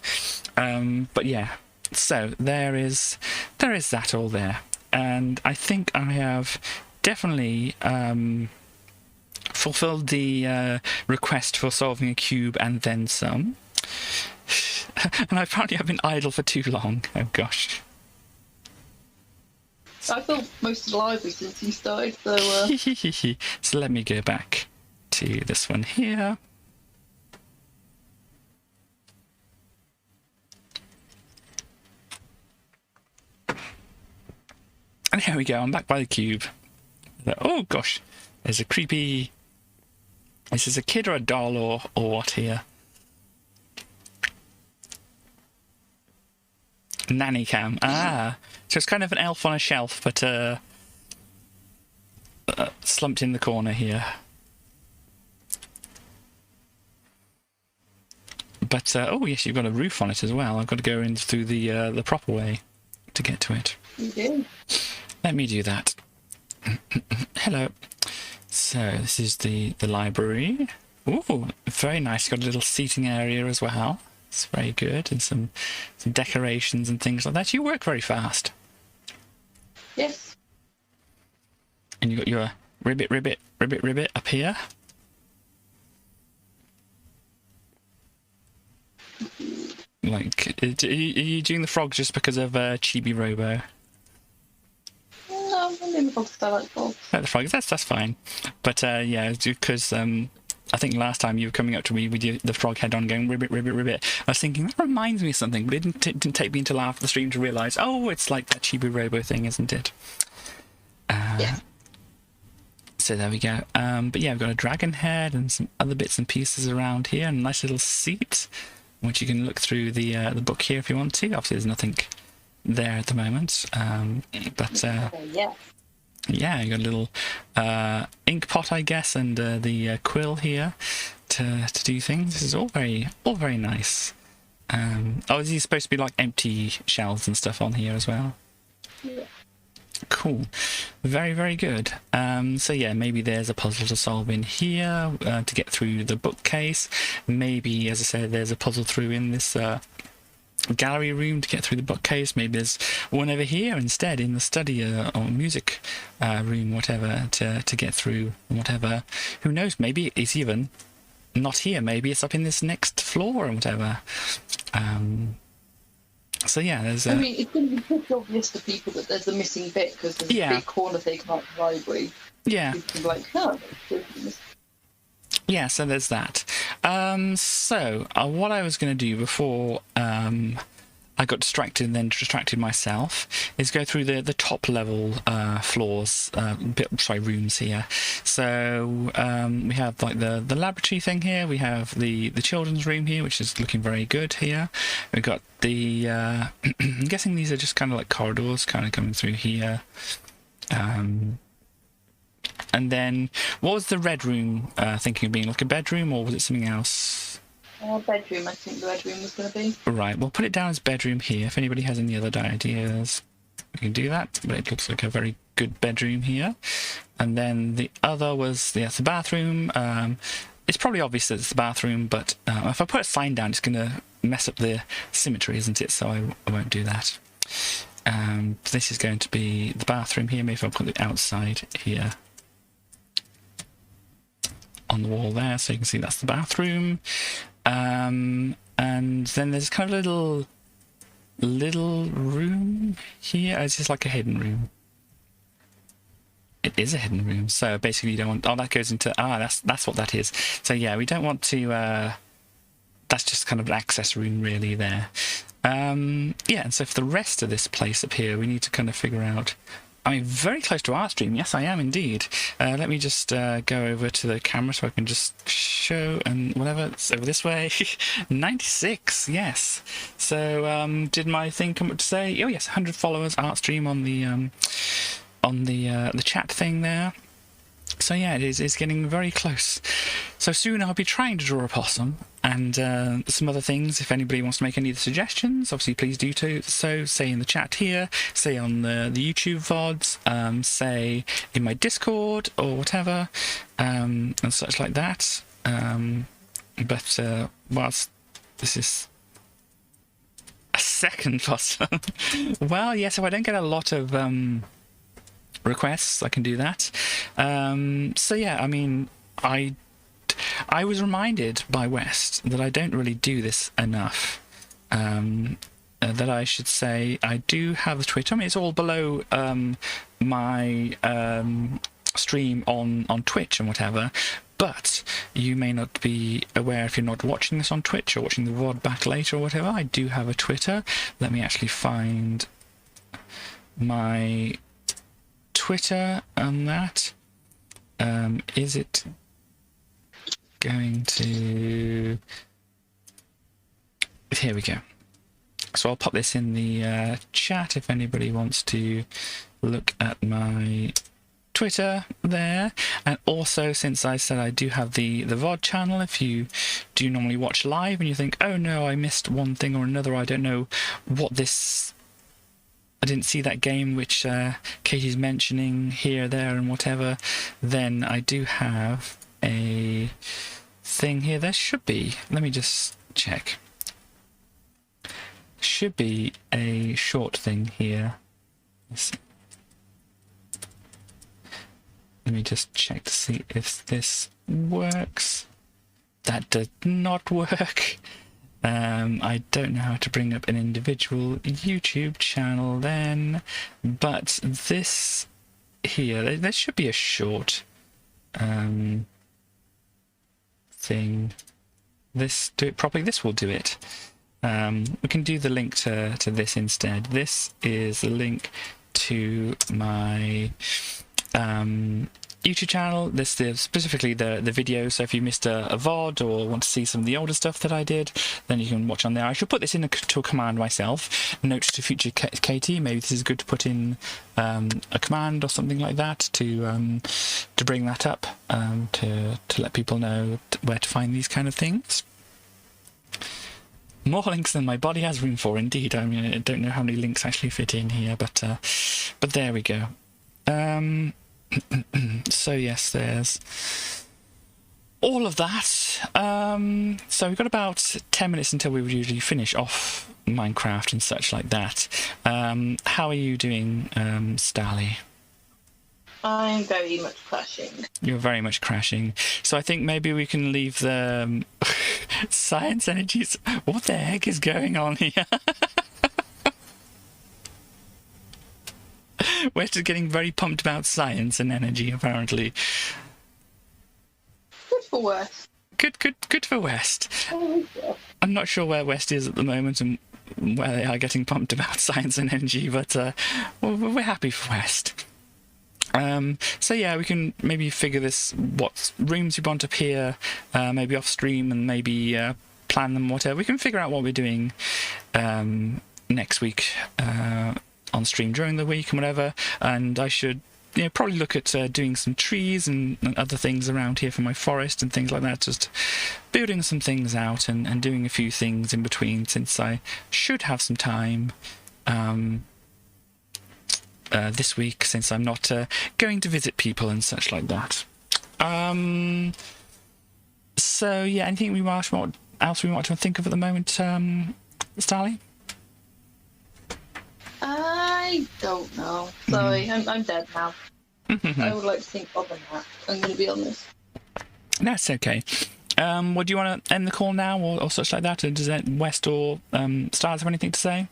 But yeah, so there is that all there, and I think I have definitely fulfilled the request for solving a cube and then some. And I apparently have been idle for too long. Oh gosh. I filled most of the library since you started, so... So let me go back to this one here. And here we go, I'm back by the cube. Oh gosh, there's a creepy... Is this a kid or a doll or what here? Nanny cam. Ah, so it's kind of an elf on a shelf, but slumped in the corner here. But oh yes, you've got a roof on it as well. I've got to go in through the proper way to get to it. You do. Let me do that. Hello. So this is the library. Ooh, very nice. Got a little seating area as well. It's very good, and some decorations and things like that. You work very fast. Yes. And you got your ribbit up here. Like, are you doing the frog just because of Chibi Robo? No, I'm in the box. I like frogs. The frogs, that's fine. But yeah, because I think last time you were coming up to me with the frog head on going ribbit. I was thinking, that reminds me of something, but it didn't take me until after the stream to realise, oh, it's like that Chibi Robo thing, isn't it? Yeah. So there we go. But yeah, I've got a dragon head and some other bits and pieces around here, and a nice little seat, which you can look through the book here if you want to. Obviously, there's nothing there at the moment. But yeah, you got a little ink pot, I guess, and the quill here to do things. This is all very nice. Oh, is these supposed to be like empty shelves and stuff on here as well? Yeah. Cool. Very good. So yeah, maybe there's a puzzle to solve in here to get through the bookcase. Maybe, as I said, there's a puzzle through in this gallery room to get through the bookcase. Maybe there's one over here instead in the study or music room, whatever, to get through, whatever. Who knows? Maybe it's even not here. Maybe it's up in this next floor or whatever. So yeah, there's I mean, it's going to be pretty obvious to people that there's a missing bit because there's Yeah. a big corner taken out of the library. yeah. You can be like, oh, Yeah, so there's that. So what I was going to do before I got distracted and then distracted myself is go through the top level floors, rooms here. So we have like the laboratory thing here. We have the children's room here, which is looking very good here. We've got the I'm guessing these are just kind of like corridors kind of coming through here. And then, what was the red room thinking of being, like a bedroom, or was it something else? bedroom, I think the bedroom was going to be. Right, we'll put it down as bedroom here. If anybody has any other ideas, we can do that. But it looks like a very good bedroom here. And then the other was, the bathroom. It's probably obvious that it's the bathroom, but if I put a sign down, it's going to mess up the symmetry, isn't it? So I won't do that. This is going to be the bathroom here. Maybe I'll put it outside here on the wall there, so you can see that's the bathroom. And then there's kind of a little room here. It's just like a hidden room. It is a hidden room, so basically you don't want... Oh, that goes into... that's what that is. So yeah, we don't want to... that's just kind of an access room really there. Yeah, and so for the rest of this place up here, we need to kind of figure out... I mean, very close to our stream. Yes, I am indeed. Let me just go over to the camera so I can just show and whatever. It's over this way. 96, yes. So, did my thing come up to say? Oh yes, 100 followers, art stream on the chat thing there. So yeah, it's getting very close. So soon I'll be trying to draw a possum and some other things. If anybody wants to make any suggestions, obviously please do so. Say in the chat here, say on the YouTube VODs, say in my Discord or whatever, and such like that. But whilst this is a second possum, well, yes, if I don't get a lot of requests, I can do that. So yeah, I mean, I was reminded by West that I don't really do this enough. That I should say I do have the Twitter. I mean, it's all below my stream on Twitch and whatever. But you may not be aware if you're not watching this on Twitch or watching the VOD back later or whatever. I do have a Twitter. Let me actually find my Twitter on that. Is it going to... Here we go. So I'll pop this in the chat if anybody wants to look at my Twitter there. And also, since I said I do have the VOD channel, if you do normally watch live and you think, oh no, I missed one thing or another, I don't know what this... I didn't see that game which Katie's mentioning here, there, and whatever, then I do have a thing here. There should be, let me just check. Should be a short thing here. Let me just check to see if this works. That did not work. I don't know how to bring up an individual YouTube channel then, but this here, there should be a short thing. This, do it properly, this will do it. We can do the link to this instead. This is the link to my YouTube channel. This is specifically the video, so if you missed a VOD or want to see some of the older stuff that I did, then you can watch on there. I should put this to a command myself. Note to future Katie, maybe this is good to put in a command or something like that to bring that up, to let people know where to find these kind of things. More links than my body has room for, indeed. I mean, I don't know how many links actually fit in here, but there we go. So yes, there's all of that. So we've got about 10 minutes until we would usually finish off Minecraft and such like that. How are you doing, Stally? I'm very much crashing. You're very much crashing. So I think maybe we can leave the science energies. What the heck is going on here? West is getting very pumped about science and energy, apparently. Good for West. Good for West. Oh, yeah. I'm not sure where West is at the moment and where they are getting pumped about science and energy, but we're happy for West. So yeah, we can maybe figure this, what rooms we want up here, maybe off stream, and maybe plan them, whatever. We can figure out what we're doing next week on stream during the week and whatever. And I should, probably look at doing some trees and other things around here for my forest and things like that. Just building some things out and doing a few things in between, since I should have some time this week, since I'm not going to visit people and such like that. So yeah, anything else we might to think of at the moment, Starly? I don't know. Sorry, I'm dead now. I would like to think other than that. I'm going to be honest. That's okay. Well, do you want to end the call now or such like that? Does West or Stars have anything to say?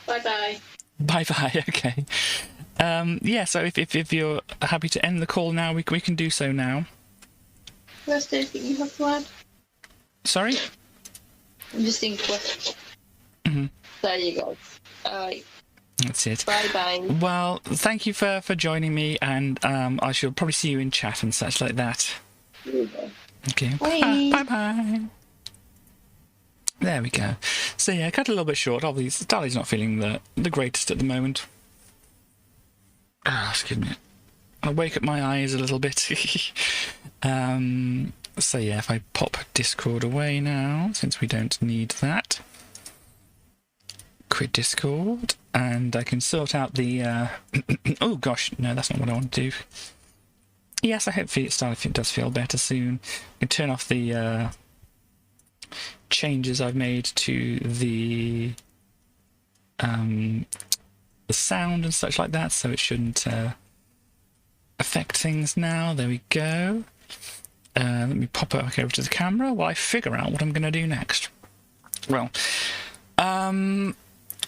Bye-bye. Bye-bye, okay. Yeah, so if you're happy to end the call now, we can do so now. West, anything you have to add? Sorry? I'm just thinking. There you go. Alright. That's it. Bye-bye. Well, thank you for joining me, and I shall probably see you in chat and such like that. Okay. Bye. Bye-bye. There we go. So yeah, cut a little bit short. Obviously, Starly's not feeling the greatest at the moment. Excuse me. I'll wake up my eyes a little bit. So yeah, if I pop Discord away now, since we don't need that. Quit Discord, and I can sort out the... oh gosh, no, that's not what I want to do. Yes, I hope Starly does feel better soon. I can turn off the changes I've made to the sound and such like that, so it shouldn't affect things now. There we go. Let me pop it back over to the camera while I figure out what I'm going to do next. Well,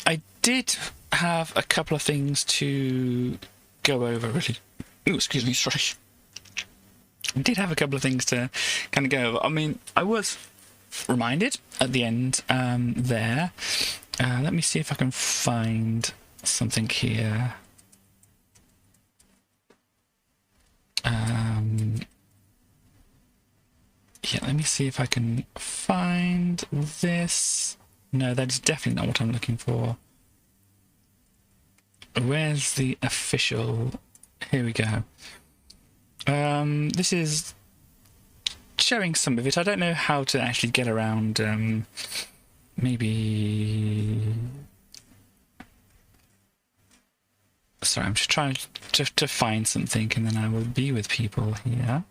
I did have a couple of things to go over, really. Ooh, excuse me, sorry. I did have a couple of things to kind of go over. I mean, I was reminded at the end there. Let me see if I can find something here. Yeah, let me see if I can find this. No, that's definitely not what I'm looking for. Where's the official? Here we go. This is showing some of it. I don't know how to actually get around. Maybe. Sorry, I'm just trying to find something, and then I will be with people here.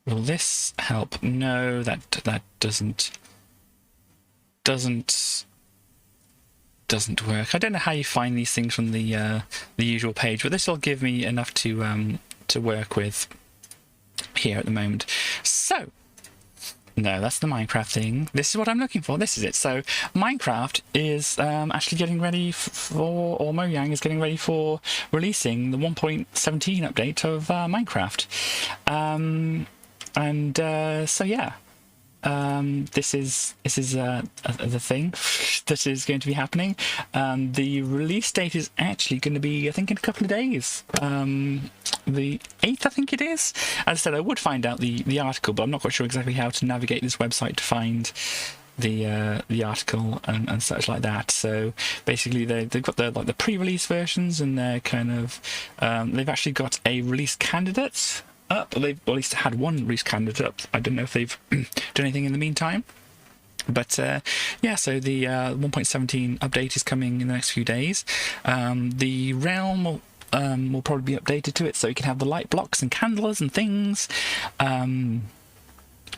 Will this help? No, that doesn't work. I don't know how you find these things from the usual page, but this will give me enough to work with here at the moment. So, no, that's the Minecraft thing. This is what I'm looking for. This is it. So, Minecraft is actually getting ready for, or Mojang is getting ready for releasing the 1.17 update of Minecraft. So yeah, this is the thing that is going to be happening. The release date is actually going to be, I think, in a couple of days. The 8th, I think it is. As I said, I would find out the article, but I'm not quite sure exactly how to navigate this website to find the article and such like that. So basically, they've got the pre-release versions, and they're kind of they've actually got a release candidate up. They've at least had one release candidate up. I don't know if they've done anything in the meantime. But yeah, so the 1.17 update is coming in the next few days. The realm will probably be updated to it, so you can have the light blocks and candles and things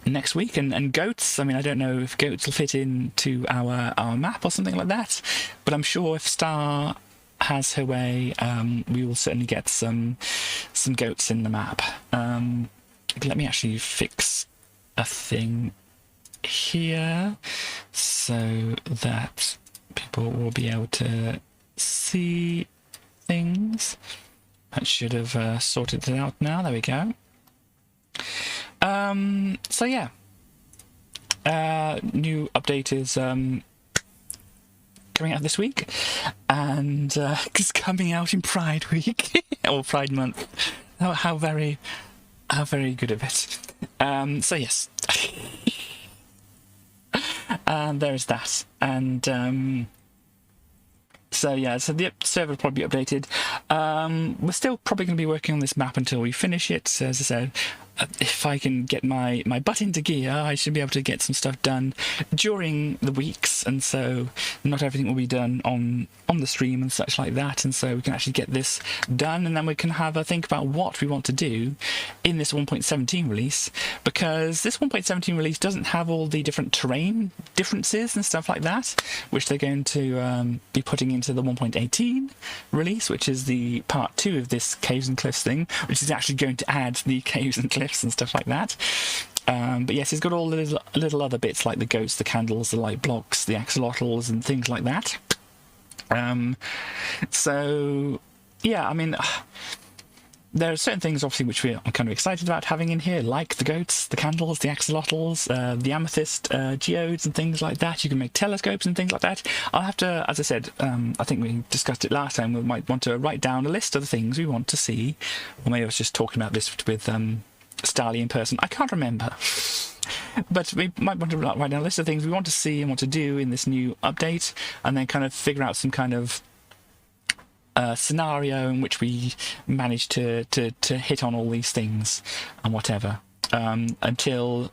next week. And goats, I mean, I don't know if goats will fit into our map or something like that, but I'm sure if Star has her way, we will certainly get some goats in the map. Let me actually fix a thing here so that people will be able to see things. That should have sorted it out now. There we go. So yeah, new update is coming out this week, and it's coming out in Pride Week or Pride Month. How very good of it. So yes, and there is that, and so yeah, so the server will probably be updated. We're still probably going to be working on this map until we finish it. So as I said, if I can get my butt into gear, I should be able to get some stuff done during the weeks, and so not everything will be done on the stream and such like that, and so we can actually get this done, and then we can have a think about what we want to do in this 1.17 release, because this 1.17 release doesn't have all the different terrain differences and stuff like that, which they're going to be putting into the 1.18 release, which is the part 2 of this caves and cliffs thing, which is actually going to add the caves and cliffs and stuff like that. But yes, it's got all the little other bits like the goats, the candles, the light blocks, the axolotls and things like that. So yeah, I mean, there are certain things obviously which I'm kind of excited about having in here, like the goats, the candles, the axolotls, the amethyst geodes and things like that. You can make telescopes and things like that. I'll have to, as I said, I think we discussed it last time, we might want to write down a list of the things we want to see, or maybe I was just talking about this with Starly in person, I can't remember. But we might want to write down a list of things we want to see and want to do in this new update, and then kind of figure out some kind of scenario in which we manage to hit on all these things and whatever, until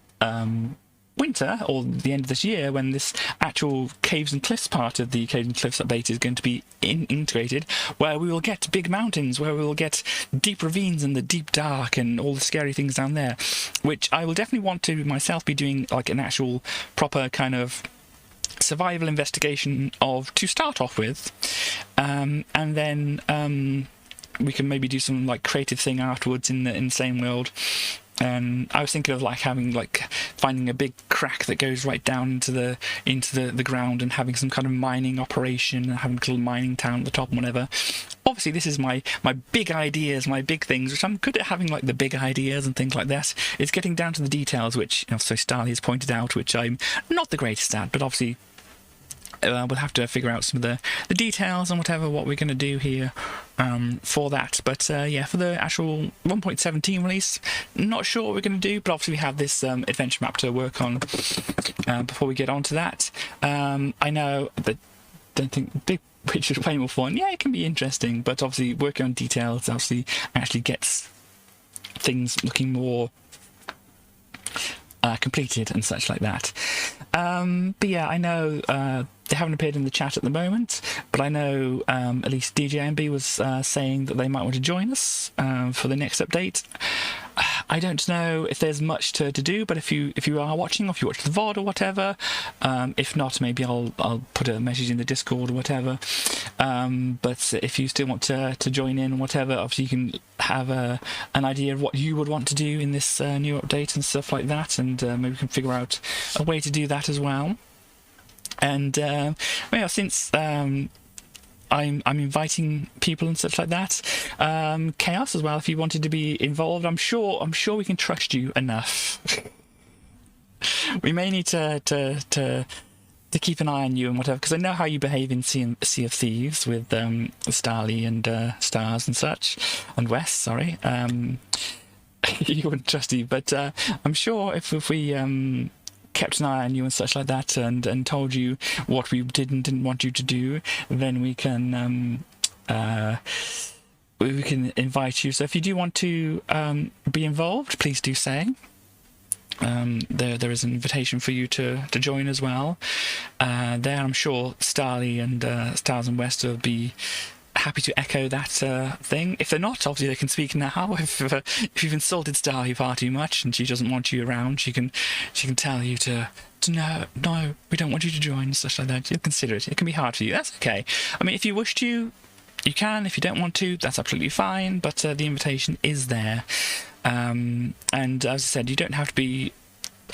winter or the end of this year, when this actual caves and cliffs part of the caves and cliffs update is going to be integrated, where we will get big mountains, where we will get deep ravines and the deep dark and all the scary things down there, which I will definitely want to myself be doing like an actual proper kind of survival investigation of to start off with, and then we can maybe do some like creative thing afterwards in the same world. I was thinking of like finding a big crack that goes right down into the ground and having some kind of mining operation and having a little mining town at the top and whatever. Obviously, this is my big ideas, my big things, which I'm good at having, like the big ideas and things like that. It's getting down to the details, which so Starly has pointed out, which I'm not the greatest at, but obviously we'll have to figure out some of the details and whatever, what we're going to do here for that. But yeah, for the actual 1.17 release, not sure what we're going to do, but obviously we have this adventure map to work on before we get on to that. I know that don't think big picture is way more fun. Yeah, it can be interesting, but obviously working on details obviously actually gets things looking more completed and such like that. But yeah, I know they haven't appeared in the chat at the moment, but I know at least DJMB was saying that they might want to join us for the next update. I don't know if there's much to do, but if you are watching, or if you watch the VOD or whatever, if not, maybe I'll put a message in the Discord or whatever. But if you still want to join in or whatever, obviously you can have an idea of what you would want to do in this new update and stuff like that, and maybe we can figure out a way to do that as well. And well, since I'm inviting people and such like that, Chaos as well, if you wanted to be involved, I'm sure we can trust you enough. We may need to keep an eye on you and whatever, because I know how you behave in Sea of Thieves with Starly and Stars and such, and Wes, sorry. You wouldn't trust you, but I'm sure if we kept an eye on you and such like that, and told you what we didn't want you to do, then we can invite you. So if you do want to be involved, please do say. There is an invitation for you to join as well. There, I'm sure Starly and Stars and West will be happy to echo that thing. If they're not, obviously they can speak now. If you've insulted Starly far too much and she doesn't want you around, she can tell you to no, we don't want you to join, stuff like that. You'll consider it. It can be hard for you. That's okay. I mean, if you wish to, you can. If you don't want to, that's absolutely fine. But the invitation is there. And as I said, you don't have to be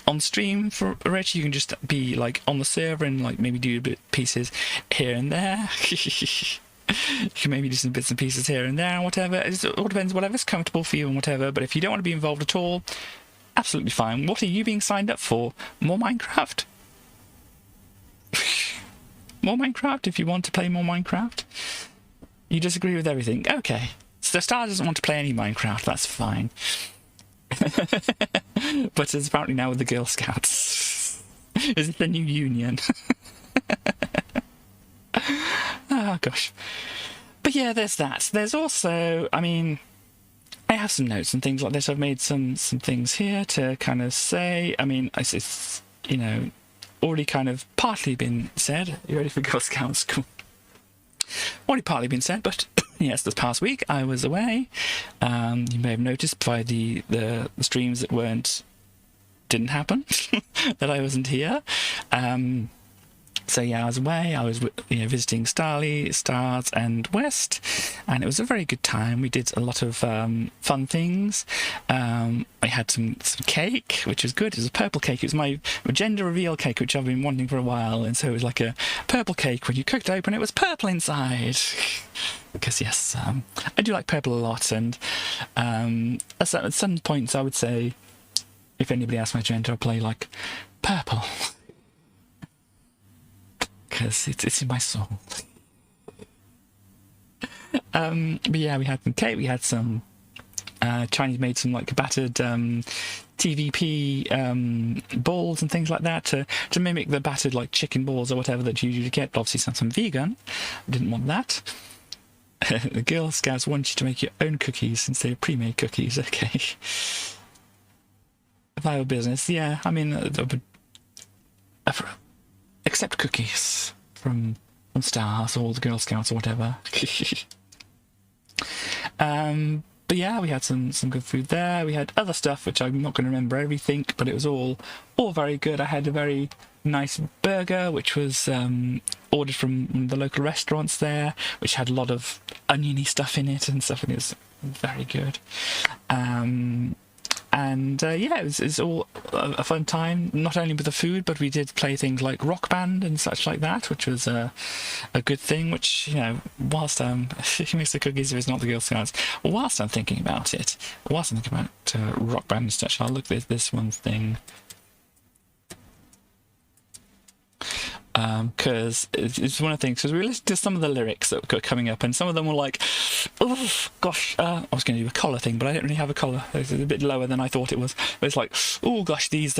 on stream for Rich. You can just be like on the server and like maybe do pieces here and there. You can maybe do some bits and pieces here and there, and whatever. It all depends, whatever's comfortable for you and whatever. But if you don't want to be involved at all, absolutely fine. What are you being signed up for? More Minecraft? More Minecraft? If you want to play more Minecraft? You disagree with everything? Okay. So Star doesn't want to play any Minecraft, that's fine. But it's apparently now with the Girl Scouts. Is it the new union? Oh, gosh. But yeah, there's that. There's also, I mean, I have some notes and things like this. I've made some things here to kind of say. I mean, it's you know, already kind of partly been said. You ready for Girl Scouts? Cool. Already partly been said, but yes, this past week I was away. You may have noticed by the streams that didn't happen that I wasn't here. So yeah, I was away. I was visiting Starly, Stars, and West, and it was a very good time. We did a lot of fun things. I had some cake, which was good. It was a purple cake. It was my gender reveal cake, which I've been wanting for a while, and so it was like a purple cake. When you cooked it open, it was purple inside. Because yes, I do like purple a lot, and at some points I would say, if anybody asks my gender, I'll play like purple. Because it's in my soul. But yeah, we had some cake, we had some Chinese made some like battered TVP balls and things like that to mimic the battered like chicken balls or whatever that you usually get. But obviously some vegan. I didn't want that. The Girl Scouts want you to make your own cookies since they're pre-made cookies. Okay. Viable business, yeah. I mean, except cookies from Stars or the Girl Scouts or whatever. But yeah, we had some good food there. We had other stuff which I'm not going to remember everything, but it was all very good. I had a very nice burger which was ordered from the local restaurants there, which had a lot of oniony stuff in it and stuff, and it was very good. And yeah, it was all a fun time, not only with the food, but we did play things like Rock Band and such like that, which was a good thing, which, you know, whilst he makes the cookies if it's not the Girl Scouts, whilst I'm thinking about it, whilst I'm thinking about Rock Band and such, I'll look at this one thing. Because it's one of the things, because we listened to some of the lyrics that were coming up, and some of them were like, oh gosh, I was going to do a collar thing, but I don't really have a collar. It's a bit lower than I thought it was. But it's like, oh gosh, these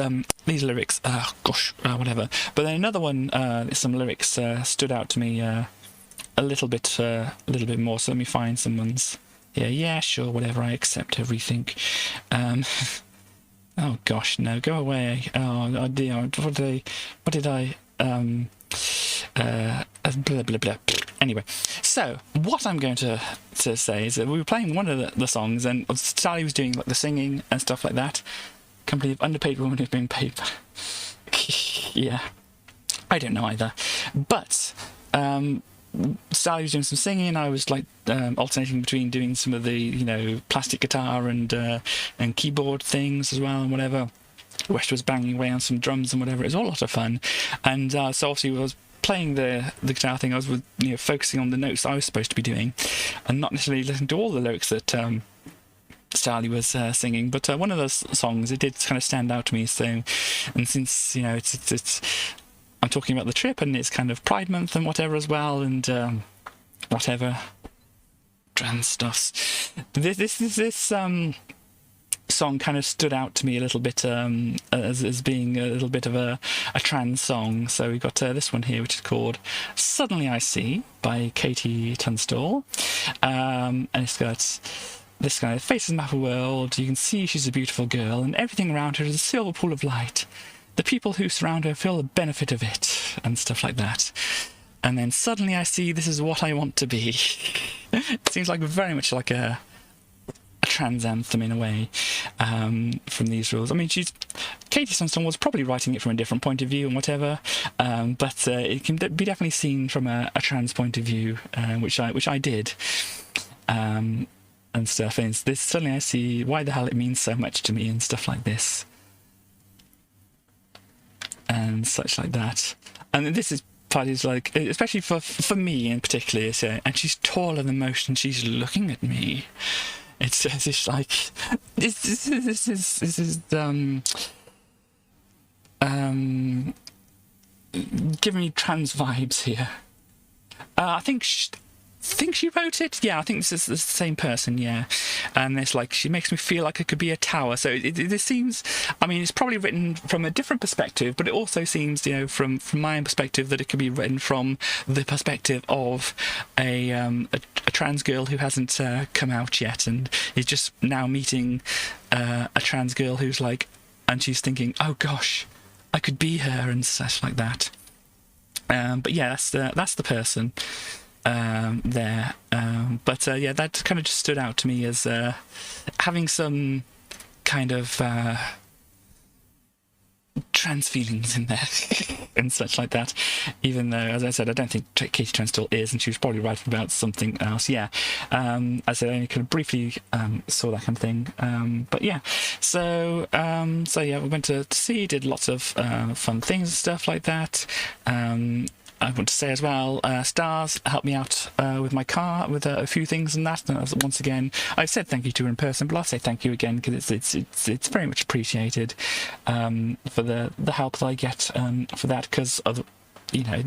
lyrics, gosh, whatever. But then another one, some lyrics stood out to me a little bit more. So let me find some ones. Yeah, sure, whatever. I accept everything. Oh gosh, no, go away. Oh dear, what did I? Blah, blah, blah. Anyway, so what I'm going to say is that we were playing one of the songs, and Sally was doing like the singing and stuff like that. Company of underpaid women who've been paid. Yeah, I don't know either. But Sally was doing some singing, and I was like alternating between doing some of the, you know, plastic guitar and keyboard things as well and whatever. West was banging away on some drums and whatever. It was all a lot of fun, and so obviously I was playing the guitar thing. I was focusing on the notes I was supposed to be doing, and not necessarily listening to all the lyrics that Starly was singing. But one of those songs, it did kind of stand out to me. So, and since it's I'm talking about the trip, and it's kind of Pride Month and whatever as well, and whatever trans stuffs. This song kind of stood out to me a little bit as being a little bit of a trans song. So we got this one here, which is called Suddenly I See by Katie Tunstall, and it's got this guy, faces map a world, you can see she's a beautiful girl, and everything around her is a silver pool of light. The people who surround her feel the benefit of it, and stuff like that. And then suddenly I see this is what I want to be. It seems like very much like a trans anthem in a way, from these rules. I mean, Katie Sunstone was probably writing it from a different point of view and whatever, but it can be definitely seen from a trans point of view, which I did, and stuff. And this suddenly I see why the hell it means so much to me and stuff like this. and such like that. And this is part is like, especially for me in particular, so, and she's taller than most, and she's looking at me. It's like this is giving me trans vibes here. I think she wrote it. Yeah, I think this is the same person. Yeah, and it's like she makes me feel like it could be a tower. So it seems. I mean, it's probably written from a different perspective, but it also seems, you know, from my own perspective, that it could be written from the perspective of a trans girl who hasn't come out yet and is just now meeting a trans girl who's like, and she's thinking, oh gosh, I could be her and such like that. But yeah, that's the person there. But yeah, that kind of just stood out to me as having some kind of trans feelings in there and such like that, even though, as I said, I don't think Katie Trent still is, and she was probably writing about something else. Yeah, as I said, I only kind of briefly saw that kind of thing, but yeah, so yeah, we went to see, did lots of fun things and stuff like that. I want to say as well, Stars helped me out with my car with a few things and that. And once again, I've said thank you to her in person, but I'll say thank you again because it's very much appreciated for the help that I get for that, because you know,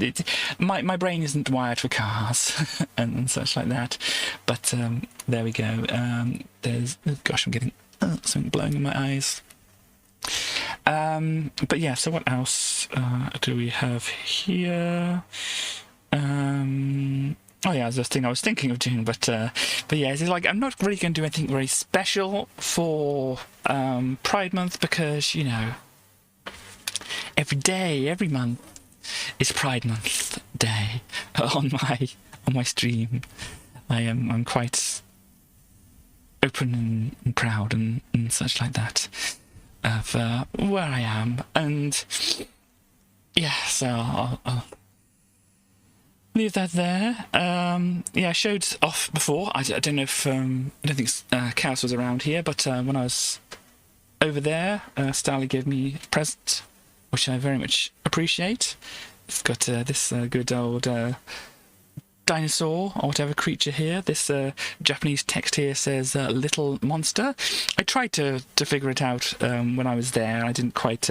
my brain isn't wired for cars and such like that. But there we go. There's, oh gosh, I'm getting something blowing in my eyes. But yeah, so what else do we have here? Oh yeah, that's the thing I was thinking of doing, but yeah, it's like I'm not really going to do anything very special for Pride Month, because, you know, every day, every month is Pride Month day on my stream. I'm quite open and proud and such like that of where I am, and yeah, so I'll leave that there. Yeah, I showed off before. I don't know if I don't think Chaos was around here, but when I was over there, Starly gave me a present, which I very much appreciate. It's got this good old dinosaur or whatever creature here. This Japanese text here says little monster. I tried to figure it out when I was there. I didn't quite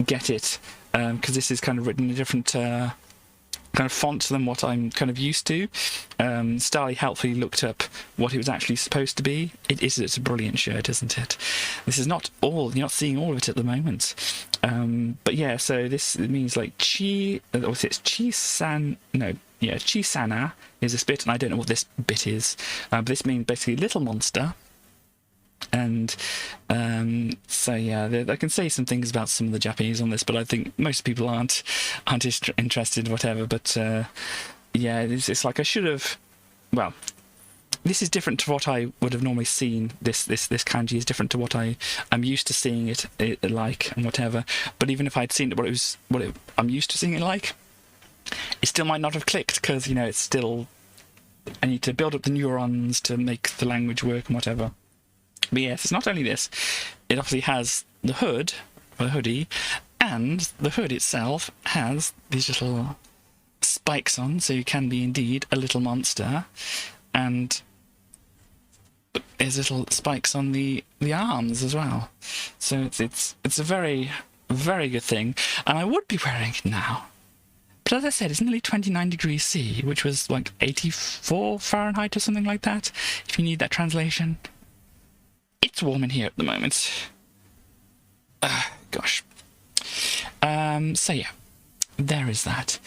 get it because this is kind of written in a different kind of font than what I'm kind of used to. Starly helpfully looked up what it was actually supposed to be. It's a brilliant shirt, isn't it? This is not all, you're not seeing all of it at the moment. But yeah, so this means like Chisana is this bit, and I don't know what this bit is, but this means basically little monster. And so yeah, I can say some things about some of the Japanese on this, but I think most people aren't interested, whatever. But yeah, it's like I should have. Well, this is different to what I would have normally seen. This kanji is different to what I'm used to seeing it like and whatever. But even if I'd seen it, I'm used to seeing it like, it still might not have clicked, because, you know, it's still, I need to build up the neurons to make the language work and whatever. But yes, it's not only this. It obviously has the hood, or hoodie, and the hood itself has these little spikes on, so you can be indeed a little monster. And there's little spikes on the arms as well. So it's a very, very good thing. And I would be wearing it now. But as I said, it's nearly 29 degrees C, which was like 84 Fahrenheit or something like that, if you need that translation. It's warm in here at the moment. Gosh. So yeah, there is that.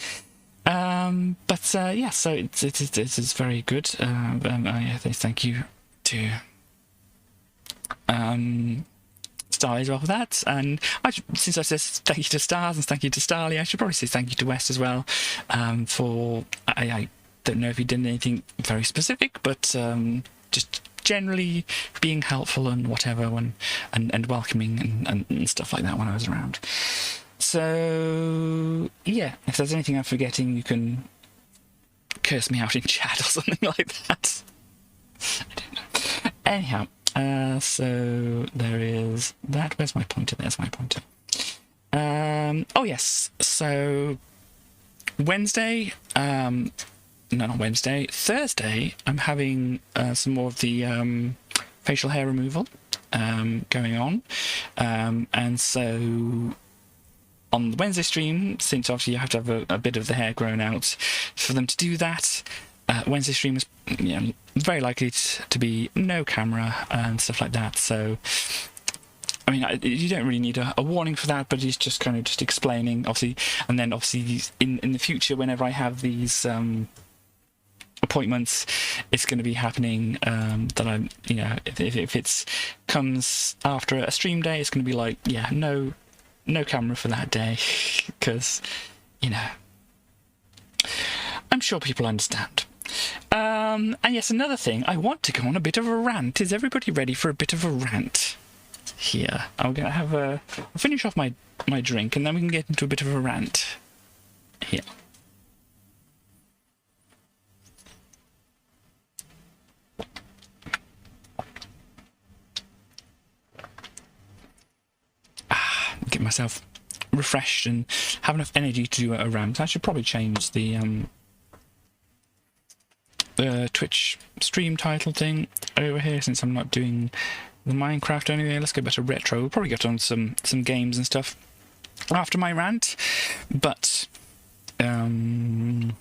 But yeah, so it is very good. I thank you to Starly as well for that, and since I said thank you to Stars and thank you to Starly, I should probably say thank you to West as well, for I don't know if he did anything very specific, but just generally being helpful and whatever, and welcoming and stuff like that when I was around. So yeah, if there's anything I'm forgetting, you can curse me out in chat or something like that. I don't know. Anyhow, so there is that. Where's my pointer? There's my pointer. Oh yes, so Wednesday, no, not Wednesday, Thursday, I'm having some more of the facial hair removal going on. And so on the Wednesday stream, since obviously you have to have a bit of the hair grown out for them to do that, Wednesday stream is very likely to be no camera and stuff like that. So I mean, you don't really need a warning for that, but he's just kind of just explaining, obviously, and then obviously in the future, whenever I have these appointments, it's going to be happening that I'm, if it's comes after a stream day, it's going to be like, yeah, no camera for that day, because, I'm sure people understand. And yes, another thing, I want to go on a bit of a rant. Is everybody ready for a bit of a rant? Here, I'm gonna I'll finish off my drink, and then we can get into a bit of a rant. Here. Get myself refreshed and have enough energy to do a rant. I should probably change the Twitch stream title thing over here, since I'm not doing the Minecraft anyway. Let's go back to retro. We'll probably get on some games and stuff after my rant, but I'm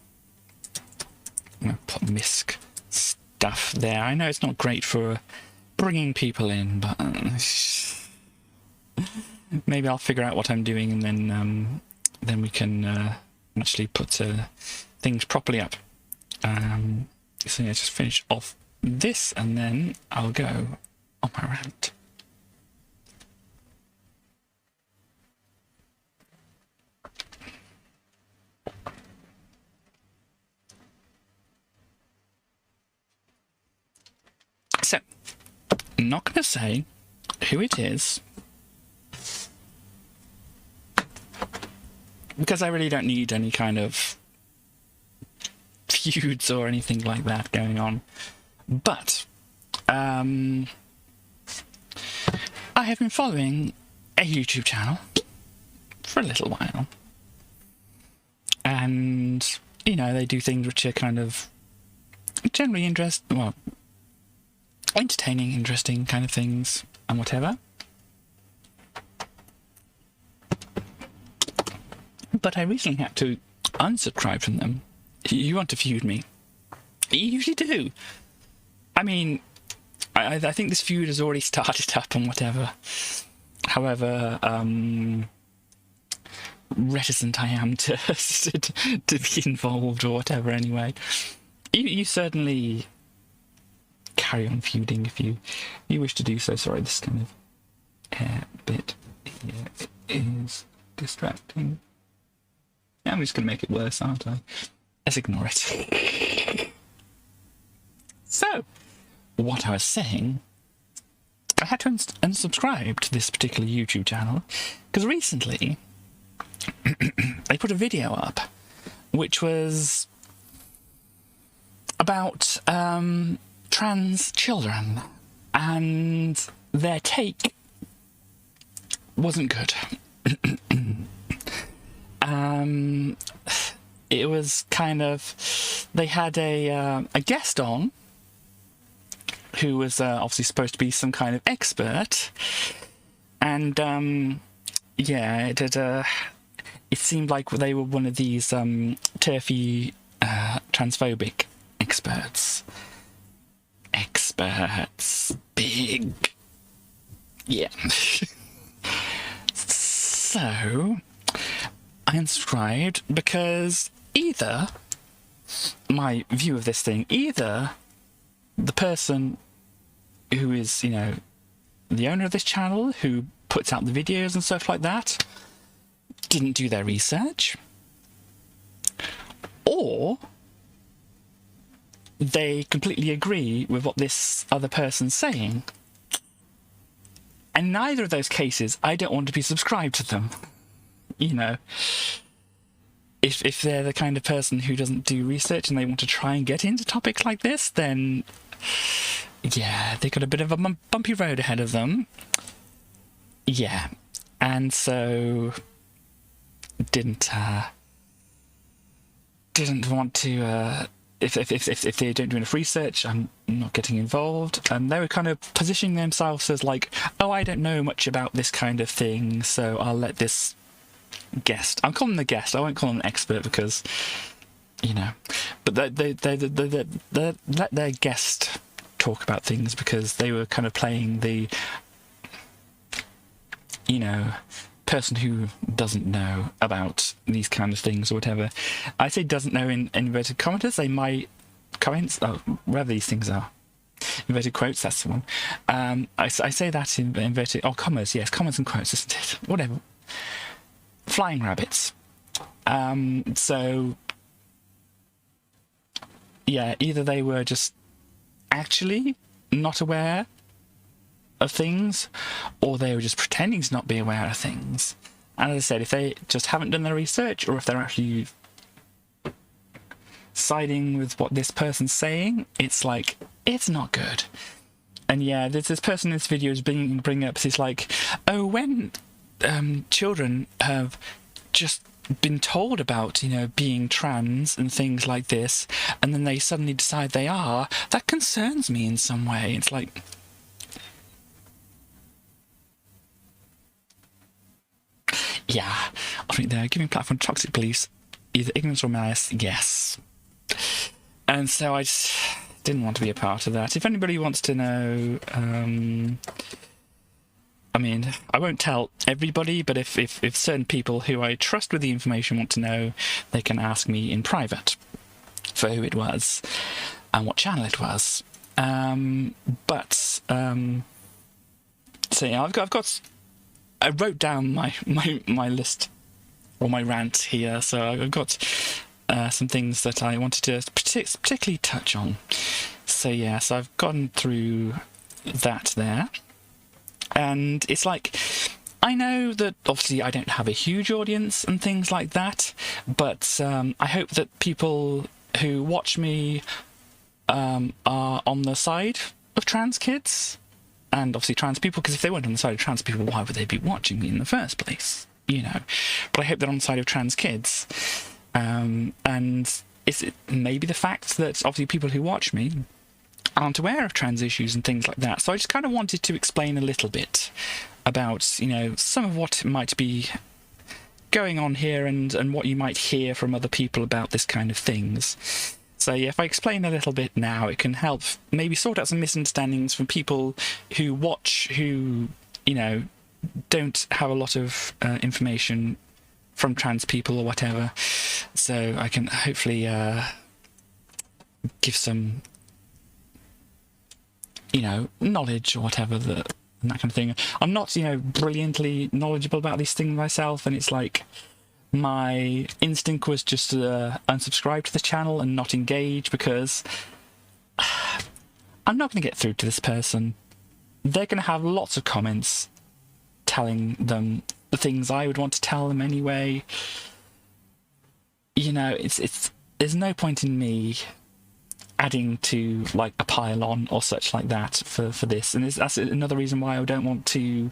gonna put misc stuff there. I know it's not great for bringing people in, but maybe I'll figure out what I'm doing, and then we can actually put things properly up. So yeah, just finish off this, and then I'll go on my rant. So, I'm not going to say who it is, because I really don't need any kind of feuds or anything like that going on. But I have been following a YouTube channel for a little while, and they do things which are kind of generally entertaining, interesting kind of things and whatever. But I recently had to unsubscribe from them. You want to feud me? You usually do. I mean, I think this feud has already started up and whatever. However, reticent I am to be involved or whatever. Anyway, you certainly carry on feuding if you wish to do so. Sorry, this kind of hair bit here is distracting. Yeah, I'm just going to make it worse, aren't I? Let's ignore it. So, what I was saying, I had to unsubscribe to this particular YouTube channel because recently they put a video up which was about trans children, and their take wasn't good. It was kind of, they had a guest on who was obviously supposed to be some kind of expert, and yeah, it seemed like they were one of these turfy transphobic experts. Big, yeah. So I unsubscribed because either my view of this thing, either the person who is, the owner of this channel, who puts out the videos and stuff like that, didn't do their research, or they completely agree with what this other person's saying. And neither of those cases, I don't want to be subscribed to them. If they're the kind of person who doesn't do research and they want to try and get into topics like this, then yeah, they've got a bit of a bumpy road ahead of them. Yeah, and so didn't want to. If they don't do enough research, I'm not getting involved. And they were kind of positioning themselves as like, oh, I don't know much about this kind of thing, so I'll let this guest. I'm calling them the guest. I won't call them an expert because, you know, but they let their guest talk about things because they were kind of playing the, you know, person who doesn't know about these kind of things or whatever. I say doesn't know in inverted commas. They might comments, wherever these things are. Inverted quotes, that's the one. I say that in inverted, commas, yes, commas and quotes, isn't it? Whatever. Flying rabbits. So, yeah, either they were just actually not aware of things, or they were just pretending to not be aware of things. And as I said, if they just haven't done their research, or if they're actually siding with what this person's saying, it's like, it's not good. And yeah, there's this person in this video is bringing up this like, oh, when children have just been told about, you know, being trans and things like this, and then they suddenly decide they are, that concerns me in some way. It's like, yeah, I think they're giving platform to toxic beliefs, either ignorance or malice, yes. And so I just didn't want to be a part of that. If anybody wants to know, I mean, I won't tell everybody, but if certain people who I trust with the information want to know, they can ask me in private for who it was and what channel it was. So yeah, I wrote down my list or my rant here, so I've got some things that I wanted to particularly touch on. So yeah, so I've gone through that there. And it's like, I know that obviously I don't have a huge audience and things like that, but I hope that people who watch me are on the side of trans kids and obviously trans people, because if they weren't on the side of trans people, why would they be watching me in the first place? You know, but I hope they're on the side of trans kids. And is it maybe the fact that obviously people who watch me aren't aware of trans issues and things like that. So I just kind of wanted to explain a little bit about, you know, some of what might be going on here and what you might hear from other people about this kind of things. So yeah, if I explain a little bit now, it can help maybe sort out some misunderstandings from people who watch, who, you know, don't have a lot of information from trans people or whatever. So I can hopefully give some, you know, knowledge or whatever, and that kind of thing. I'm not, you know, brilliantly knowledgeable about these things myself, and it's like my instinct was just to unsubscribe to the channel and not engage, because I'm not going to get through to this person. They're going to have lots of comments telling them the things I would want to tell them anyway. You know, it's there's no point in me adding to like a pile-on or such like that for this, and that's another reason why I don't want to you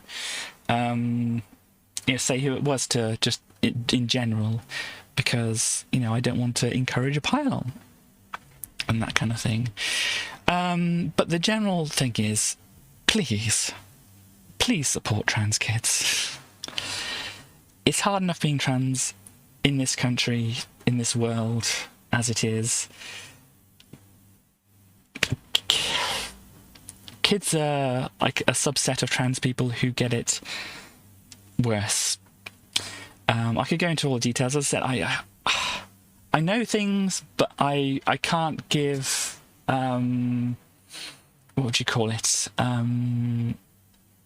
know, say who it was to just in general, because, you know, I don't want to encourage a pile-on and that kind of thing. But the general thing is, please support trans kids. It's hard enough being trans in this country, in this world as it is. Kids are like a subset of trans people who get it worse. I could go into all the details. As I said, I know things, but I can't give what would you call it?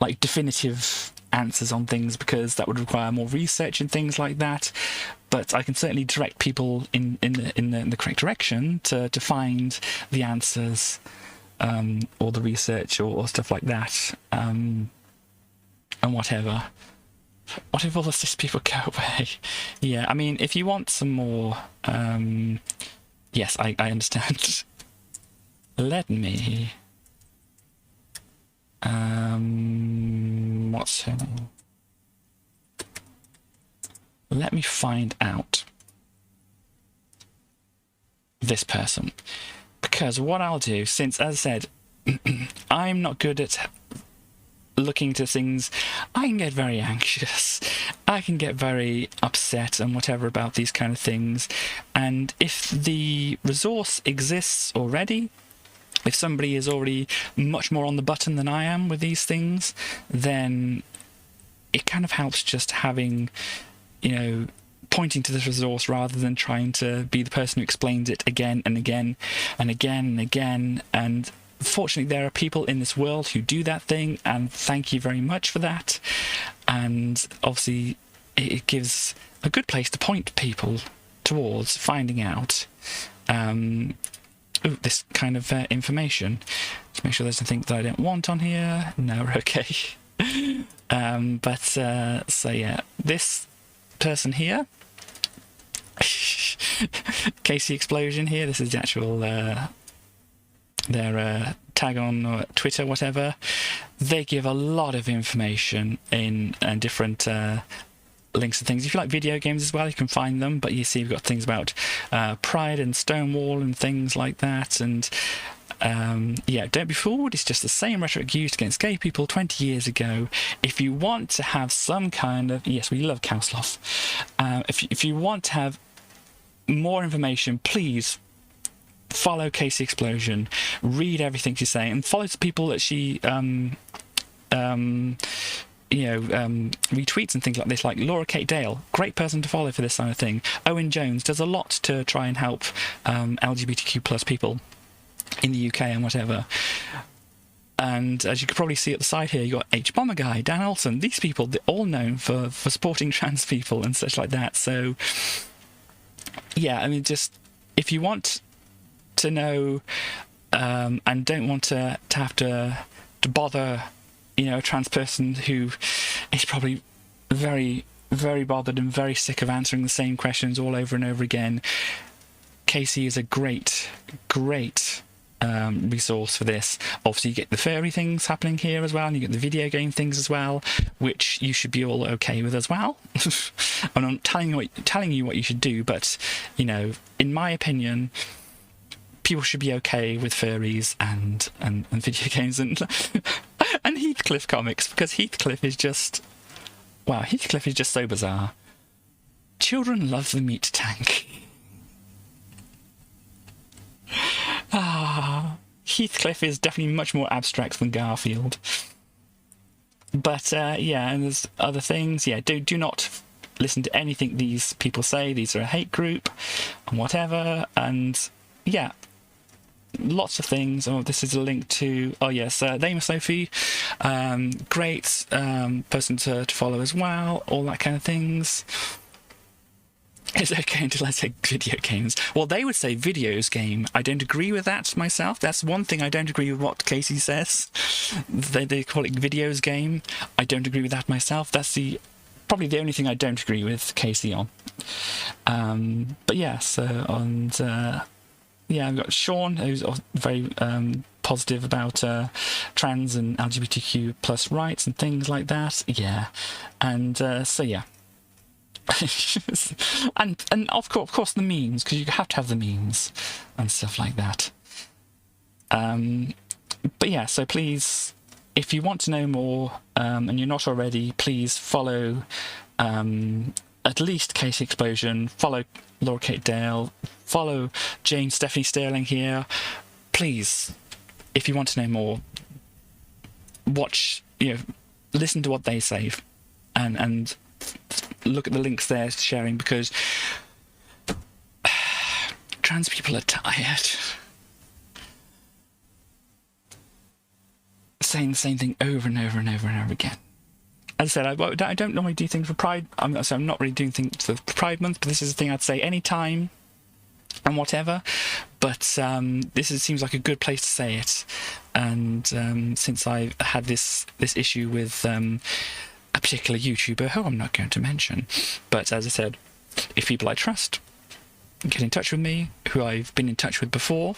Like definitive answers on things, because that would require more research and things like that. But I can certainly direct people in the correct direction to find the answers. Or the research or stuff like that, and whatever. What if all the cis people go away? Yeah, I mean, if you want some more, yes, I understand. Let me, what's her name? Let me find out this person. Because what I'll do, since, as I said, I'm not good at looking to things, I can get very anxious. I can get very upset and whatever about these kind of things. And if the resource exists already, if somebody is already much more on the button than I am with these things, then it kind of helps just having, you know, pointing to this resource rather than trying to be the person who explains it again and again and again and again. And fortunately, there are people in this world who do that thing, and thank you very much for that. And obviously, it gives a good place to point people towards finding out this kind of information. Just make sure there's nothing that I don't want on here. No, we're okay. So yeah, this person here, Casey Explosion here, this is the actual their tag on Twitter, whatever. They give a lot of information in different links and things. If you like video games as well, you can find them, but you see we've got things about Pride and Stonewall and things like that. And yeah, don't be fooled, it's just the same rhetoric used against gay people 20 years ago. If you want to have some kind of, yes, we love Counseloff. If you want to have more information, please follow Casey Explosion, read everything she's saying, and follow the people that she retweets and things like this, like Laura Kate Dale, great person to follow for this kind of thing. Owen Jones does a lot to try and help LGBTQ plus people in the UK and whatever. And as you can probably see at the side here, you got H Bomber Guy, Dan Olson. These people, they're all known for supporting trans people and such like that. So yeah, I mean, just if you want to know and don't want to have to bother, you know, a trans person who is probably very, very bothered and very sick of answering the same questions all over and over again, Casey is a great resource for this. Obviously, you get the furry things happening here as well, and you get the video game things as well, which you should be all okay with as well. I'm not telling you what you should do, but you know, in my opinion, people should be okay with furries and video games and and Heathcliff comics, because Heathcliff is just, wow, Heathcliff is just so bizarre. Children love the meat tank. Heathcliff is definitely much more abstract than Garfield. But yeah, and there's other things. Yeah, do not listen to anything these people say. These are a hate group and whatever. And yeah, lots of things. Oh, this is a link to, oh yes, They Sophie, great person to follow as well, all that kind of things. It's okay until I say video games. Well, they would say videos game. I don't agree with that myself. That's one thing I don't agree with what Casey says. They call it videos game. I don't agree with that myself. That's probably the only thing I don't agree with Casey on. But yeah, yeah, I've got Sean, who's very positive about trans and LGBTQ plus rights and things like that. Yeah, and so yeah. and of course the memes, because you have to have the memes and stuff like that. But yeah, so please, if you want to know more and you're not already, please follow at least Casey Explosion, follow Laura Kate Dale, follow Jane Stephanie Sterling here. Please, if you want to know more, watch, listen to what they say and look at the links they're sharing, because trans people are tired saying the same thing over and over and over and over again. As I said, I don't normally do things for Pride. I'm not really doing things for Pride Month, but this is a thing I'd say any time and whatever. But seems like a good place to say it. And since I had this issue with a particular YouTuber who I'm not going to mention, but as I said, if people I trust get in touch with me, who I've been in touch with before,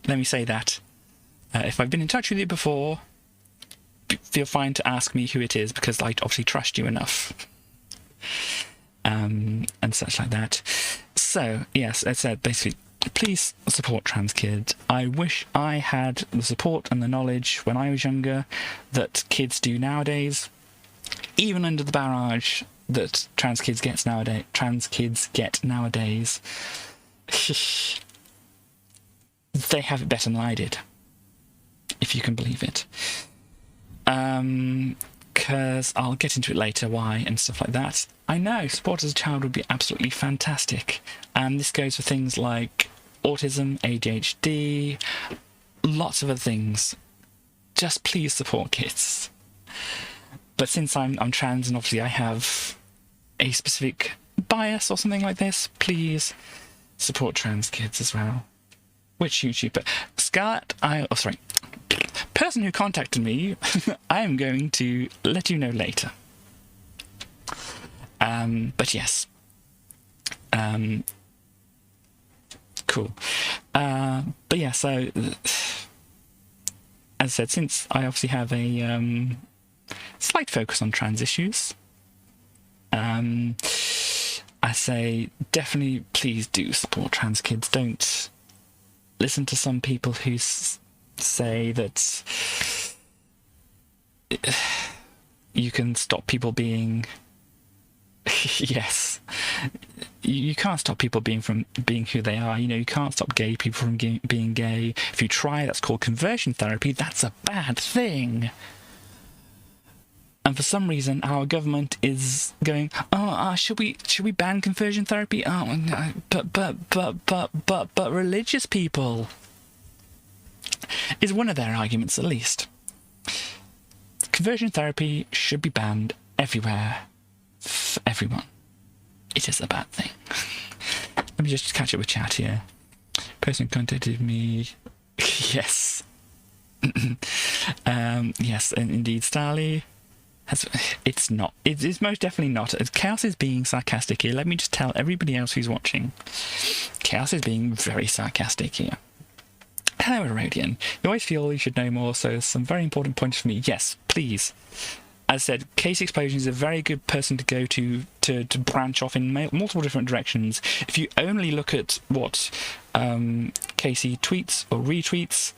let me say that. If I've been in touch with you before, feel fine to ask me who it is, because I obviously trust you enough. and such like that. So, yes, as I said, basically, please support trans kids. I wish I had the support and the knowledge when I was younger that kids do nowadays, even under the barrage that trans kids get nowadays. They have it better than I did, if you can believe it. Because I'll get into it later, why, and stuff like that. I know support as a child would be absolutely fantastic. And this goes for things like autism, ADHD, lots of other things. Just please support kids. But since I'm trans and obviously I have a specific bias or something like this, please support trans kids as well. Which YouTuber? Scarlett, person who contacted me, I am going to let you know later. But yes. Cool. But yeah, so as I said, since I obviously have a slight focus on trans issues, I say definitely please do support trans kids. Don't listen to some people who say that you can stop people being yes, you can't stop people from being who they are. You know, you can't stop gay people from being gay. If you try, that's called conversion therapy. That's a bad thing. And for some reason, our government is going, should we ban conversion therapy? Oh, no, but religious people is one of their arguments, at least. Conversion therapy should be banned everywhere for everyone. It is a bad thing. Let me just catch up with chat here. Person contacted me. Yes. Yes, and indeed, Starly. It's not. It's most definitely not. Chaos is being sarcastic here. Let me just tell everybody else who's watching. Chaos is being very sarcastic here. Hello, Herodian. You always feel you should know more, so some very important points for me. Yes, please. As I said, Casey Explosion is a very good person to go to branch off in multiple different directions. If you only look at what Casey tweets or retweets,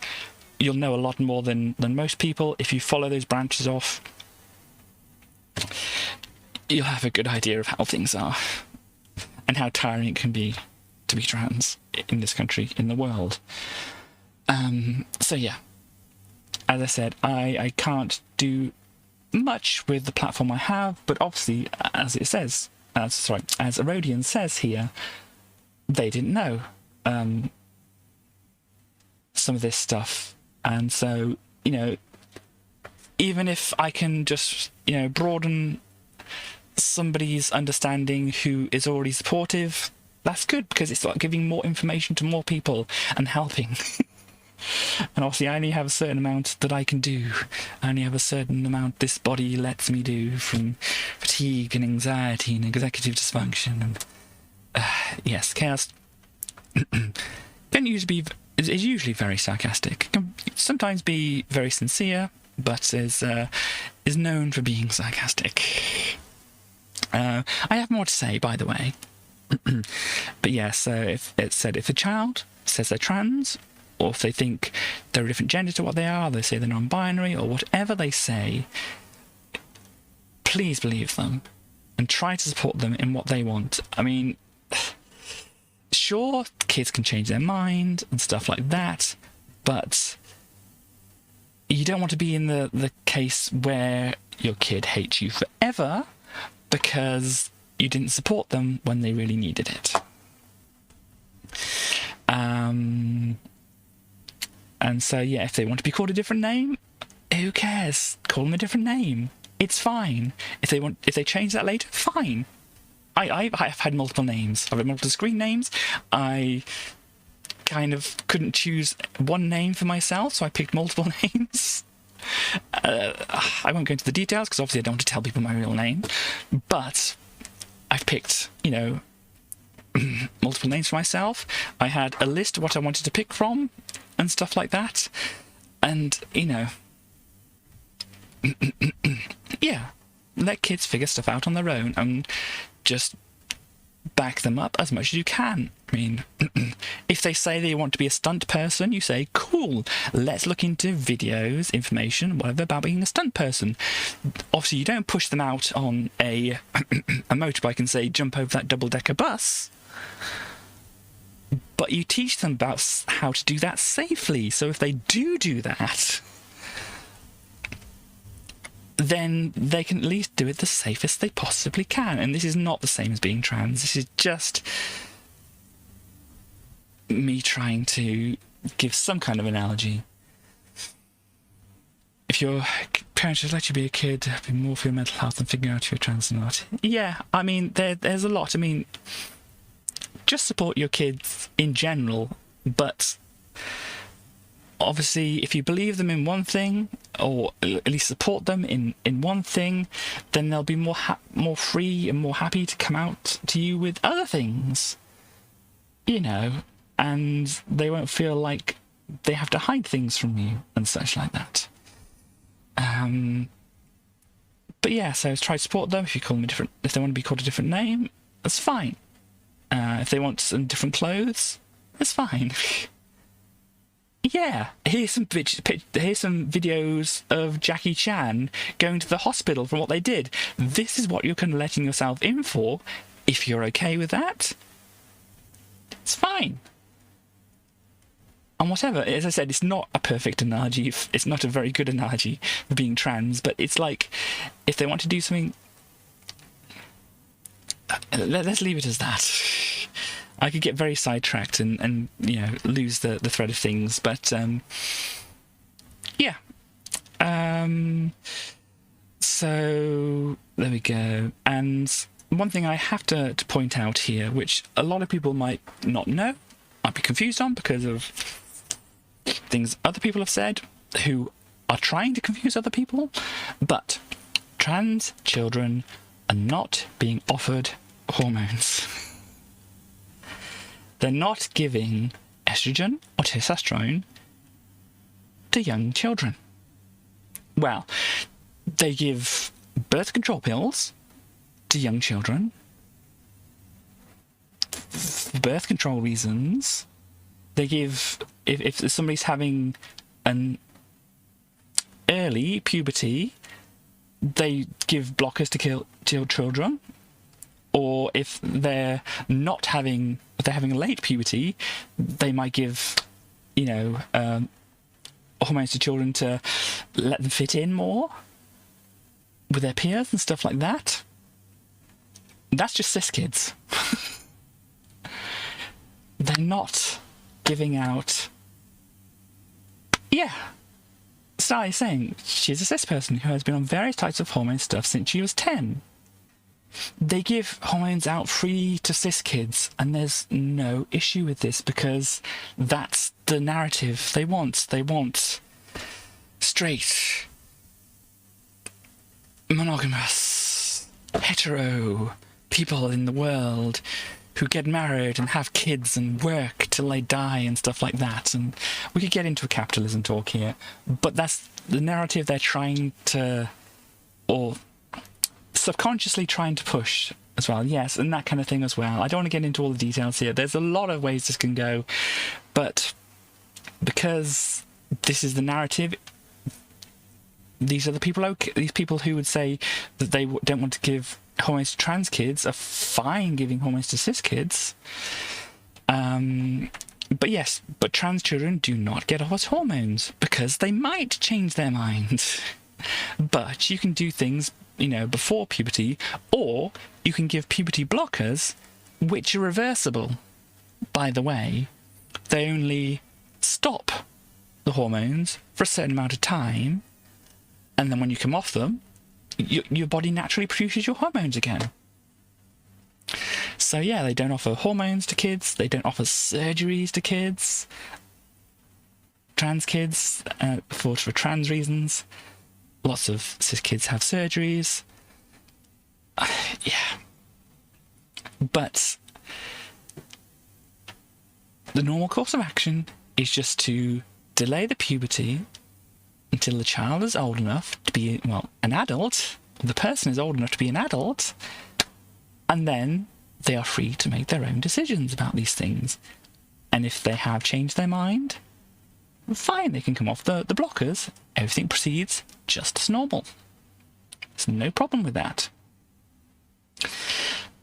you'll know a lot more than most people. If you follow those branches off, you'll have a good idea of how things are and how tiring it can be to be trans in this country, in the world. So yeah, as I said, I can't do much with the platform I have, but obviously, as Herodian says here, they didn't know some of this stuff, and so, you know, even if I can just, you know, broaden somebody's understanding who is already supportive, that's good, because it's like giving more information to more people and helping. And obviously I only have a certain amount that I can do. I only have a certain amount this body lets me do, from fatigue and anxiety and executive dysfunction. And yes, Chaos is usually very sarcastic. Can sometimes be very sincere, but is known for being sarcastic. I have more to say, by the way. But yeah, so if a child says they're trans, or if they think they're a different gender to what they are, they say they're non-binary, or whatever they say, please believe them and try to support them in what they want. I mean, sure, kids can change their mind and stuff like that, but you don't want to be in the case where your kid hates you forever because you didn't support them when they really needed it. And so, yeah, if they want to be called a different name, who cares? Call them a different name. It's fine. If they change that later, fine. I've had multiple names. I've had multiple screen names. I kind of couldn't choose one name for myself, so I picked multiple names. I won't go into the details, because obviously I don't want to tell people my real name. But I've picked, you know, multiple names for myself. I had a list of what I wanted to pick from and stuff like that. And, you know, yeah, let kids figure stuff out on their own and just back them up as much as you can. I mean, if they say they want to be a stunt person, you say, cool, let's look into videos, information, whatever, about being a stunt person. Obviously, you don't push them out on a motorbike and say, jump over that double-decker bus. But you teach them about how to do that safely. So if they do that, then they can at least do it the safest they possibly can. And this is not the same as being trans. This is just me trying to give some kind of analogy. If your parents would let you be a kid, be more for your mental health and figuring out if you're trans or not. Yeah, I mean, there's a lot. I mean, just support your kids in general, but obviously, if you believe them in one thing, or at least support them in one thing, then they'll be more free and more happy to come out to you with other things, you know, and they won't feel like they have to hide things from you and such like that. But yeah, so try to support them. If you call them if they want to be called a different name, that's fine. If they want some different clothes, that's fine. Yeah, here's some videos of Jackie Chan going to the hospital for what they did. This is what you're kind of letting yourself in for. If you're okay with that, it's fine. And whatever, as I said, it's not a perfect analogy. It's not a very good analogy for being trans, but it's like, if they want to do something, let's leave it as that. I could get very sidetracked and you know, lose the thread of things, but yeah. So there we go. And one thing I have to point out here, which a lot of people might not know, might be confused on because of things other people have said who are trying to confuse other people, but trans children are not being offered hormones. They're not giving estrogen or testosterone to young children. Well, they give birth control pills to young children for birth control reasons. They give, if somebody's having an early puberty, they give blockers to kill children. Or if they're having a late puberty, they might give, you know, hormones to children to let them fit in more with their peers and stuff like that. That's just cis kids. They're not giving out. Yeah. Sally is saying she's a cis person who has been on various types of hormone stuff since she was 10. They give hormones out free to cis kids, and there's no issue with this because that's the narrative they want. They want straight, monogamous, hetero people in the world who get married and have kids and work till they die and stuff like that. And we could get into a capitalism talk here, but that's the narrative they're trying to, or subconsciously trying to push as well. Yes, and that kind of thing as well. I don't want to get into all the details here. There's a lot of ways this can go, but because this is the narrative, these are the people, these people who would say that they don't want to give hormones to trans kids are fine giving hormones to cis kids. But yes, but trans children do not get hormones because they might change their mind. But you can do things, you know, before puberty, or you can give puberty blockers, which are reversible. By the way, they only stop the hormones for a certain amount of time, and then when you come off them, your body naturally produces your hormones again. So yeah, they don't offer hormones to kids, they don't offer surgeries to kids, trans kids, for trans reasons. Lots of cis kids have surgeries. Yeah. But the normal course of action is just to delay the puberty until the child is old enough to be, well, an adult. The person is old enough to be an adult. And then they are free to make their own decisions about these things. And if they have changed their mind, fine, they can come off the blockers. Everything proceeds just as normal. There's no problem with that.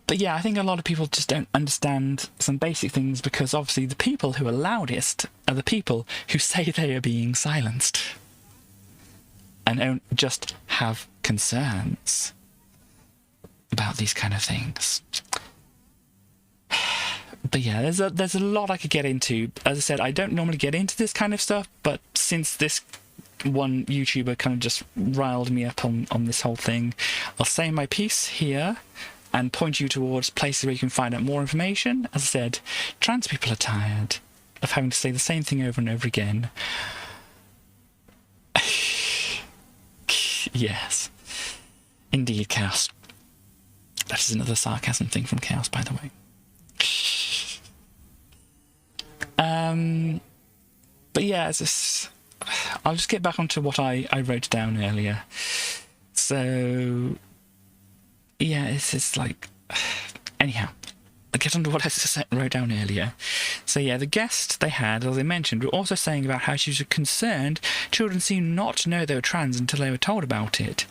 But yeah, I think a lot of people just don't understand some basic things, because obviously the people who are loudest are the people who say they are being silenced and don't just have concerns about these kind of things. But yeah, there's a lot I could get into. As I said, I don't normally get into this kind of stuff, but since this one YouTuber kind of just riled me up on this whole thing, I'll say my piece here and point you towards places where you can find out more information. As I said, trans people are tired of having to say the same thing over and over again. Yes. Indeed, Chaos. That is another sarcasm thing from Chaos, by the way. But yeah, I'll just get back onto what I wrote down earlier. So yeah, it's like, anyhow, I'll get onto what I wrote down earlier. So yeah, the guest they had, as I mentioned, were also saying about how she was concerned children seemed not to know they were trans until they were told about it.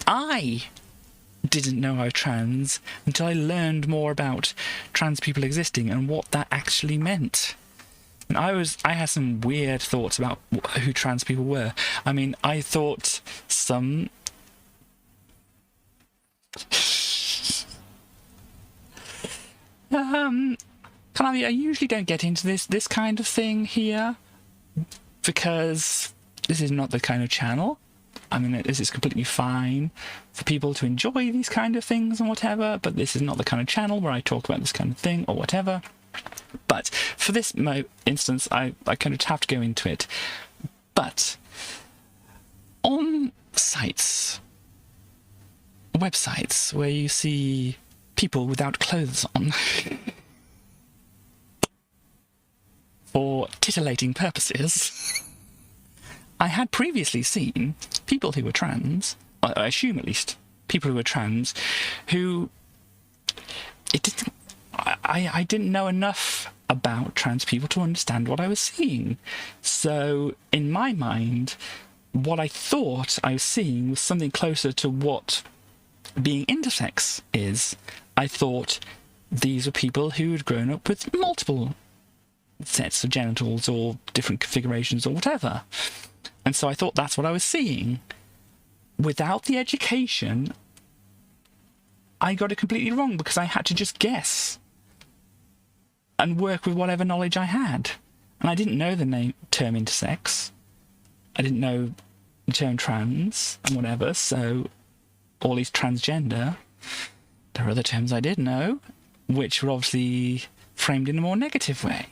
I didn't know I was trans until I learned more about trans people existing and what that actually meant. And I had some weird thoughts about who trans people were. I mean, I thought some... I usually don't get into this kind of thing here, because this is not the kind of channel. I mean, this is completely fine for people to enjoy these kind of things and whatever, but this is not the kind of channel where I talk about this kind of thing or whatever. But for this instance, I kind of have to go into it. But on sites, websites, where you see people without clothes on for titillating purposes, I had previously seen people who were trans, I assume at least, people who were trans, who I didn't know enough about trans people to understand what I was seeing. So in my mind, what I thought I was seeing was something closer to what being intersex is. I thought these were people who had grown up with multiple sets of genitals or different configurations or whatever. And so I thought that's what I was seeing. Without the education, I got it completely wrong, because I had to just guess and work with whatever knowledge I had. And I didn't know the term intersex. I didn't know the term trans and whatever, so all these transgender, there are other terms I did know, which were obviously framed in a more negative way.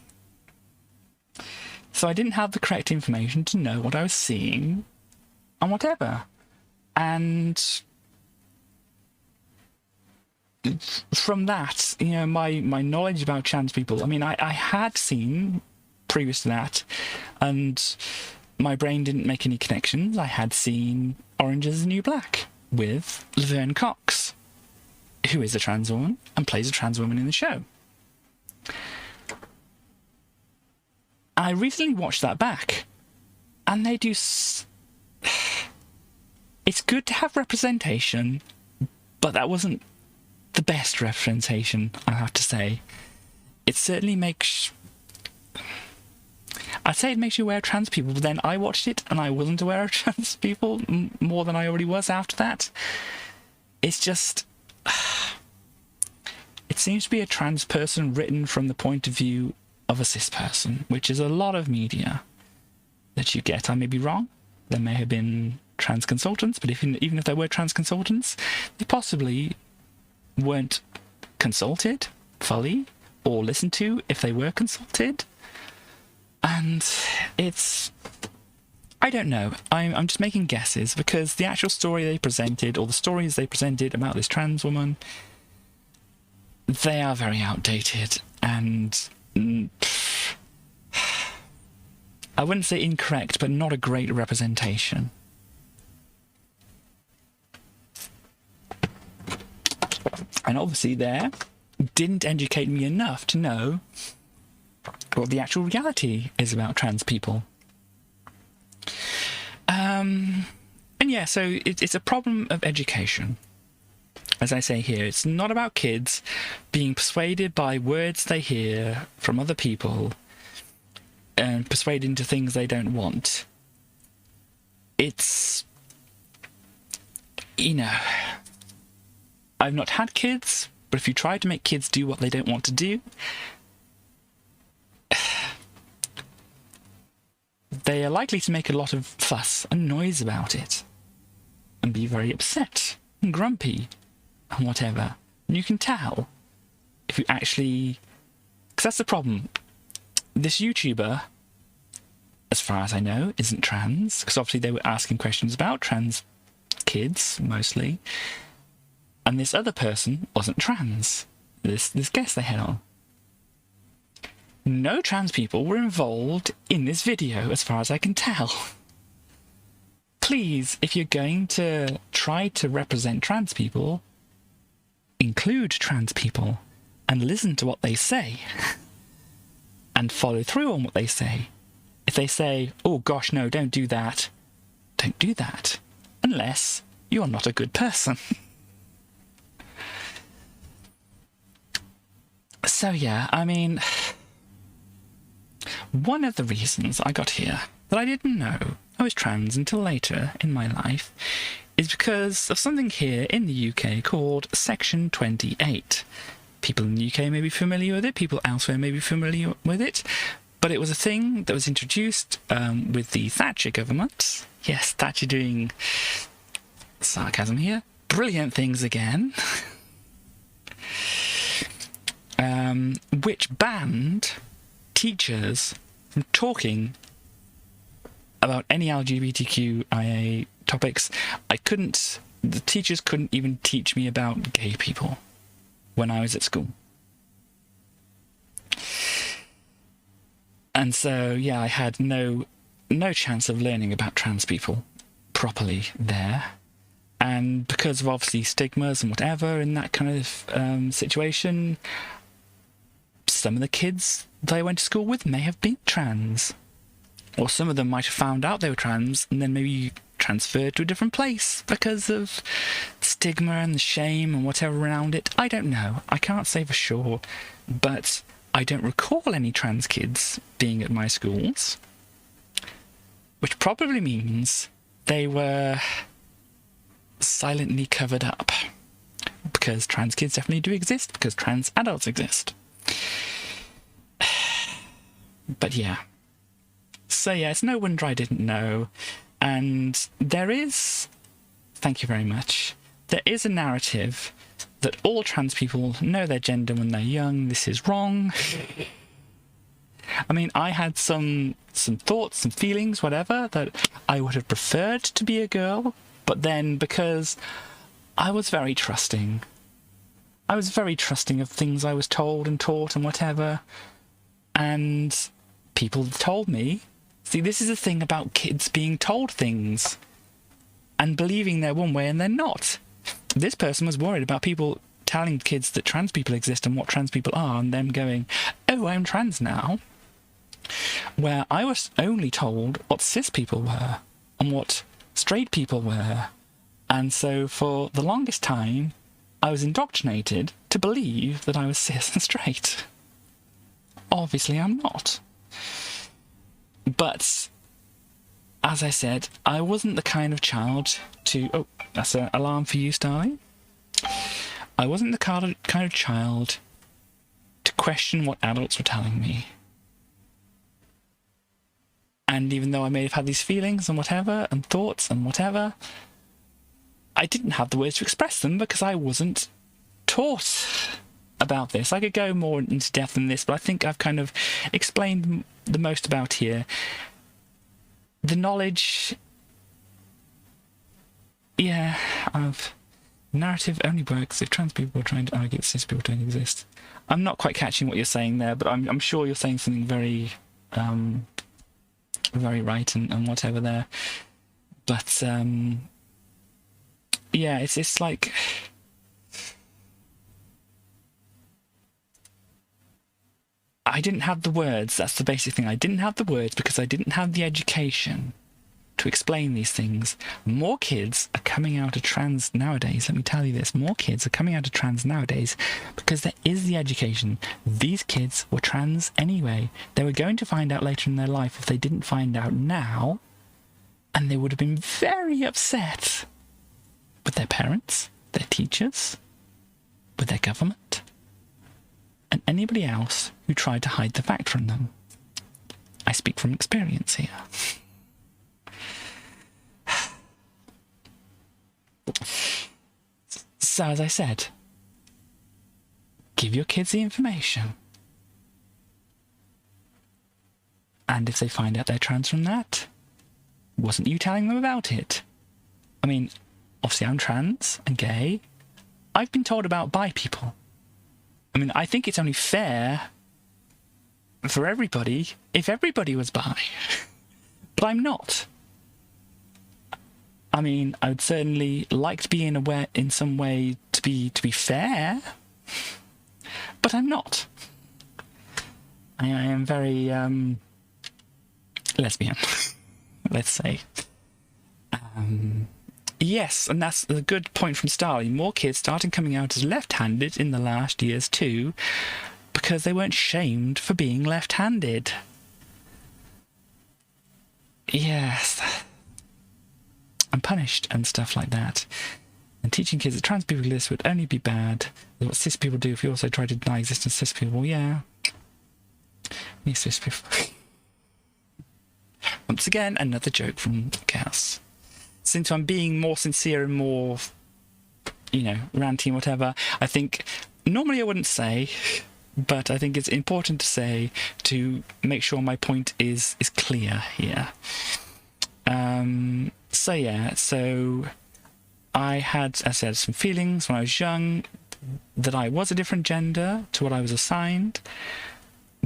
So I didn't have the correct information to know what I was seeing and whatever. And from that, you know, my knowledge about trans people, I mean, I had seen previous to that, and my brain didn't make any connections. I had seen Orange is the New Black with Laverne Cox, who is a trans woman and plays a trans woman in the show. I recently watched that back, and they do... It's good to have representation, but that wasn't the best representation, I have to say. It certainly makes... I'd say it makes you aware of trans people, but then I watched it and I wasn't aware of trans people more than I already was after that. It's just... It seems to be a trans person written from the point of view of a cis person, which is a lot of media that you get. I may be wrong. There may have been trans consultants, but even if there were trans consultants, they possibly weren't consulted fully or listened to if they were consulted. And it's... I don't know. I'm just making guesses, because the actual story they presented, or the stories they presented about this trans woman, they are very outdated and... I wouldn't say incorrect, but not a great representation. And obviously there didn't educate me enough to know what the actual reality is about trans people. And yeah, so it's a problem of education. As I say here, it's not about kids being persuaded by words they hear from other people and persuaded into things they don't want. It's, you know, I've not had kids, but if you try to make kids do what they don't want to do, they are likely to make a lot of fuss and noise about it and be very upset and grumpy and whatever. And you can tell if you actually... Because that's the problem. This YouTuber, as far as I know, isn't trans, because obviously they were asking questions about trans kids, mostly. And this other person wasn't trans, this guest they had on. No trans people were involved in this video, as far as I can tell. Please, if you're going to try to represent trans people, include trans people and listen to what they say and follow through on what they say. If they say, oh gosh, no, don't do that, don't do that, unless you are not a good person. So yeah, I mean, one of the reasons I got here that I didn't know I was trans until later in my life is because of something here in the UK called Section 28. People in the UK may be familiar with it, people elsewhere may be familiar with it, but it was a thing that was introduced with the Thatcher government. Yes, Thatcher doing sarcasm here. Brilliant things again. Which banned teachers from talking about any LGBTQIA topics. The teachers couldn't even teach me about gay people when I was at school. And so, yeah, I had no chance of learning about trans people properly there. And because of obviously stigmas and whatever in that kind of situation, some of the kids that I went to school with may have been trans. Or some of them might have found out they were trans and then maybe transferred to a different place because of stigma and the shame and whatever around it. I don't know. I can't say for sure. But I don't recall any trans kids being at my schools. Which probably means they were silently covered up. Because trans kids definitely do exist, because trans adults exist. But yeah. So yeah, it's no wonder I didn't know. And there is, thank you very much, there is a narrative that all trans people know their gender when they're young. This is wrong. I mean, I had some thoughts, some feelings, whatever, that I would have preferred to be a girl. But then because I was very trusting, of things I was told and taught and whatever. And people told me, see, this is the thing about kids being told things and believing they're one way and they're not. This person was worried about people telling kids that trans people exist and what trans people are and them going, oh, I'm trans now. Where I was only told what cis people were and what straight people were. And so for the longest time, I was indoctrinated to believe that I was cis and straight. Obviously, I'm not. But, as I said, I wasn't the kind of child to... Oh, that's an alarm for you, Starling. I wasn't the kind of child to question what adults were telling me. And even though I may have had these feelings and whatever, and thoughts and whatever, I didn't have the words to express them because I wasn't taught about this. I could go more into depth than this, but I think I've kind of explained the most about here. The knowledge, yeah, of narrative only works if trans people are trying to argue that cis people don't exist. I'm not quite catching what you're saying there, but I'm sure you're saying something very, very right and whatever there. But yeah, it's like I didn't have the words. That's the basic thing. I didn't have the words because I didn't have the education to explain these things. More kids are coming out of trans nowadays. Let me tell you this. More kids are coming out of trans nowadays because there is the education. These kids were trans anyway. They were going to find out later in their life if they didn't find out now, and they would have been very upset with their parents, their teachers, with their government, and anybody else who tried to hide the fact from them. I speak from experience here. So, as I said, give your kids the information. And if they find out they're trans from that, wasn't you telling them about it? I mean, obviously I'm trans and gay. I've been told about bi people. I mean, I think it's only fair for everybody if everybody was bi. But I'm not. I mean, I would certainly like to be in some way to be fair, but I'm not. I am very lesbian, let's say. Yes, and that's a good point from Starly. More kids started coming out as left-handed in the last years too, because they weren't shamed for being left-handed. Yes. And punished and stuff like that. And teaching kids that trans people exist would only be bad. That's what cis people do if you also try to deny existence of cis people. Well, yeah. Me cis people. Once again, another joke from Chaos. Since I'm being more sincere and more, ranting, whatever, I think normally I wouldn't say, but I think it's important to say to make sure my point is clear here. So I had, as I said, some feelings when I was young that I was a different gender to what I was assigned,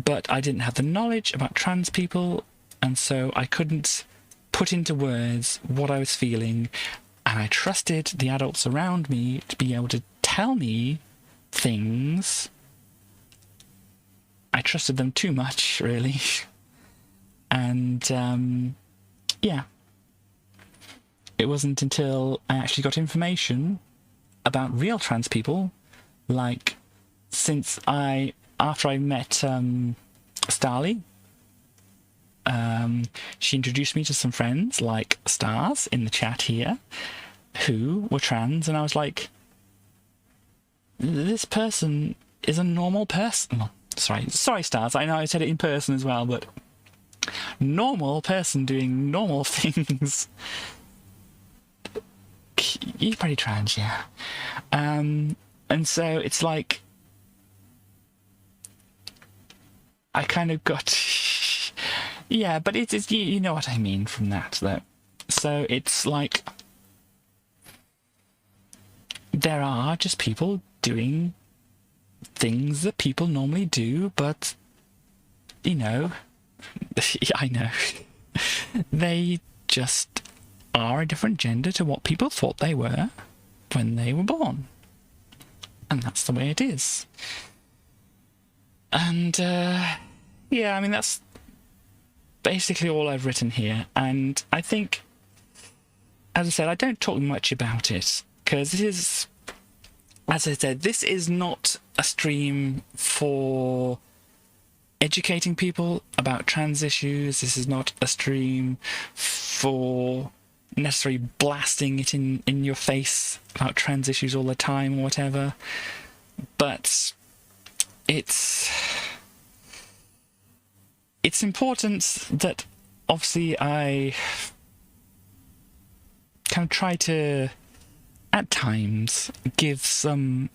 but I didn't have the knowledge about trans people, and so I couldn't put into words what I was feeling, and I trusted the adults around me to be able to tell me things. I trusted them too much, really. And, yeah. It wasn't until I actually got information about real trans people, like, after I met Starly, she introduced me to some friends, like Stars in the chat here, who were trans, and I was like, this person is a normal person. Oh, sorry, Stars, I know I said it in person as well, but normal person doing normal things. You're pretty trans, yeah. And so it's like, I kind of got... yeah, but it's you know what I mean from that, though. So it's like, there are just people doing things that people normally do, but, I know, they just are a different gender to what people thought they were when they were born. And that's the way it is. And, yeah, I mean, that's basically all I've written here. And I think, as I said, I don't talk much about it, because this is, as I said, this is not a stream for educating people about trans issues. This is not a stream for necessarily blasting it in your face about trans issues all the time or whatever. But it's important that obviously I kind of try to, at times, give some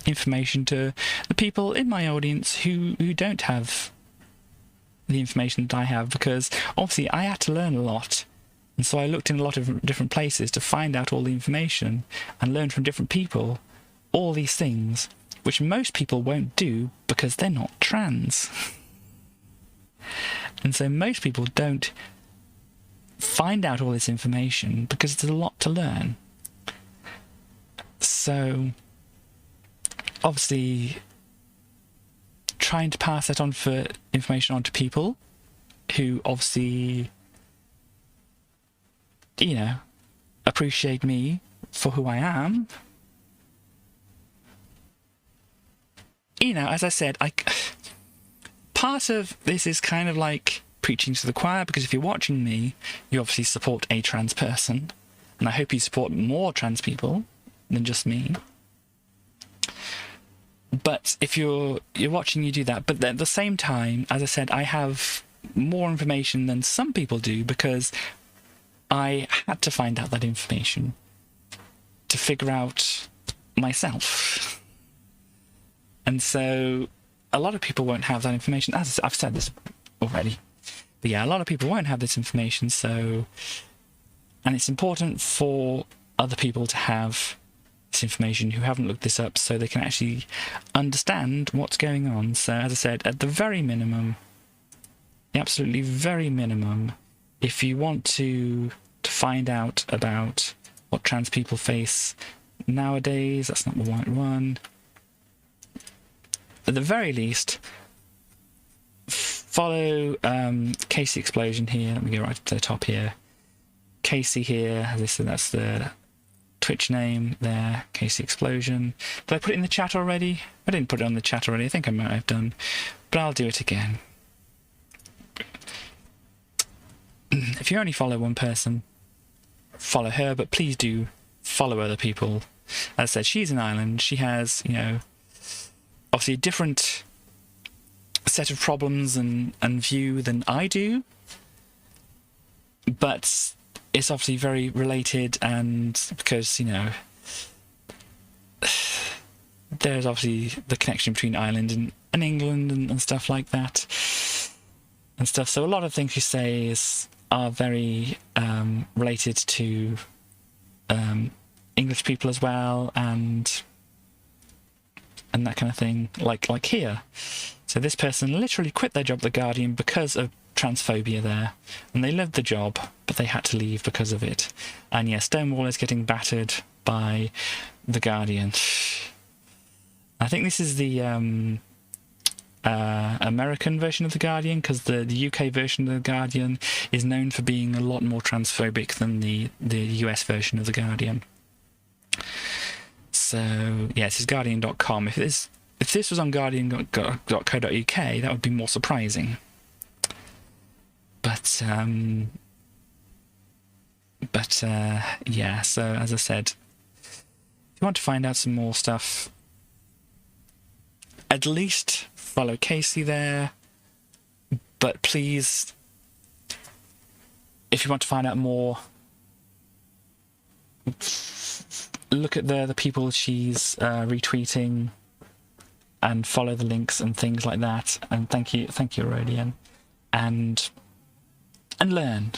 information to the people in my audience who don't have the information that I have, because obviously I had to learn a lot, and so I looked in a lot of different places to find out all the information and learn from different people all these things, which most people won't do because they're not trans. And so most people don't find out all this information because it's a lot to learn. So obviously trying to pass that on for information on to people who obviously, you know, appreciate me for who I am. You know, as I said, part of this is kind of like preaching to the choir, because if you're watching me, you obviously support a trans person, and I hope you support more trans people than just me. But if you're watching, you do that. But at the same time, as I said, I have more information than some people do, because I had to find out that information to figure out myself. And so a lot of people won't have that information. As I've said this already. But yeah, a lot of people won't have this information. So, and it's important for other people to have this information who haven't looked this up, so they can actually understand what's going on. So as I said, at the very minimum, the absolutely very minimum, if you want to find out about what trans people face nowadays, that's not the right one. At the very least, follow Casey Explosion here. Let me go right to the top here. Casey here, as I said, that's the Twitch name there, Casey Explosion. Did I put it in the chat already? I didn't put it on the chat already. I think I might have done, but I'll do it again. If you only follow one person, follow her, but please do follow other people. As I said, she's an island. She has, you know, obviously a different set of problems and view than I do, but it's obviously very related, and because, you know, there's obviously the connection between Ireland and England and stuff like that and stuff. So a lot of things you say are very related to English people as well, and that kind of thing, like here. So this person literally quit their job at The Guardian because of transphobia there, and they loved the job, but they had to leave because of it. And yeah, Stonewall is getting battered by The Guardian. I think this is the American version of The Guardian, because the UK version of The Guardian is known for being a lot more transphobic than the US version of The Guardian. So yeah, this is Guardian.com. If this was on Guardian.co.uk, that would be more surprising. But yeah. So as I said, if you want to find out some more stuff, at least follow Casey there. But please, if you want to find out more, look at the people she's retweeting and follow the links and things like that. And thank you, Rodian, and learn.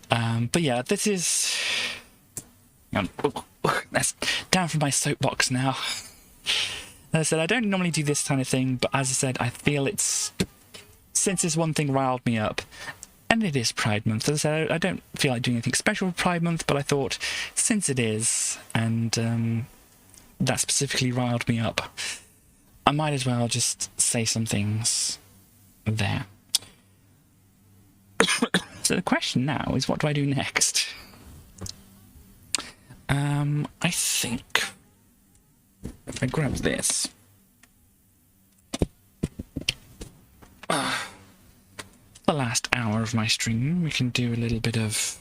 But yeah, this is. That's down from my soapbox now. As I said, I don't normally do this kind of thing, but as I said, I feel since this one thing riled me up. And it is Pride Month. As I said, I don't feel like doing anything special for Pride Month, but I thought, since it is, and that specifically riled me up, I might as well just say some things there. So the question now is, what do I do next? I think if I grab this. The last hour of my stream, we can do a little bit of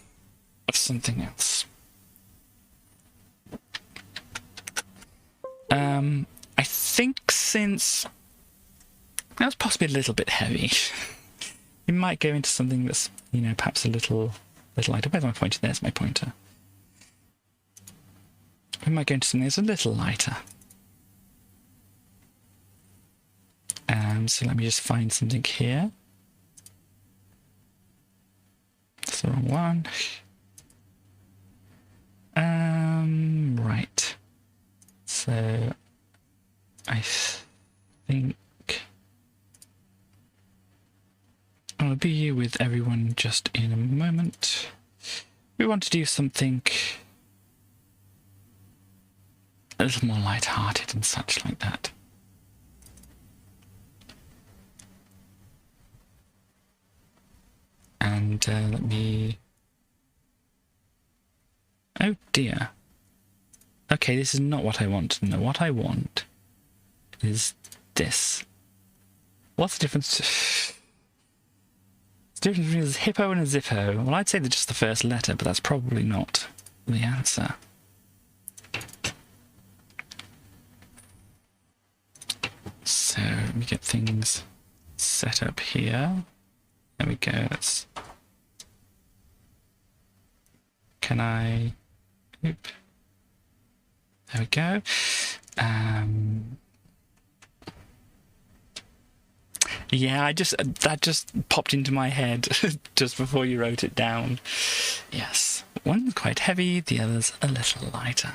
something else. I think since that was possibly a little bit heavy, we might go into something that's, you know, perhaps a little lighter. Where's my pointer? There's my pointer. We might go into something that's a little lighter. So let me just find something here. That's the wrong one. Right. So I think I'll be with everyone just in a moment. We want to do something a little more light-hearted and such like that. And let me... Oh dear. Okay, this is not what I want. No, what I want is this. What's the difference? The difference between a hippo and a zippo? Well, I'd say they're just the first letter, but that's probably not the answer. So let me get things set up here. There we go. Can I... Oop. There we go. Yeah, that just popped into my head just before you wrote it down. Yes, one's quite heavy, the other's a little lighter.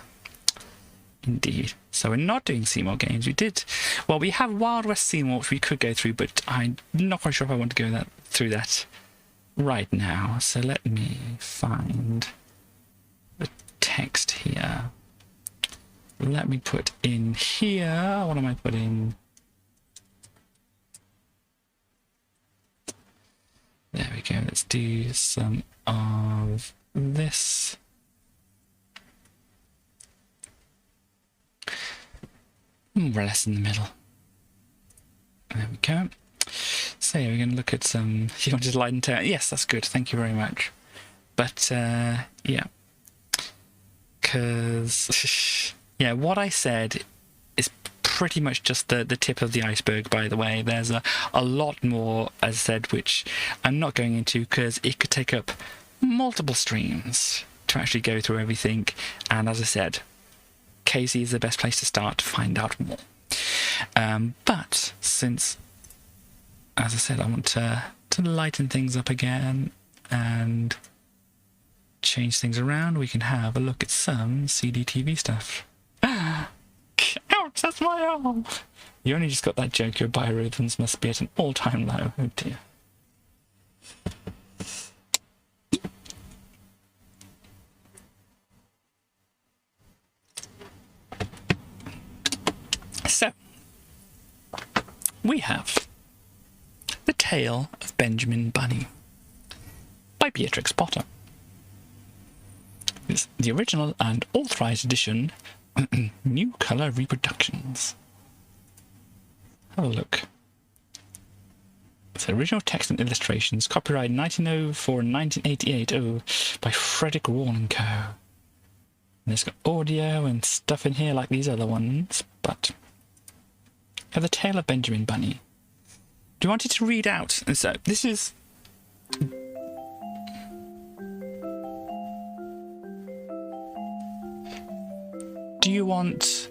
Indeed. So we're not doing Seymour games. We have Wild West Seymour, which we could go through, but I'm not quite sure if I want to go through that right now. So let me find the text here. Let me put in here. What am I putting? There we go. Let's do some of this. More or less in the middle. There we go. So yeah, we're going to look at some... You want to lighten tone? Yes, that's good. Thank you very much. But, yeah. Because... Yeah, what I said is pretty much just the tip of the iceberg, by the way. There's a lot more, as I said, which I'm not going into because it could take up multiple streams to actually go through everything. And as I said, Casey is the best place to start to find out more. But since, as I said, I want to lighten things up again and change things around, we can have a look at some CDTV stuff. Ouch, that's my arm! You only just got that joke, your biorhythms must be at an all-time low. Oh dear. So, we have The Tale of Benjamin Bunny by Beatrix Potter. It's the original and authorised edition, New Colour Reproductions. Have a look. It's original text and illustrations, copyright 1904 and 1988, by Frederick Warne and Co. And there's got audio and stuff in here like these other ones, but... The Tale of Benjamin Bunny. Do you want it to read out? And so, this is... Do you want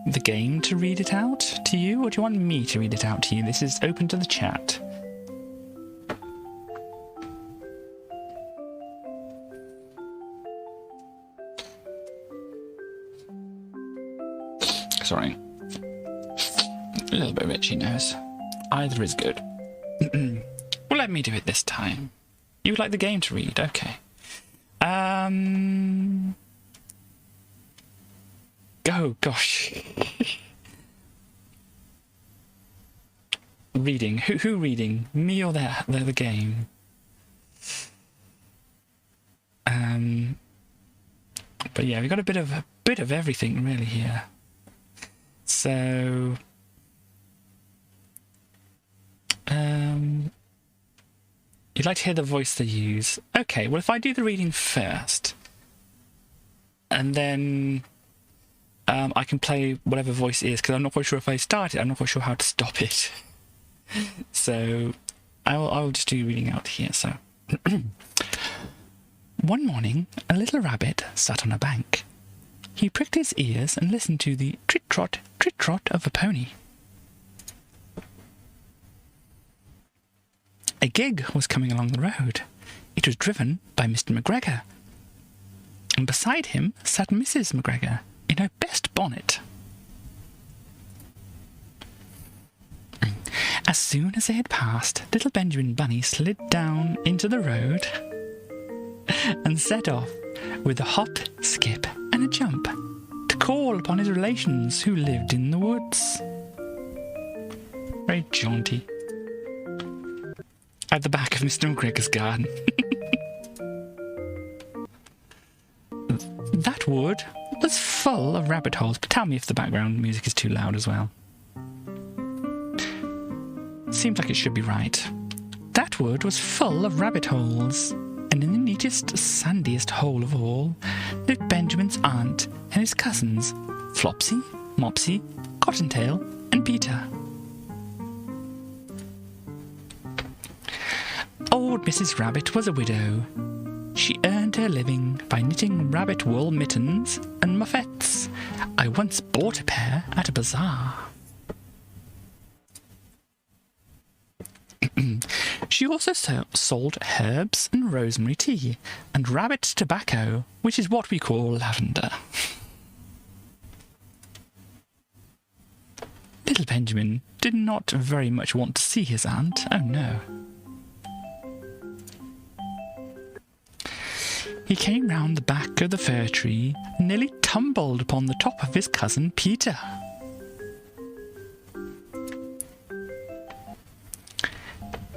the game to read it out to you, or do you want me to read it out to you? This is open to the chat. Sorry. A little bit of itchy nose. Either is good. Well, let me do it this time. You would like the game to read? Okay. Oh, gosh. Reading. Who reading? Me or the game? But yeah, we've got a bit of everything really here. So, you'd like to hear the voice they use. Okay, well, if I do the reading first, and then I can play whatever voice it is, because I'm not quite sure if I start it, I'm not quite sure how to stop it. So, I'll just do reading out here, so. One morning, a little rabbit sat on a bank. He pricked his ears and listened to the trit-trot of a pony. A gig was coming along the road. It was driven by Mr. McGregor. And beside him sat Mrs. McGregor in her best bonnet. As soon as they had passed, little Benjamin Bunny slid down into the road and set off with a hop, skip, and a jump to call upon his relations who lived in the woods. Very jaunty. at the back of Mr. McGregor's garden. That wood was full of rabbit holes, but tell me if the background music is too loud as well. Seems like it should be right. That wood was full of rabbit holes, and in the neatest, sandiest hole of all lived Benjamin's aunt and his cousins, Flopsy, Mopsy, Cottontail, and Peter. Old Mrs. Rabbit was a widow. She earned her living by knitting rabbit wool mittens and muffets. I once bought a pair at a bazaar. She also sold herbs and rosemary tea and rabbit tobacco, which is what we call lavender. Little Benjamin did not very much want to see his aunt. Oh no. He came round the back of the fir tree and nearly tumbled upon the top of his cousin Peter.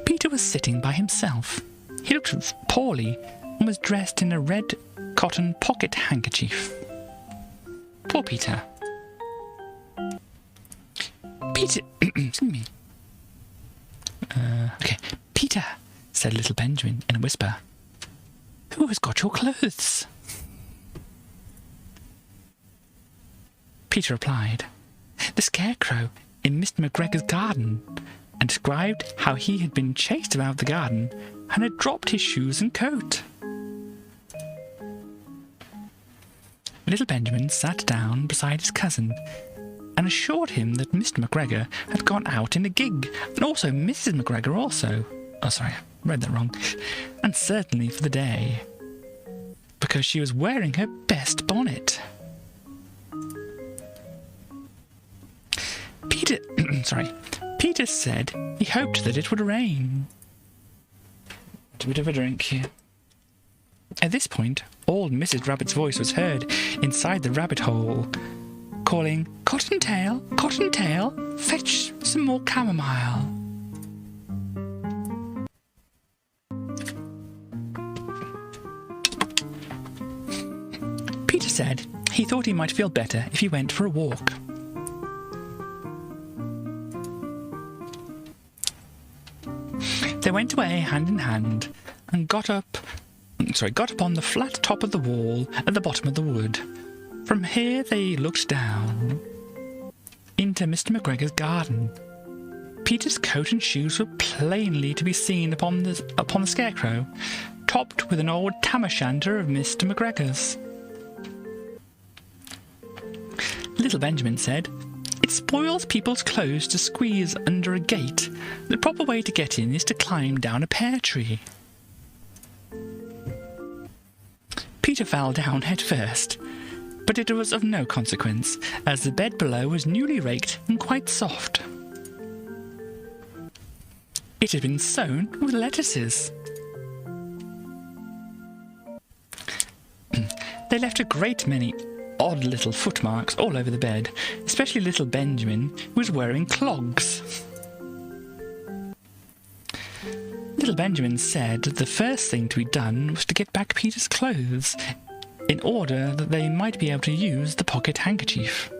Peter was sitting by himself. He looked poorly and was dressed in a red cotton pocket handkerchief. Poor Peter. Peter, excuse me. Okay, Peter, said little Benjamin in a whisper. Who has got your clothes? Peter replied, the scarecrow in Mr. McGregor's garden, and described how he had been chased about the garden and had dropped his shoes and coat. Little Benjamin sat down beside his cousin and assured him that Mr. McGregor had gone out in a gig, and also Mrs. McGregor also. Oh, sorry, I read that wrong. And certainly for the day, because she was wearing her best bonnet. Peter said he hoped that it would rain. A bit of a drink here. At this point, old Mrs. Rabbit's voice was heard inside the rabbit hole, calling, Cottontail, Cottontail, fetch some more chamomile. Peter said he thought he might feel better if he went for a walk. They went away hand in hand and got up on the flat top of the wall at the bottom of the wood. From here they looked down into Mr. McGregor's garden. Peter's coat and shoes were plainly to be seen upon the scarecrow, topped with an old tam-o'-shanter of Mr. McGregor's. Little Benjamin said, it spoils people's clothes to squeeze under a gate. The proper way to get in is to climb down a pear tree. Peter fell down head first, but it was of no consequence, as the bed below was newly raked and quite soft. It had been sown with lettuces. They left a great many odd little footmarks all over the bed, especially little Benjamin, who was wearing clogs. Little Benjamin said that the first thing to be done was to get back Peter's clothes, in order that they might be able to use the pocket handkerchief.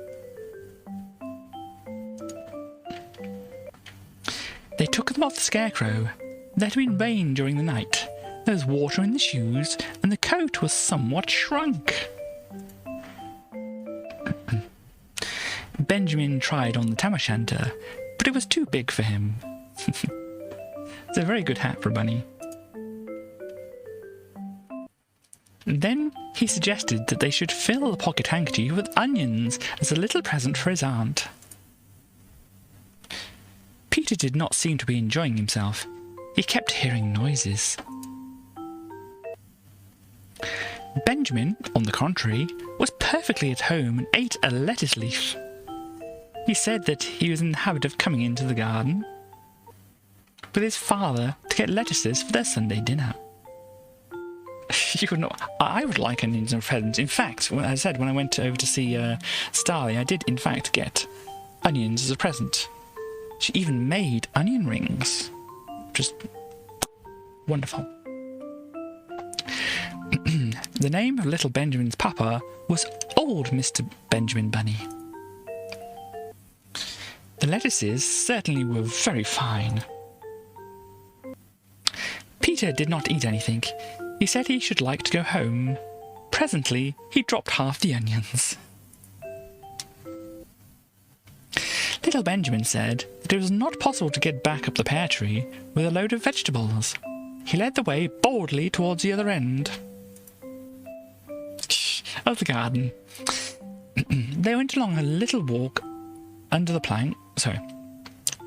They took them off the scarecrow. There had been rain during the night. There was water in the shoes, and the coat was somewhat shrunk. Benjamin tried on the tam-o'-shanter, but it was too big for him. It's a very good hat for a bunny. Then he suggested that they should fill the pocket handkerchief with onions as a little present for his aunt. Peter did not seem to be enjoying himself. He kept hearing noises. Benjamin, on the contrary, was perfectly at home and ate a lettuce leaf. He said that he was in the habit of coming into the garden with his father to get lettuces for their Sunday dinner. I would like onions and presents. In fact, when I went over to see Starly, I did in fact get onions as a present. She even made onion rings. Just Wonderful. The name of little Benjamin's papa was Old Mr. Benjamin Bunny. The lettuces certainly were very fine. Peter did not eat anything. He said he should like to go home. Presently, he dropped half the onions. Little Benjamin said that it was not possible to get back up the pear tree with a load of vegetables. He led the way boldly towards the other end of the garden. They went along a little walk under the plank.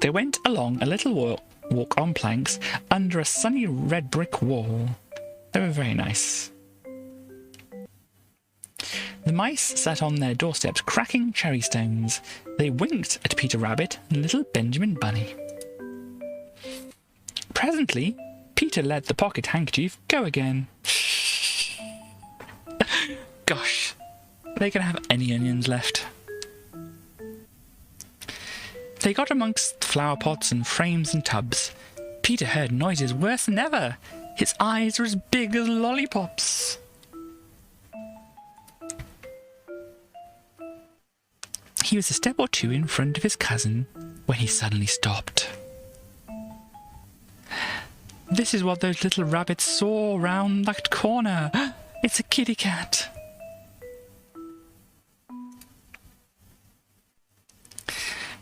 They went along a little walk on planks under a sunny red brick wall. They were very nice. The mice sat on their doorsteps cracking cherry stones. They winked at Peter Rabbit and little Benjamin Bunny. Presently, Peter let the pocket handkerchief go again. Gosh, they can have any onions left. They got amongst flower pots and frames and tubs. Peter heard noises worse than ever. His eyes were as big as lollipops. He was a step or two in front of his cousin when he suddenly stopped. This is what those little rabbits saw round that corner. It's a kitty cat.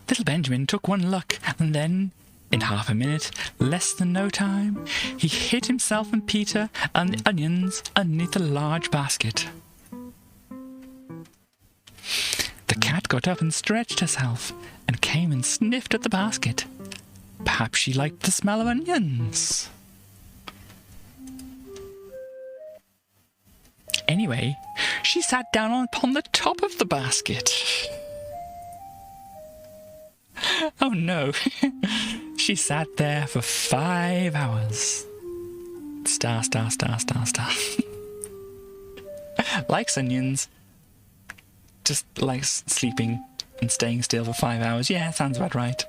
Little Benjamin took one look, and then, in half a minute, less than no time, he hid himself and Peter and the onions underneath a large basket. The cat got up and stretched herself, and came and sniffed at the basket. Perhaps she liked the smell of onions. Anyway, she sat down upon the top of the basket. Oh no, she sat there for 5 hours. Star. Likes onions. Just likes sleeping and staying still for 5 hours. Yeah, sounds about right.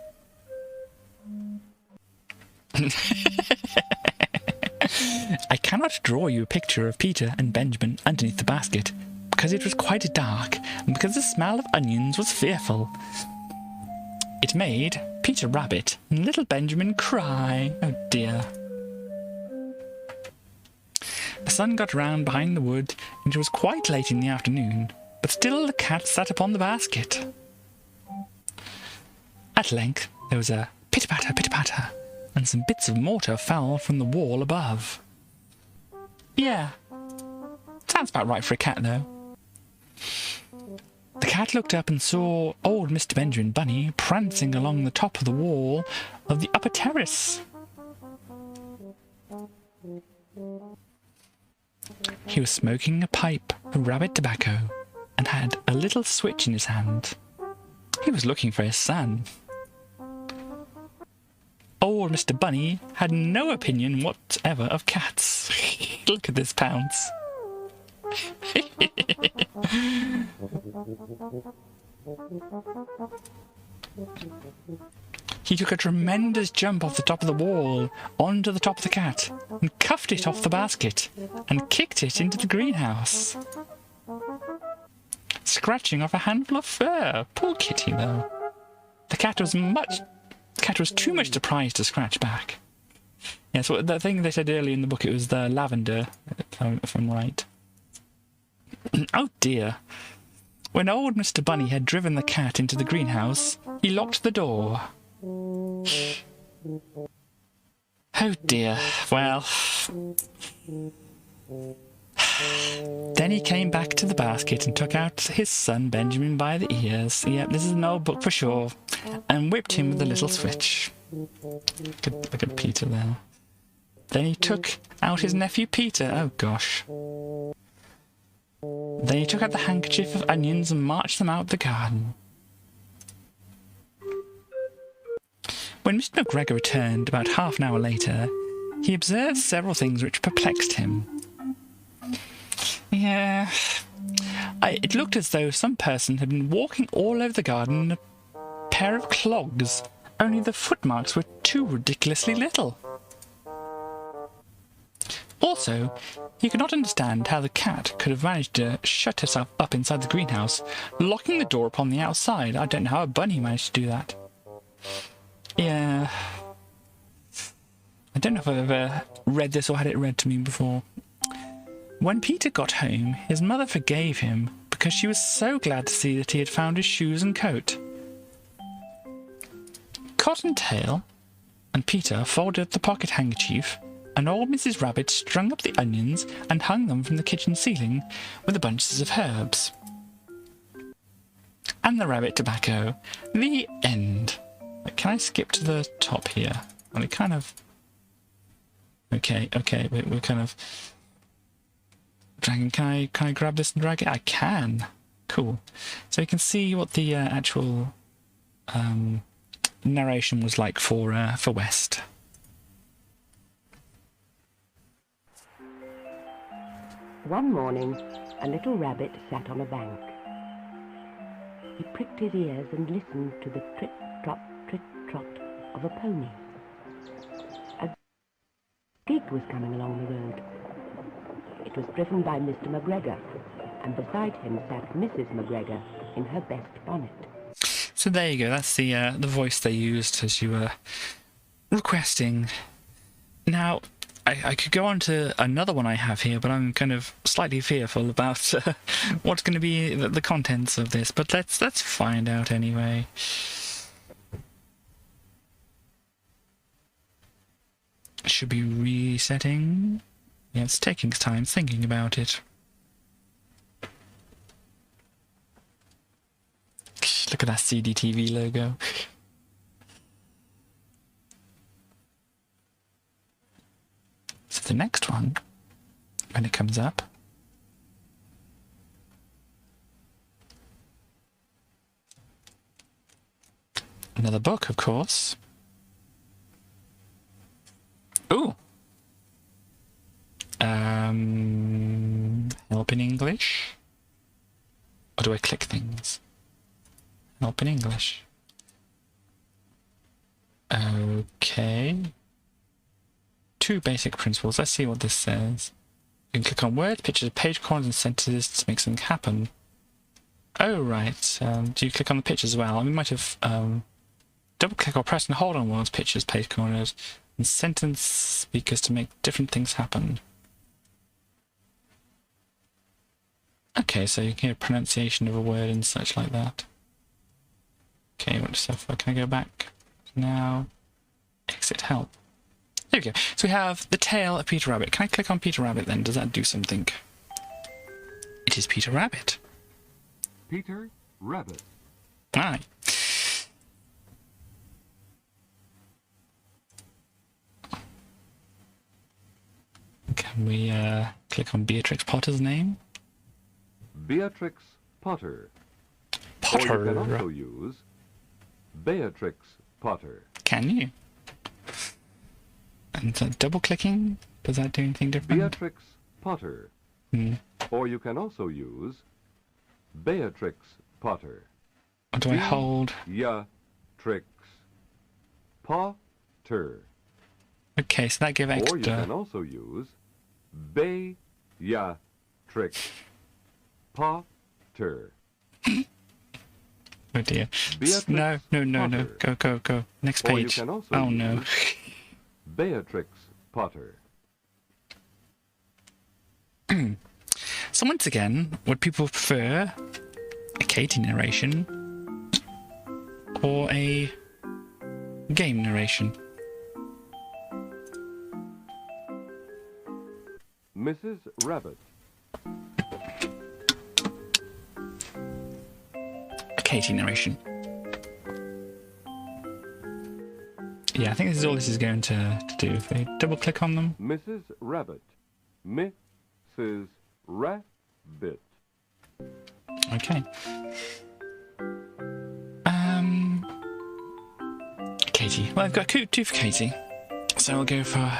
I cannot draw you a picture of Peter and Benjamin underneath the basket, because it was quite dark, and because the smell of onions was fearful. It made Peter Rabbit and little Benjamin cry. Oh dear. The sun got round behind the wood, and it was quite late in the afternoon, but still the cat sat upon the basket. At length there was a pitter-patter, and some bits of mortar fell from the wall above. Yeah, sounds about right for a cat, though. The cat looked up and saw old Mr. Benjamin Bunny prancing along the top of the wall of the upper terrace. He was smoking a pipe of rabbit tobacco and had a little switch in his hand. He was looking for his son. Old Mr. Bunny had no opinion whatever of cats. Look at this pounce. He took a tremendous jump off the top of the wall onto the top of the cat and cuffed it off the basket and kicked it into the greenhouse, scratching off a handful of fur. Poor kitty, though. The cat was too much surprised to scratch back. Yeah, so the thing they said earlier in the book, it was the lavender, if I'm right. Oh dear. When old Mr. Bunny had driven the cat into the greenhouse, he locked the door. Oh dear. Well. Then he came back to the basket and took out his son Benjamin by the ears. Yep, this is an old book for sure. And whipped him with a little switch. Look at Peter there. Then he took out his nephew Peter. Oh gosh. Then he took out the handkerchief of onions and marched them out the garden. When Mr. McGregor returned about half an hour later, he observed several things which perplexed him. Yeah, it looked as though some person had been walking all over the garden in a pair of clogs, only the footmarks were too ridiculously little. Also, he could not understand how the cat could have managed to shut herself up inside the greenhouse, locking the door upon the outside. I don't know how a bunny managed to do that. Yeah. I don't know if I've ever read this or had it read to me before. When Peter got home, his mother forgave him because she was so glad to see that he had found his shoes and coat. Cottontail and Peter folded the pocket handkerchief, and old Mrs. Rabbit strung up the onions and hung them from the kitchen ceiling with the bunches of herbs. And the rabbit tobacco. The end. Can I skip to the top here? Well, it kind of... Okay, we're kind of... Dragon, can I grab this and drag it? I can. Cool. So you can see what the actual narration was like for West. One morning, a little rabbit sat on a bank. He pricked his ears and listened to the trot of a pony. A gig was coming along the road. It was driven by Mr. McGregor, and beside him sat Mrs. McGregor in her best bonnet. So there you go. That's the voice they used as you were requesting. Now, I could go on to another one I have here, but I'm kind of slightly fearful about what's going to be the contents of this. But let's find out anyway. Should be resetting. Yeah, it's taking time thinking about it. Look at that CDTV logo. So the next one, when it comes up, another book, of course. Ooh. Help in English? Or do I click things? Help in English. Okay. 2 basic principles. Let's see what this says. You can click on words, pictures, page corners, and sentences to make something happen. Oh, right. Do you click on the pictures as well? We might have double click or press and hold on words, pictures, page corners, and sentence speakers to make different things happen. Okay, so you can hear pronunciation of a word and such like that. Okay, what stuff? Can I go back now? Exit help. There we go. So we have the tail of Peter Rabbit. Can I click on Peter Rabbit then? Does that do something? It is Peter Rabbit. Peter Rabbit. Aye. Can we click on Beatrix Potter's name? Beatrix Potter. Potter. Or you can also use Beatrix Potter. Can you? And double clicking, does that do anything different? Beatrix Potter. Or you can also use Beatrix Potter. Or do I hold? Beatrix Potter. Okay, so that gave extra. Or you can also use Beatrix Potter. Oh dear. Beatrix No. Potter. Go. Next Or you page. can also Oh no. use Beatrix Potter. So once again, would people prefer a Katie narration or a game narration? Mrs. Rabbit. A Katie narration. Yeah, I think this is all this is going to do. If we double click on them. Mrs. Rabbit. Mrs. Rabbit. Okay. Katie. Well, I've got 2 for Katie. So I'll go for...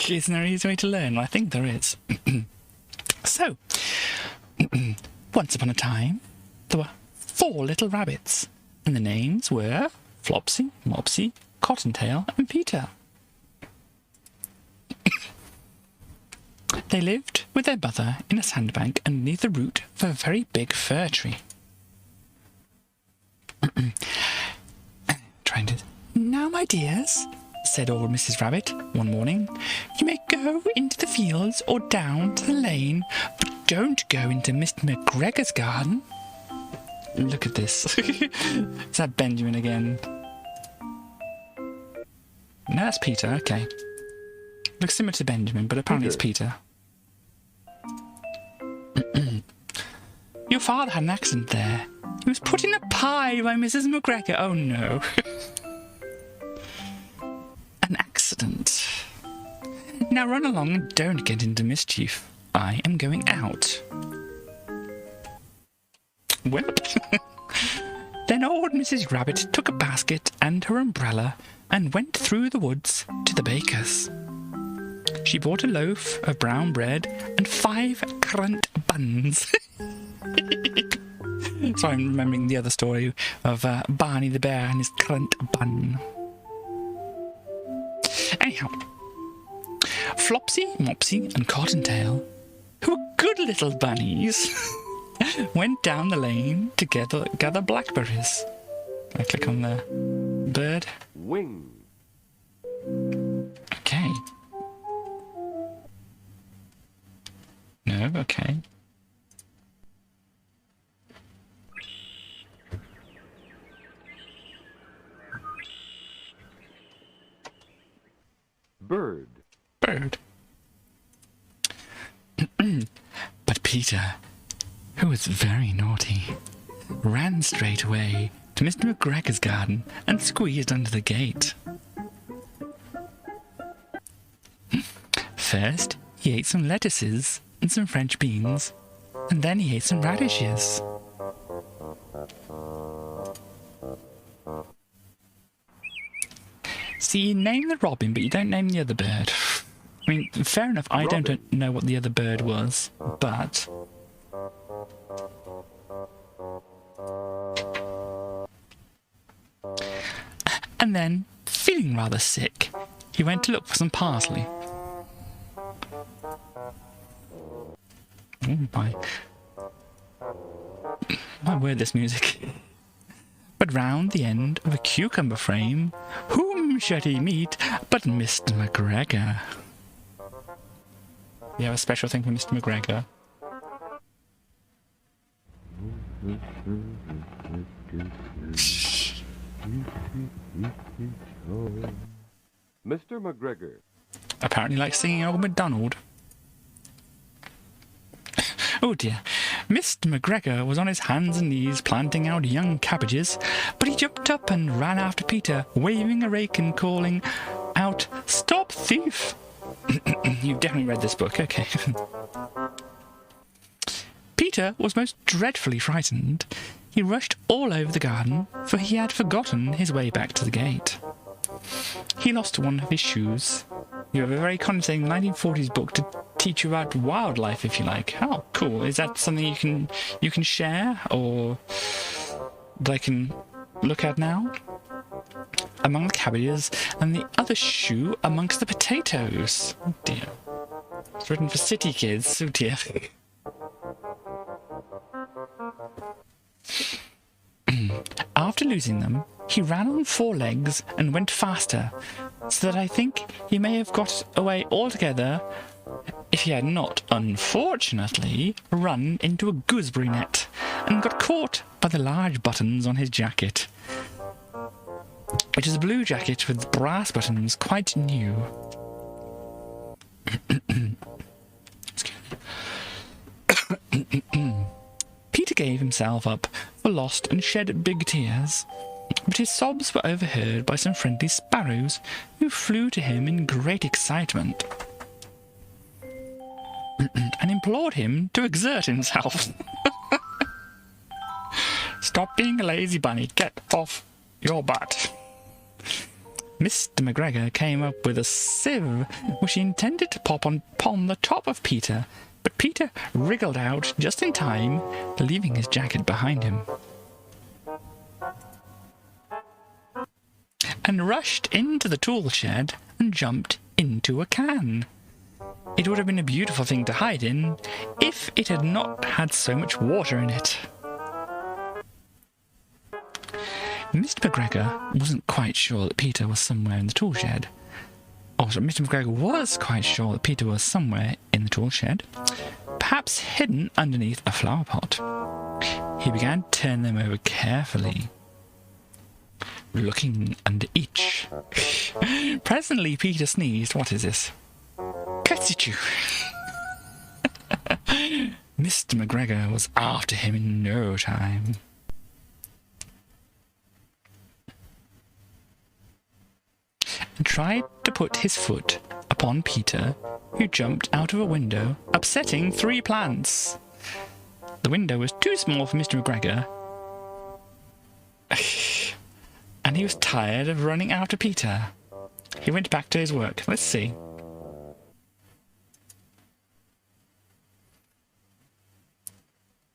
Isn't there an easy way to learn? Well, I think there is. So, once upon a time, there were 4 little rabbits. And the names were Flopsy, Mopsy, Cottontail, and Peter. They lived with their mother in a sandbank underneath the root of a very big fir tree. Now, my dears, said old Mrs. Rabbit one morning, you may go into the fields or down to the lane, but don't go into Mr. McGregor's garden. Look at this. Is that Benjamin again? No, that's Peter, okay. Looks similar to Benjamin, but apparently it's Peter. Your father had an accident there. He was put in a pie by Mrs. McGregor. Oh no. An accident. Now run along and don't get into mischief. I am going out. Well, then old Mrs. Rabbit took a basket and her umbrella and went through the woods to the baker's. She bought a loaf of brown bread and 5 currant buns. So I'm remembering the other story of Barney the Bear and his currant bun. Anyhow, Flopsy, Mopsy and Cottontail, who were good little bunnies, went down the lane to gather blackberries. I click on the bird. Wing. Okay. No, okay. Bird. Bird. But Peter, who was very naughty, ran straight away to Mr. McGregor's garden and squeezed under the gate. First, he ate some lettuces and some French beans, and then he ate some radishes. See, you name the robin, but you don't name the other bird. I mean, fair enough, I don't know what the other bird was, but... And then, feeling rather sick, he went to look for some parsley. Oh, my word, this music. But round the end of a cucumber frame, whom should he meet but Mr. McGregor? We have a special thing for Mr. McGregor. Mr. McGregor. Apparently likes singing Old MacDonald. Oh dear. Mr. McGregor was on his hands and knees planting out young cabbages, but he jumped up and ran after Peter, waving a rake and calling out, "Stop, thief!" You've definitely read this book, okay. Peter was most dreadfully frightened. He rushed all over the garden, for he had forgotten his way back to the gate. He lost one of his shoes. You have a very condescending 1940s book to teach you about wildlife, if you like. Oh, cool. Is that something you can share, or that I can look at now? Among the cabbages, and the other shoe amongst the potatoes. Oh dear. It's written for city kids. Oh dear. After losing them, he ran on 4 legs and went faster, so that I think he may have got away altogether if he had not, unfortunately, run into a gooseberry net and got caught by the large buttons on his jacket, which is a blue jacket with brass buttons, quite new. Peter gave himself up for lost and shed big tears, but his sobs were overheard by some friendly sparrows who flew to him in great excitement and implored him to exert himself. Stop being a lazy bunny, get off your butt. Mr. McGregor came up with a sieve which he intended to pop upon the top of Peter, but Peter wriggled out just in time, leaving his jacket behind him, and rushed into the tool shed and jumped into a can. It would have been a beautiful thing to hide in if it had not had so much water in it. Mr. McGregor wasn't quite sure that Peter was somewhere in the tool shed. Also, Mr. McGregor was quite sure that Peter was somewhere in the tool shed, perhaps hidden underneath a flower pot. He began to turn them over carefully, looking under each. Presently, Peter sneezed. What is this? Curtsy-chew. Mr. McGregor was after him in no time. And tried to put his foot upon Peter, who jumped out of a window, upsetting 3 plants. The window was too small for Mr. McGregor, and he was tired of running after Peter. He went back to his work. Let's see.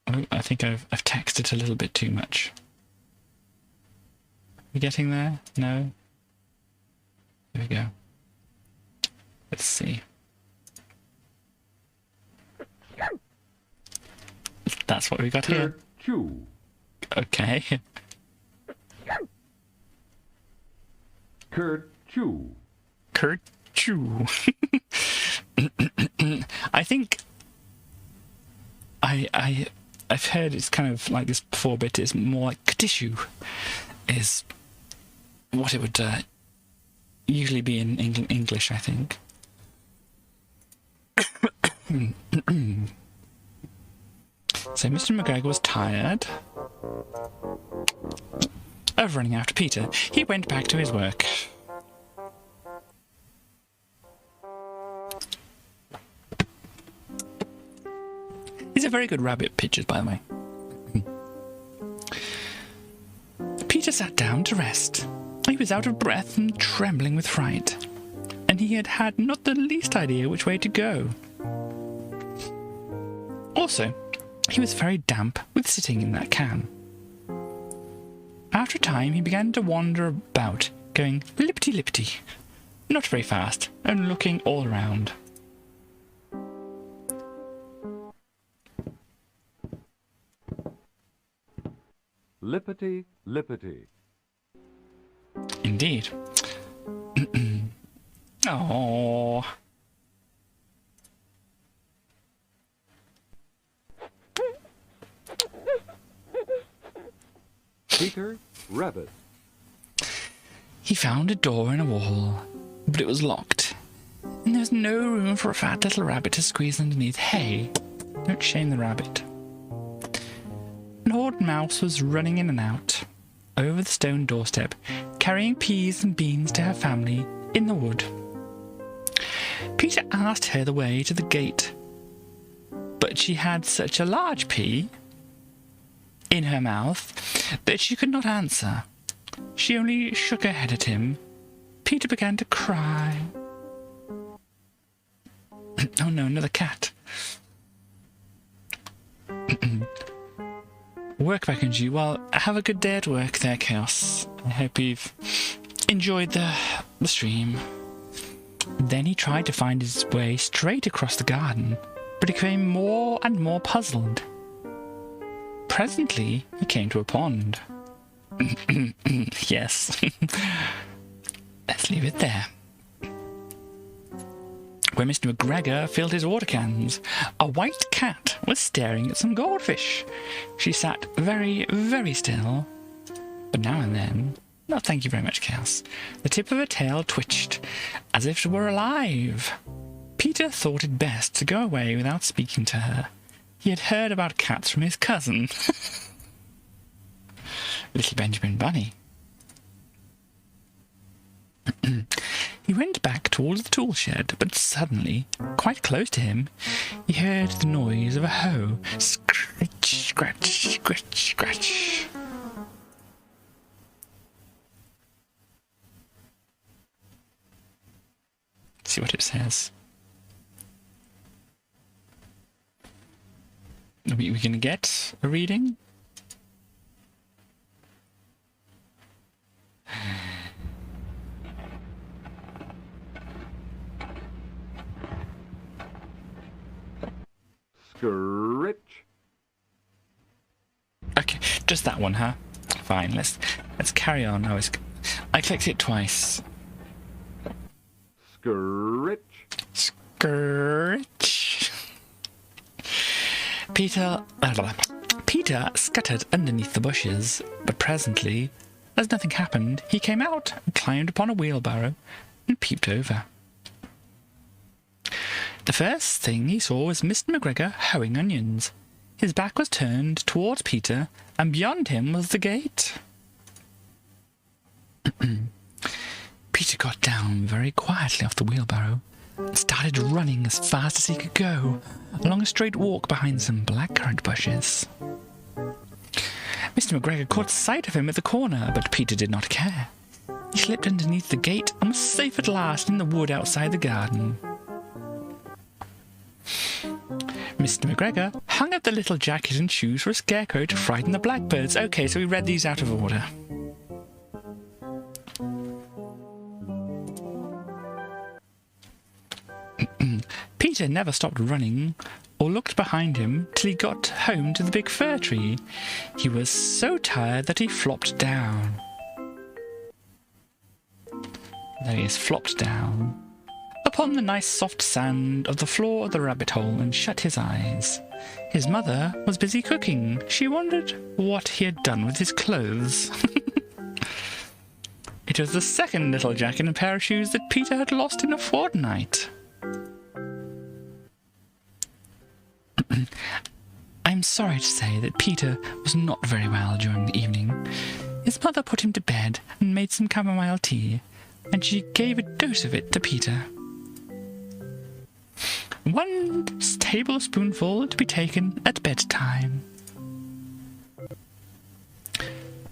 Oh, I think I've texted a little bit too much. You getting there? No? Here we go. Let's see. That's what we got here. Chew. Okay. Chew. Chew. I think I've heard it's kind of like this before, but it's more like tissue is what it would usually be in English, I think. So Mr. McGregor was tired of running after Peter. He went back to his work. These are very good rabbit pictures, by the way. Peter sat down to rest. He was out of breath and trembling with fright, and he had had not the least idea which way to go. Also, he was very damp with sitting in that can. After a time, he began to wander about, going lippity-lippity, not very fast, and looking all around. Lippity, lippity. Indeed. Oh. Peter Rabbit. He found a door in a wall, but it was locked, and there was no room for a fat little rabbit to squeeze underneath. Hey, don't shame the rabbit. An old mouse was running in and out over the stone doorstep, carrying peas and beans to her family in the wood. Peter asked her the way to the gate, but she had such a large pea in her mouth that she could not answer. She only shook her head at him. Peter began to cry. Oh no, another cat. Work back on you. Well, have a good day at work there, Chaos. I hope you've enjoyed the stream. Then he tried to find his way straight across the garden, but he became more and more puzzled. Presently, he came to a pond. Yes. Let's leave it there. Where Mr. McGregor filled his water cans, a white cat was staring at some goldfish. She sat very, very still, but now and then, no, thank you very much, Chaos, the tip of her tail twitched, as if it were alive. Peter thought it best to go away without speaking to her. He had heard about cats from his cousin. Little Benjamin Bunny. He went back towards the tool shed, but suddenly, quite close to him, he heard the noise of a hoe. Scratch, scratch, scratch, scratch. Let's see what it says. Are we going to get a reading? Scritch. Okay, just that one, huh? Fine. Let's carry on. I clicked it twice. Scritch. Scritch. Peter scuttered underneath the bushes, but presently, as nothing happened, he came out and climbed upon a wheelbarrow and peeped over. The first thing he saw was Mr. McGregor hoeing onions. His back was turned towards Peter, and beyond him was the gate. Peter got down very quietly off the wheelbarrow and started running as fast as he could go, along a straight walk behind some blackcurrant bushes. Mr. McGregor caught sight of him at the corner, but Peter did not care. He slipped underneath the gate and was safe at last in the wood outside the garden. Mr. McGregor hung up the little jacket and shoes for a scarecrow to frighten the blackbirds. Okay, so we read these out of order. Peter never stopped running or looked behind him till he got home to the big fir tree. He was so tired that he flopped down. There he is, flopped down upon the nice soft sand of the floor of the rabbit hole and shut his eyes. His mother was busy cooking. She wondered what he had done with his clothes. It was the second little jacket and pair of shoes that Peter had lost in a fortnight. I'm sorry to say that Peter was not very well during the evening. His mother put him to bed and made some chamomile tea, and she gave a dose of it to Peter. 1 tablespoonful to be taken at bedtime.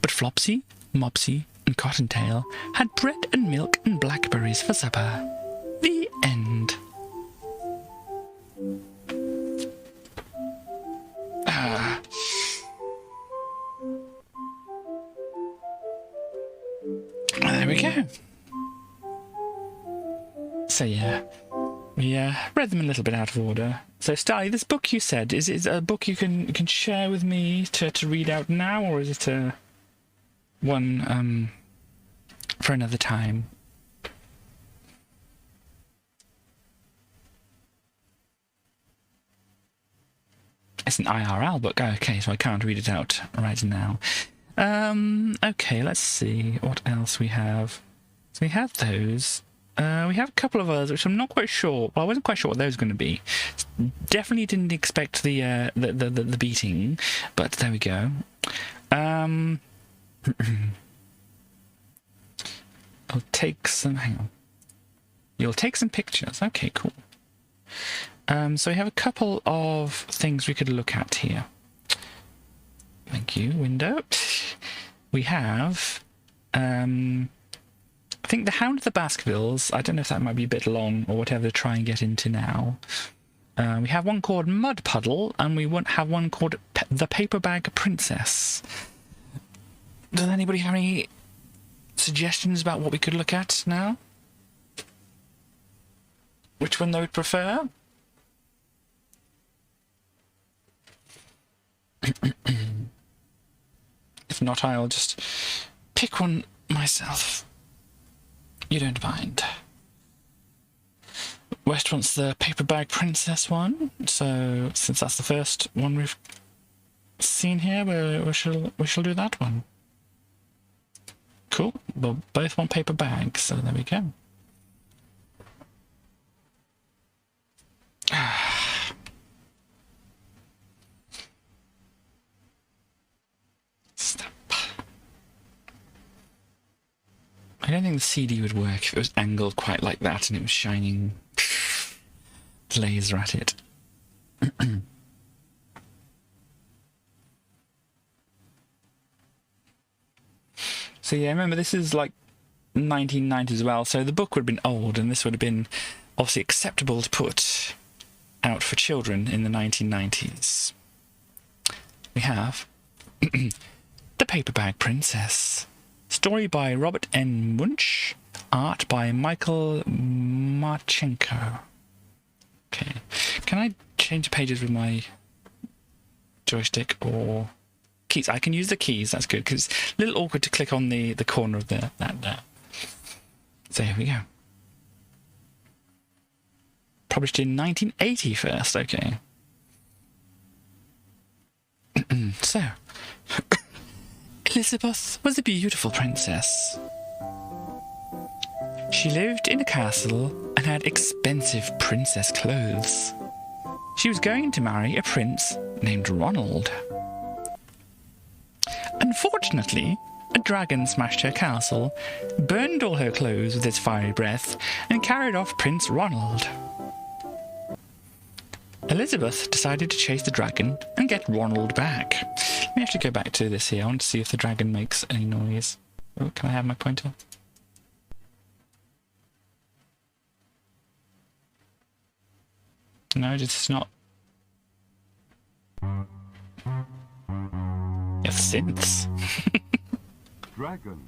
But Flopsy, Mopsy, and Cottontail had bread and milk and blackberries for supper. The end. There we go. So yeah, we read them a little bit out of order. So Starly, this book you said, is it a book you can share with me to read out now, or is it one for another time? It's an IRL book. Okay, so I can't read it out right now. Okay, let's see what else we have. So we have those. We have a couple of others, which I'm not quite sure. Well, I wasn't quite sure what those were going to be. Definitely didn't expect the beating, but there we go. I'll take some. Hang on. You'll take some pictures. Okay, cool. So we have a couple of things we could look at here. Thank you, window. We have, I think the Hound of the Baskervilles. I don't know if that might be a bit long or whatever to try and get into now. We have one called Mud Puddle, and we have one called The Paper Bag Princess. Does anybody have any suggestions about what we could look at now? Which one they would prefer? If not, I'll just pick one myself. You don't mind. West wants the Paper Bag Princess one, so since that's the first one we've seen here, we shall do that one. Cool. Well, both want paper bags, so there we go. Stop. I don't think the CD would work if it was angled quite like that and it was shining laser at it. So yeah, remember this is like 1990s as well, so the book would have been old and this would have been obviously acceptable to put out for children in the 1990s. We have The Paper Bag Princess. Story by Robert N. Munch. Art by Michael Marchenko. Okay. Can I change the pages with my joystick or keys. I can use the keys. That's good because it's a little awkward to click on the corner of that there. So here we go. Published in 1980 first. Okay. So, Elizabeth was a beautiful princess. She lived in a castle and had expensive princess clothes. She was going to marry a prince named Ronald. Unfortunately, a dragon smashed her castle, burned all her clothes with its fiery breath, and carried off Prince Ronald. Elizabeth decided to chase the dragon and get Ronald back. Let me actually go back to this here. I want to see if the dragon makes any noise. Oh, can I have my pointer? No, it's not. It's synths. Dragon.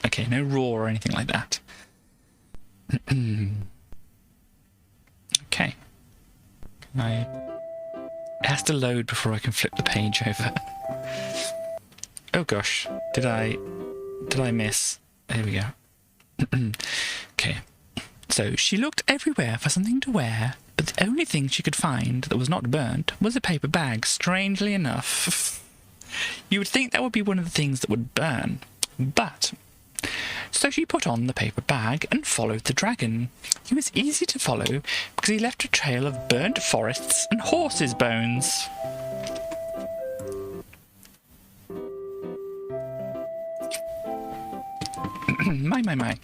Okay, no roar or anything like that. Okay. It has to load before I can flip the page over. Oh gosh, did I miss? There we go. Okay. So she looked everywhere for something to wear, but the only thing she could find that was not burnt was a paper bag, strangely enough. You would think that would be one of the things that would burn, but... So she put on the paper bag and followed the dragon. He was easy to follow because he left a trail of burnt forests and horses' bones. My.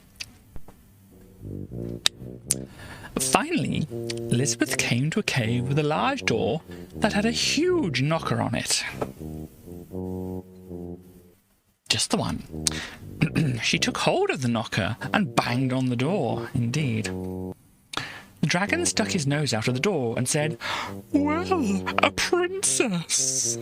Finally, Elizabeth came to a cave with a large door that had a huge knocker on it. Just the one. She took hold of the knocker and banged on the door, indeed. The dragon stuck his nose out of the door and said, "Well, a princess.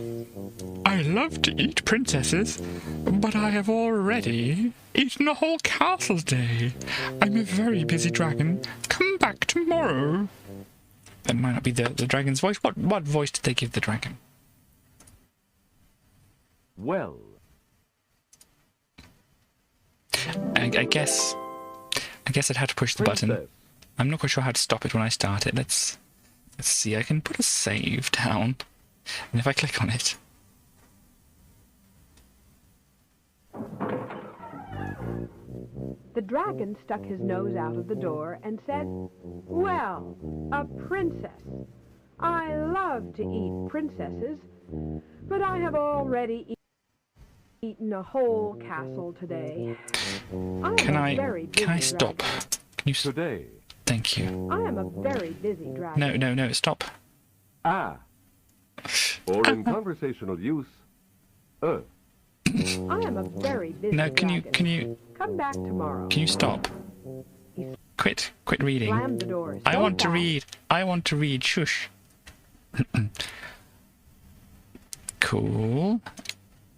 I love to eat princesses, but I have already eaten a whole castle today. I'm a very busy dragon. Come back tomorrow." That might not be the dragon's voice. What voice did they give the dragon? Well. I guess I'd have to push the button. Princess. I'm not quite sure how to stop it when I start it. Let's see. I can put a save down, and if I click on it, The dragon stuck his nose out of the door and said, "Well, a princess. I love to eat princesses, but I have already eaten a whole castle today. can I stop? Can you? Today. Thank you. I am a very busy dragon. No, stop. Ah. Or in conversational use. I am a very busy No, dragon. can you Come back tomorrow. Can you stop? Quit reading. Slam the door I so want to fast. read. I want to read. Shush. Cool.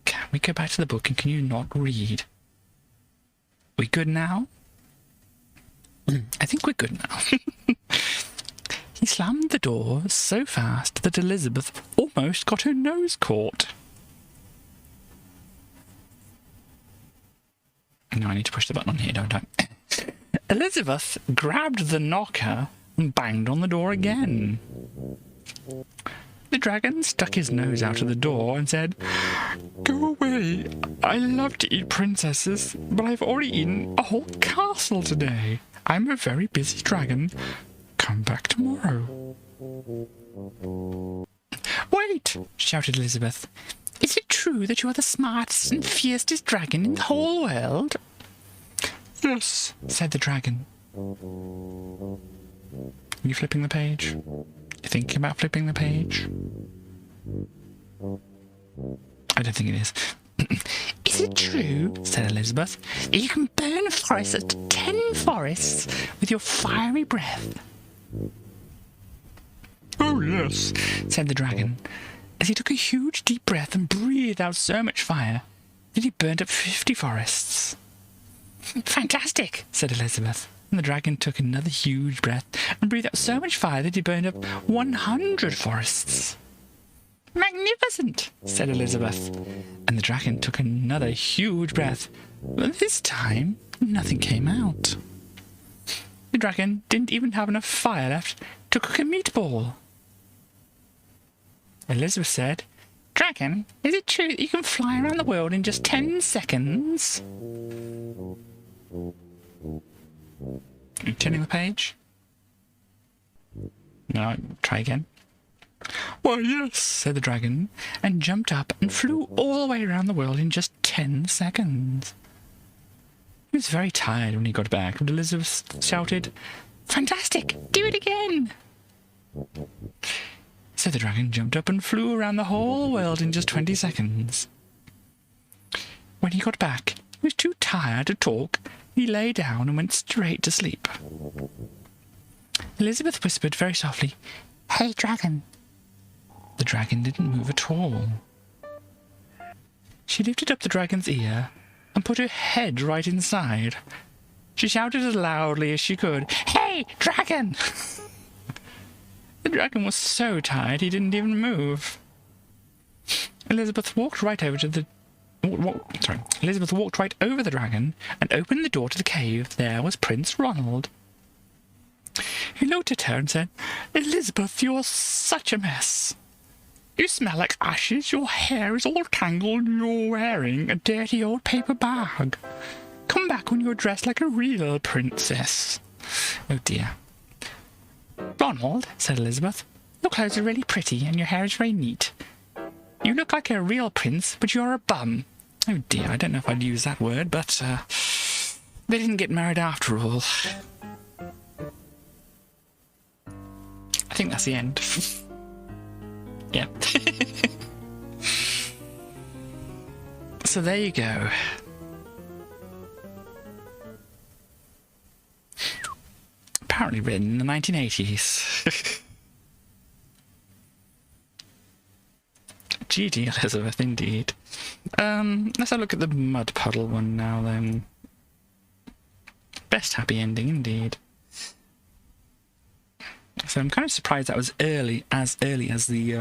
Can we go back to the book and can you not read? We good now? I think we're good now. He slammed the door so fast that Elizabeth almost got her nose caught. No, I need to push the button on here, don't I? Elizabeth grabbed the knocker and banged on the door again. The dragon stuck his nose out of the door and said, "Go away. I love to eat princesses, but I've already eaten a whole castle today. I'm a very busy dragon. Come back tomorrow." "Wait!" shouted Elizabeth. "Is it true that you are the smartest and fiercest dragon in the whole world?" "Yes," said the dragon. Are you flipping the page? You thinking about flipping the page? I don't think it is. "Is it true," said Elizabeth, "that you can burn forests at 10 forests with your fiery breath?" "Oh, yes," said the dragon, as he took a huge deep breath and breathed out so much fire that he burned up 50 forests. "Fantastic," said Elizabeth, and the dragon took another huge breath and breathed out so much fire that he burned up 100 forests. Magnificent, said Elizabeth, and the dragon took another huge breath. But this time, nothing came out. The dragon didn't even have enough fire left to cook a meatball. Elizabeth said, Dragon, is it true that you can fly around the world in just 10 seconds? Are you turning the page? No, try again. Why, yes, said the dragon, and jumped up and flew all the way around the world in just 10 seconds. He was very tired when he got back, and Elizabeth shouted, Fantastic! Do it again! So the dragon jumped up and flew around the whole world in just 20 seconds. When he got back, he was too tired to talk. He lay down and went straight to sleep. Elizabeth whispered very softly, Hey, dragon. The dragon didn't move at all. She lifted up the dragon's ear and put her head right inside. She shouted as loudly as she could, Hey, dragon! The dragon was so tired he didn't even move. Elizabeth walked right over the dragon and opened the door to the cave. There was Prince Ronald. He looked at her and said, Elizabeth, you are such a mess. You smell like ashes, your hair is all tangled, and you're wearing a dirty old paper bag. Come back when you're dressed like a real princess. Oh dear. Ronald, said Elizabeth, your clothes are really pretty and your hair is very neat. You look like a real prince, but you're a bum. Oh dear, I don't know if I'd use that word, but they didn't get married after all. I think that's the end. Yeah. So there you go. Apparently written in the 1980s. GD Elizabeth, indeed. Let's have a look at the mud puddle one now then. Best happy ending, indeed. So I'm kind of surprised that was as early as the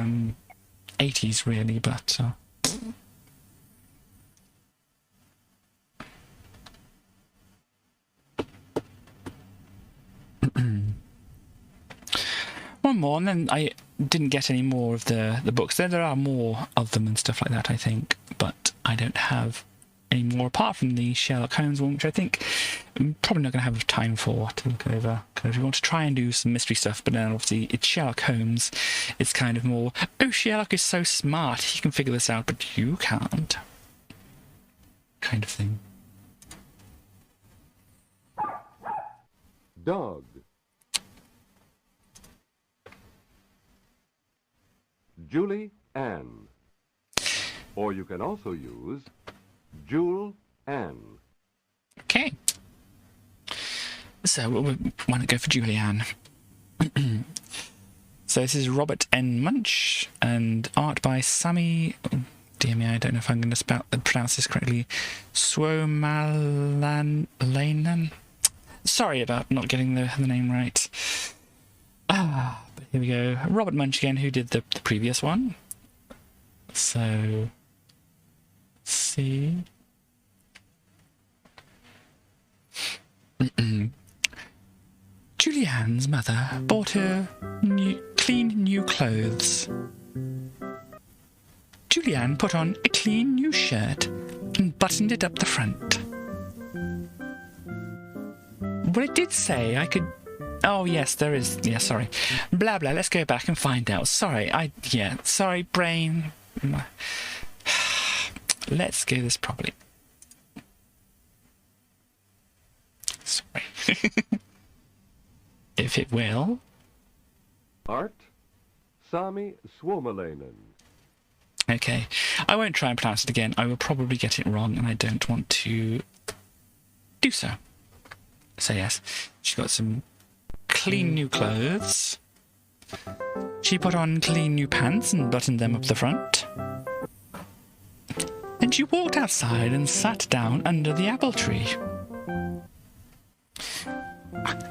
80s, really, but... One more, and then I didn't get any more of the books. There are more of them and stuff like that, I think, but I don't have any more apart from the Sherlock Holmes one, which I think I'm probably not going to have time for to look over. Because we want to try and do some mystery stuff, but then obviously it's Sherlock Holmes. It's kind of more, oh, Sherlock is so smart, he can figure this out, but you can't. Kind of thing. Dog. Julie Ann. Or you can also use Jewel Ann. Okay. So we want to go for Julianne. So this is Robert N. Munch and art by Sammy... Oh, dear me, I don't know if I'm going to pronounce this correctly. Swomalainen. Sorry about not getting the name right. But here we go. Robert Munch again, who did the previous one. So... see... Julianne's mother bought her clean new clothes. Julianne put on a clean new shirt and buttoned it up the front. Well, it did say I could... Oh, yes, there is... Yeah, sorry. Blah, blah, let's go back and find out. Sorry, sorry, brain. Let's go this properly. Sorry. If it will. Art, Sami Swomalainen. Okay, I won't try and pronounce it again. I will probably get it wrong, and I don't want to do so. So yes, she got some clean new clothes. She put on clean new pants and buttoned them up the front. Then she walked outside and sat down under the apple tree.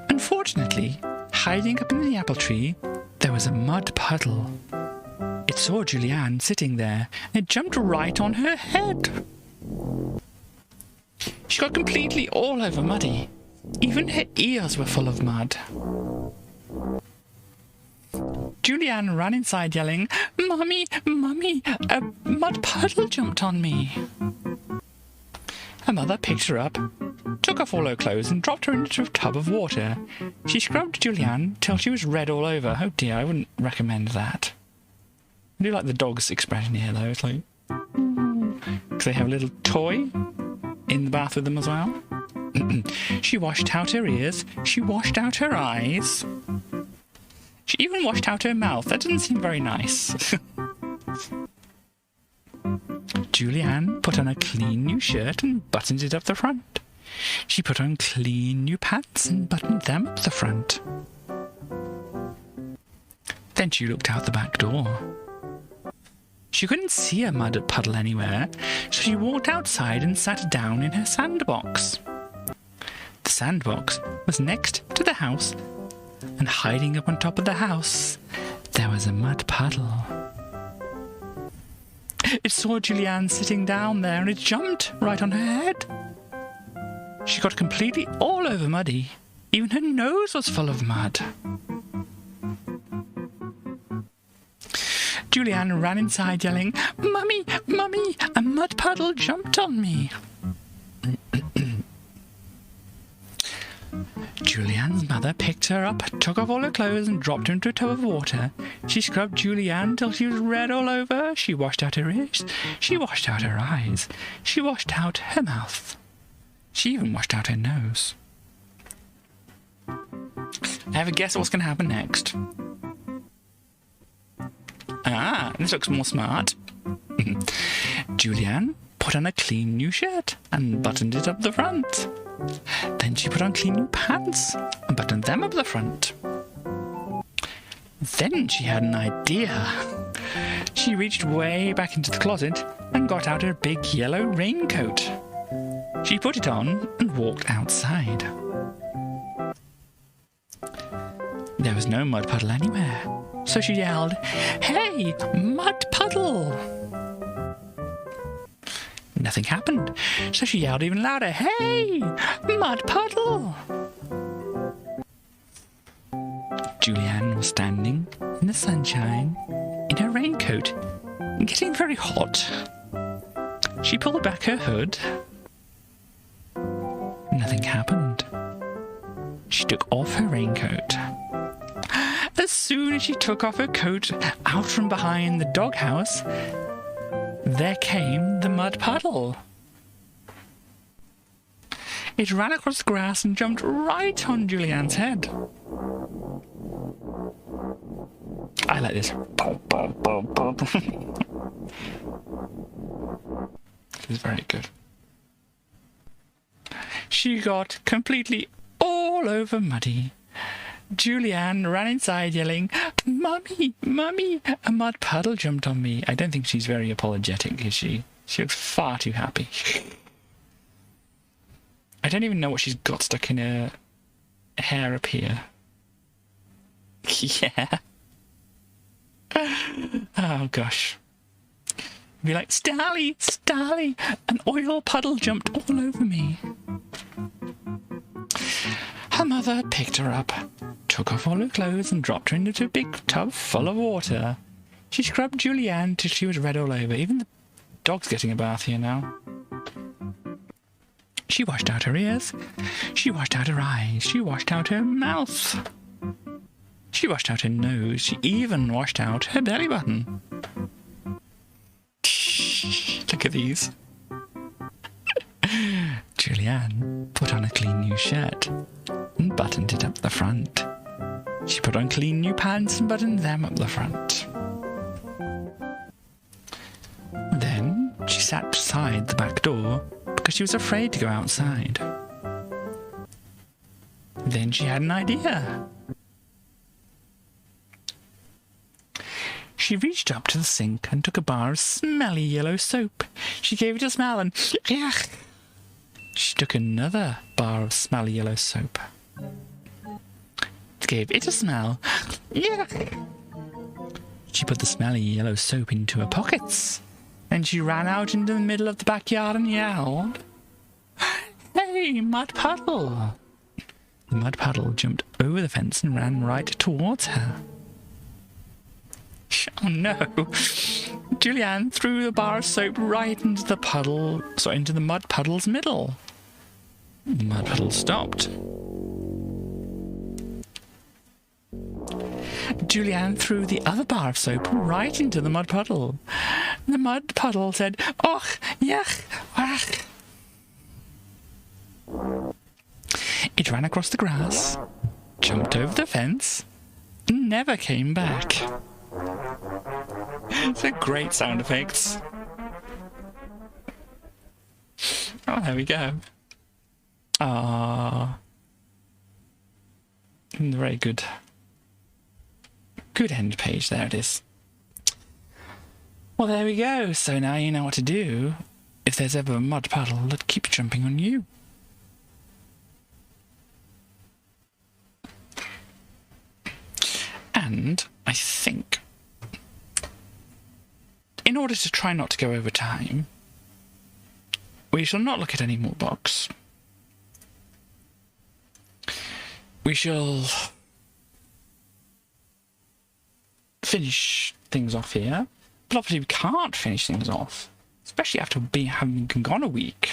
Unfortunately, hiding up in the apple tree, there was a mud puddle. It saw Julianne sitting there, and it jumped right on her head. She got completely all over muddy. Even her ears were full of mud. Julianne ran inside yelling, "Mummy, Mummy, a mud puddle jumped on me." Her mother picked her up, took off all her clothes and dropped her into a tub of water. She scrubbed Julianne till she was red all over. Oh dear, I wouldn't recommend that. I do like the dog's expression here though. It's like, because they have a little toy in the bath with them as well. She washed out her ears. She washed out her eyes. She even washed out her mouth. That doesn't seem very nice. Julianne put on a clean new shirt and buttoned it up the front. She put on clean new pants and buttoned them up the front. Then she looked out the back door. She couldn't see a mud puddle anywhere, so she walked outside and sat down in her sandbox. The sandbox was next to the house, and hiding up on top of the house, there was a mud puddle. It saw Julianne sitting down there, and it jumped right on her head. She got completely all over muddy. Even her nose was full of mud. Julianne ran inside yelling, "Mummy, Mummy, a mud puddle jumped on me." Julianne's mother picked her up, took off all her clothes and dropped her into a tub of water. She scrubbed Julianne till she was red all over. She washed out her ears. She washed out her eyes. She washed out her mouth. She even washed out her nose. Have a guess what's going to happen next? Ah, this looks more smart. Julianne put on a clean new shirt and buttoned it up the front. Then she put on clean new pants and buttoned them up the front. Then she had an idea. She reached way back into the closet and got out her big yellow raincoat. She put it on and walked outside. There was no mud puddle anywhere, so she yelled, "Hey, mud puddle!" Nothing happened, so she yelled even louder, "Hey, mud puddle!" Julianne was standing in the sunshine in her raincoat, getting very hot. She pulled back her hood. Nothing happened. She took off her raincoat. As soon as she took off her coat out from behind the doghouse, there came the mud puddle. It ran across the grass and jumped right on Julianne's head. I like this. This is very good. She got completely all over muddy. Julianne ran inside yelling, "Mummy, Mummy, a mud puddle jumped on me." I don't think she's very apologetic, is she? She looks far too happy. I don't even know what she's got stuck in her hair up here. Yeah. Oh, gosh. Be like, "Stally, Stally, an oil puddle jumped all over me." Her mother picked her up, took off all her clothes and dropped her into a big tub full of water. She scrubbed Julianne till she was red all over. Even the dog's getting a bath here now. She washed out her ears. She washed out her eyes. She washed out her mouth. She washed out her nose. She even washed out her belly button. Look at these. Julianne put on a clean new shirt and buttoned it up the front. She put on clean new pants and buttoned them up the front. Then she sat beside the back door because she was afraid to go outside. Then she had an idea. She reached up to the sink and took a bar of smelly yellow soap. She gave it a smell and yuck. She took another bar of smelly yellow soap. Gave it a smell. Yuck. She put the smelly yellow soap into her pockets. Then she ran out into the middle of the backyard and yelled, "Hey, Mud Puddle!" The Mud Puddle jumped over the fence and ran right towards her. Oh no! Julianne threw the bar of soap right into the Mud Puddle's middle. The Mud Puddle stopped. Julianne threw the other bar of soap right into the Mud Puddle. The Mud Puddle said, "Och, yuck, ach." It ran across the grass, jumped over the fence, and never came back. It's a great sound effects. Oh, there we go. Ah, very good. Good end page, there it is. Well, there we go. So now you know what to do if there's ever a mud puddle that keeps jumping on you. And I think, in order to try not to go over time, we shall not look at any more books. We shall finish things off here, but obviously we can't finish things off, especially after having been gone a week.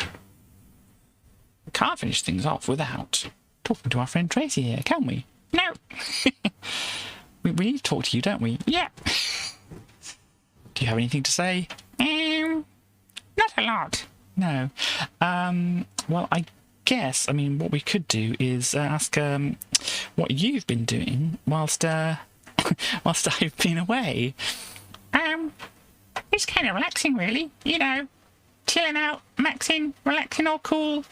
We can't finish things off without talking to our friend Tracy here, can we? No. we need to talk to you, don't we? Yeah. Do you have anything to say? Not a lot. No. Well, I guess, what we could do is ask what you've been doing whilst whilst I've been away. It's kind of relaxing, really. You know, chilling out, maxing, relaxing, all cool,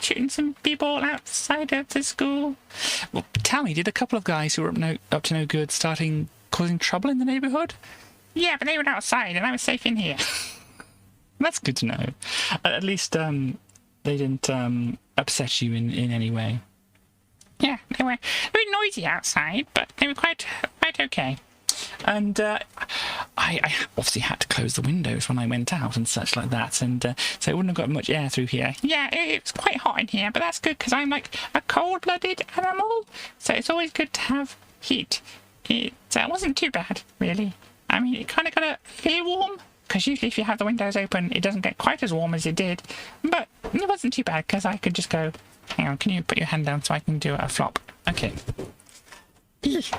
shooting some people outside of the school. Well, tell me, did a couple of guys who were up to no good starting causing trouble in the neighbourhood? Yeah, but they were outside and I was safe in here. That's good to know. At least they didn't upset you in any way. Yeah, they were noisy outside, but they were quite okay. And I obviously had to close the windows when I went out and such like that, and so it wouldn't have got much air through here. Yeah, it was quite hot in here, but that's good because I'm like a cold-blooded animal, so it's always good to have heat. It wasn't too bad, really. It kind of got a little warm, because usually if you have the windows open, it doesn't get quite as warm as it did, but it wasn't too bad because I could just go, hang on, can you put your hand down so I can do a flop? Okay. This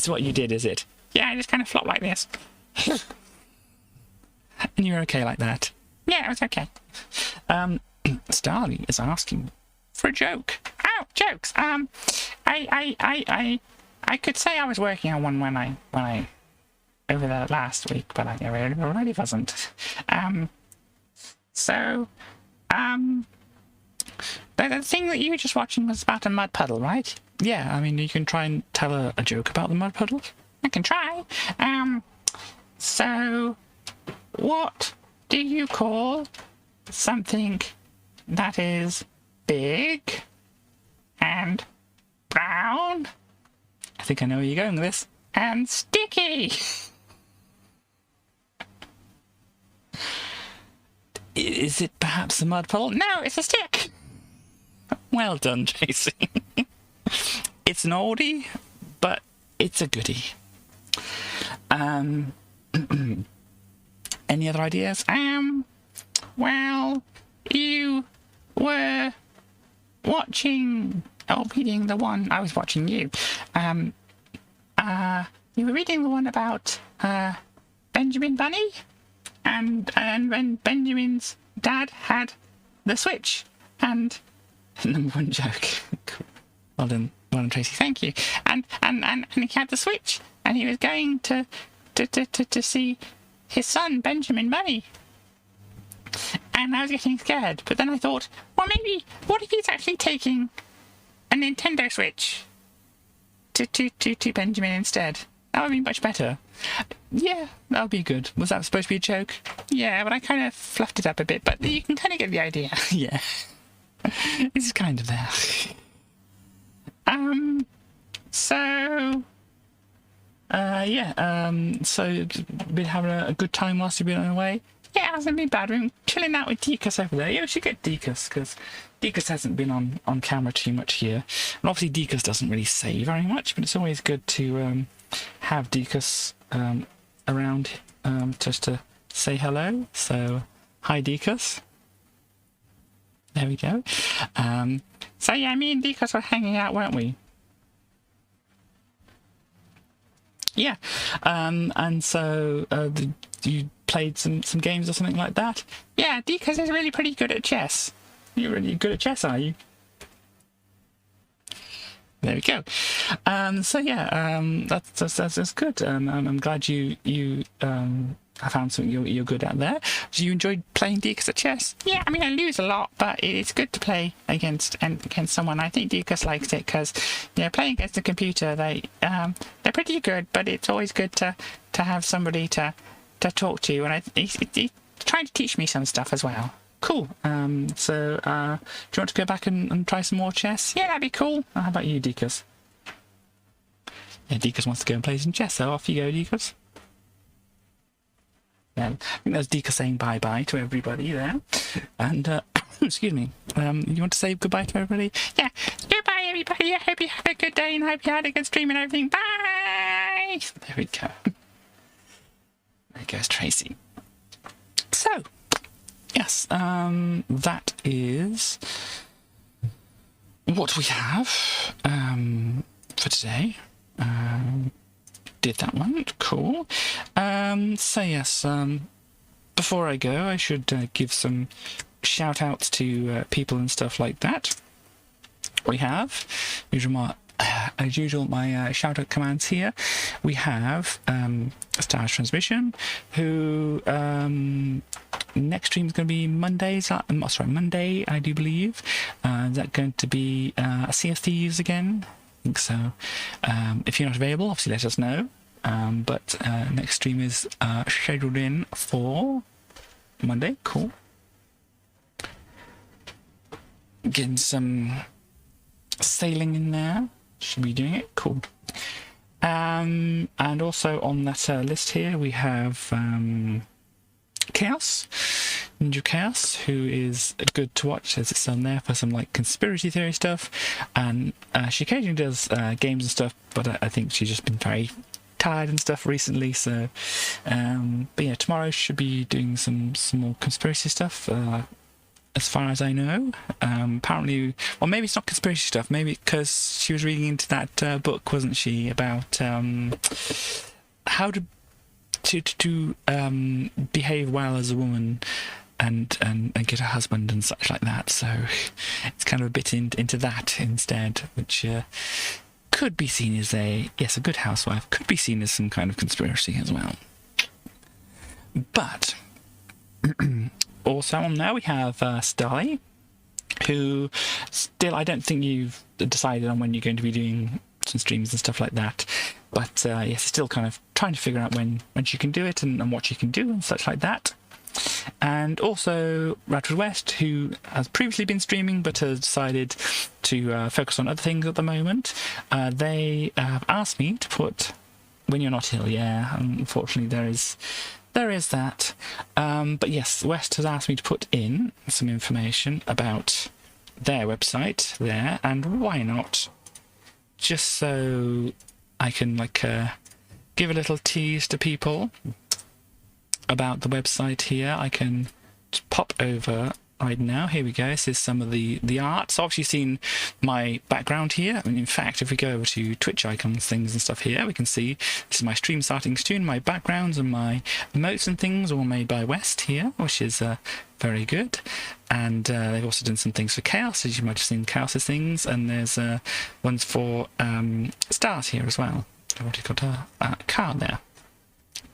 is what you did, is it? Yeah, I just kind of flopped like this. And you're okay like that? Yeah, it was okay. Starly is asking for a joke. Oh, jokes. I could say I was working on one when I over the last week, but I really wasn't. The thing that you were just watching was about a mud puddle, right? Yeah, you can try and tell a joke about the mud puddle. I can try. So, what do you call something that is big and brown? I think I know where you're going with this. And sticky! Is it perhaps a mud puddle? No, it's a stick! Well done, Tracy. It's an oldie, but it's a goodie. Any other ideas? Well, you were watching, reading the one, I was watching you. You were reading the one about, Benjamin Bunny? And when Benjamin's dad had the Switch, and number one joke. Cool. Well done, Tracy. Thank you. And he had the Switch, and he was going to see his son Benjamin Bunny. And I was getting scared, but then I thought, well, maybe what if he's actually taking a Nintendo Switch to Benjamin instead? That would be much better. Yeah, that would be good. Was that supposed to be a joke? Yeah, but I kind of fluffed it up a bit, but you can kind of get the idea. Yeah. This is kind of there. So been having a good time whilst you've been away. Yeah, it hasn't been bad. We've been chilling out with Deacus over there. Yeah, we should get Deacus, because Deacus hasn't been on camera too much here. And obviously Deacus doesn't really say very much, but it's always good to have Deacus around just to say hello. So, hi Deacus. There we go. So yeah, me and Deacus were hanging out, weren't we? Yeah, and so you played some games or something like that? Yeah, Deacus is really pretty good at chess. You're really good at chess, are you? There we go. So yeah, that's good. I'm glad you I found something you're good at there. Do you enjoy playing Deacus at chess? Yeah, I mean I lose a lot, but it's good to play against someone. I think Deacus likes it because playing against the computer they're pretty good, but it's always good to have somebody to talk to, and he's trying to teach me some stuff as well. Cool. So do you want to go back and try some more chess? Yeah, that'd be cool. How about you, Deacus? Yeah, Deacus wants to go and play some chess, so off you go, Deacus. Yeah, I think that's Deacus saying bye-bye to everybody there. And, excuse me, you want to say goodbye to everybody? Yeah, goodbye, everybody. I hope you had a good day and I hope you had a good stream and everything. Bye! There we go. There goes Tracy. So, yes, that is what we have for today. Did that one, cool. So yes, before I go, I should give some shout outs to people and stuff like that. We have, as usual, my shout out commands here. We have Stars Transmission, who next stream is going to be Monday, Monday, I do believe. Is that going to be a Sea of Thieves again? I think so. If you're not available, obviously let us know. But next stream is scheduled in for Monday. Cool. Getting some sailing in there. Should be doing it. Cool. And also on that list here we have Chaos. Ninja Chaos, who is good to watch as it's on there for some like conspiracy theory stuff, and she occasionally does games and stuff, but I think she's just been very tired and stuff recently, so but yeah, tomorrow should be doing some more conspiracy stuff as far as I know. Apparently, well, maybe it's not conspiracy stuff, maybe because she was reading into that book, wasn't she, about how to behave well as a woman and get a husband and such like that. So it's kind of a bit into that instead, which could be seen as a good housewife, could be seen as some kind of conspiracy as well. But also on there we have Starly, who still, I don't think you've decided on when you're going to be doing some streams and stuff like that, but yes, still kind of trying to figure out when she can do it and what she can do and such like that. And also Radford West, who has previously been streaming but has decided to focus on other things at the moment. They have asked me to put When You're Not Ill. Yeah, unfortunately there is that. But yes, West has asked me to put in some information about their website there, and why not? Just so I can give a little tease to people about the website here. I can just pop over right now. Here we go. This is some of the art. So obviously you've seen my background here. I mean, in fact, if we go over to Twitch icons, things and stuff here, we can see this is my stream starting soon. My backgrounds and my emotes and things all made by West here, which is very good. And they've also done some things for Chaos, as you might have seen Chaos's things, and there's ones for Stars here as well. I've already got a card there.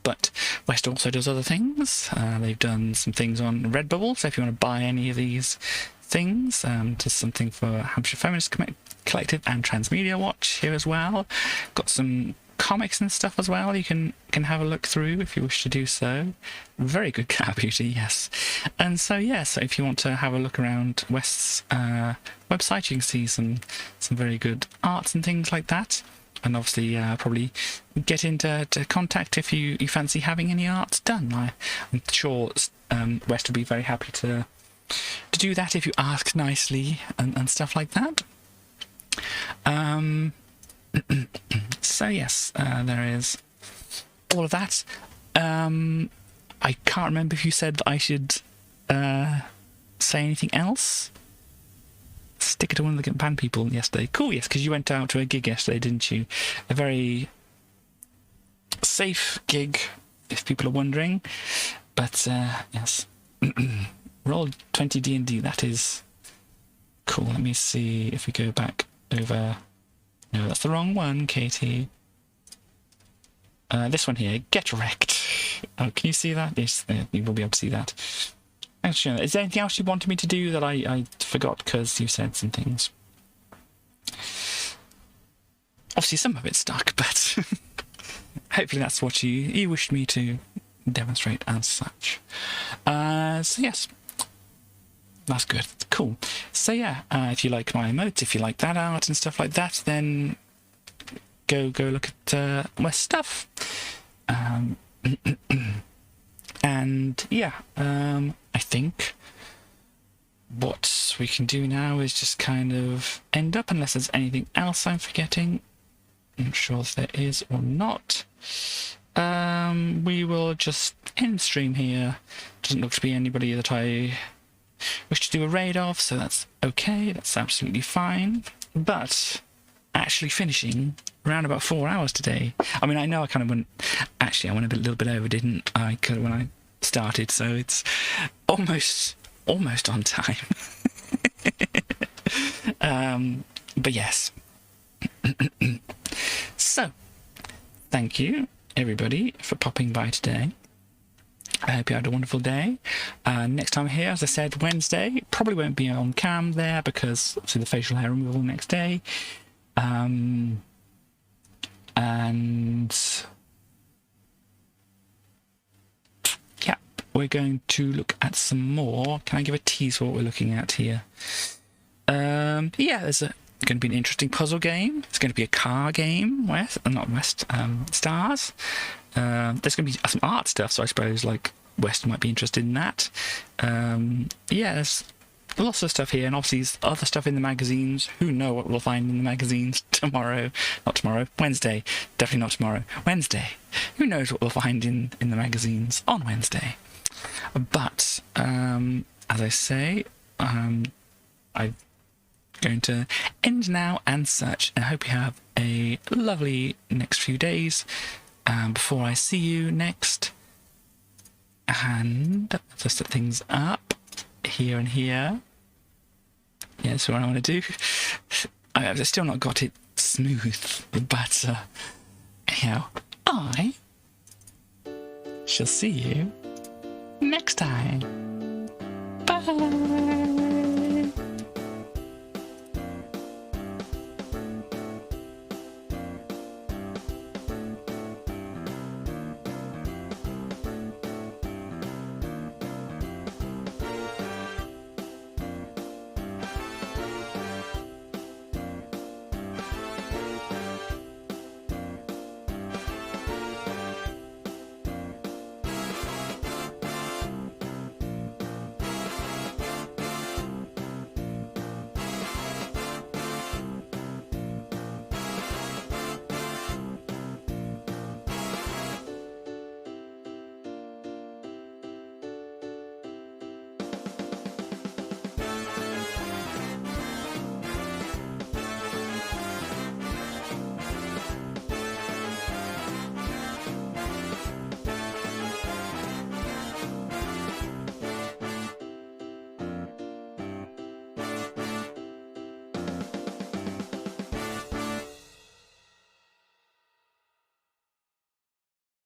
But West also does other things. They've done some things on Redbubble, so if you want to buy any of these things, there's something for Hampshire Feminist Collective and Transmedia Watch here as well. Got some comics and stuff as well you can have a look through if you wish to do so. Very good cat beauty, yes. And so yeah, so if you want to have a look around West's website, you can see some very good arts and things like that. and obviously probably get into contact if you fancy having any art done. I'm sure West would be very happy to do that if you ask nicely and stuff like that. So yes, there is all of that. I can't remember if you said that I should say anything else. Stick it to one of the band people yesterday. Cool, yes, because you went out to a gig yesterday, didn't you? A very safe gig, if people are wondering. But yes, roll 20 D&D. That is cool. Let me see if we go back over. No, that's the wrong one, Katie. This one here, get wrecked. Oh, can you see that? Yes, you will be able to see that. Actually, is there anything else you wanted me to do that I forgot because you said some things? Obviously, some of it stuck, but hopefully that's what you wished me to demonstrate as such. So yes, that's good. Cool. So yeah, if you like my emotes, if you like that art and stuff like that, then go look at my stuff. And yeah, I think what we can do now is just kind of end up, unless there's anything else I'm forgetting. I'm not sure if there is or not. We will just end stream here. Doesn't look to be anybody that I wish to do a raid of, so that's okay. That's absolutely fine. But actually finishing around about 4 hours today. I mean, I know I kind of went... Actually, I went a little bit over, didn't I, when I started, so it's almost on time. But yes. So, thank you, everybody, for popping by today. I hope you had a wonderful day. Next time here, as I said, Wednesday. Probably won't be on cam there because obviously the facial hair removal next day. And yeah, we're going to look at some more. Can I give a tease for what we're looking at here? Yeah, there's going to be an interesting puzzle game. It's going to be a car game, Stars. There's going to be some art stuff, so I suppose like West might be interested in that. Yeah, there's lots of stuff here, and obviously there's other stuff in the magazines. Who knows what we'll find in the magazines Wednesday. Definitely not tomorrow. Wednesday. Who knows what we'll find in the magazines on Wednesday. But as I say, I'm going to end now and such, and I hope you have a lovely next few days before I see you next. And just set things up here and here. Yeah, that's what I want to do. I've still not got it smooth, but anyhow, I shall see you next time. Bye.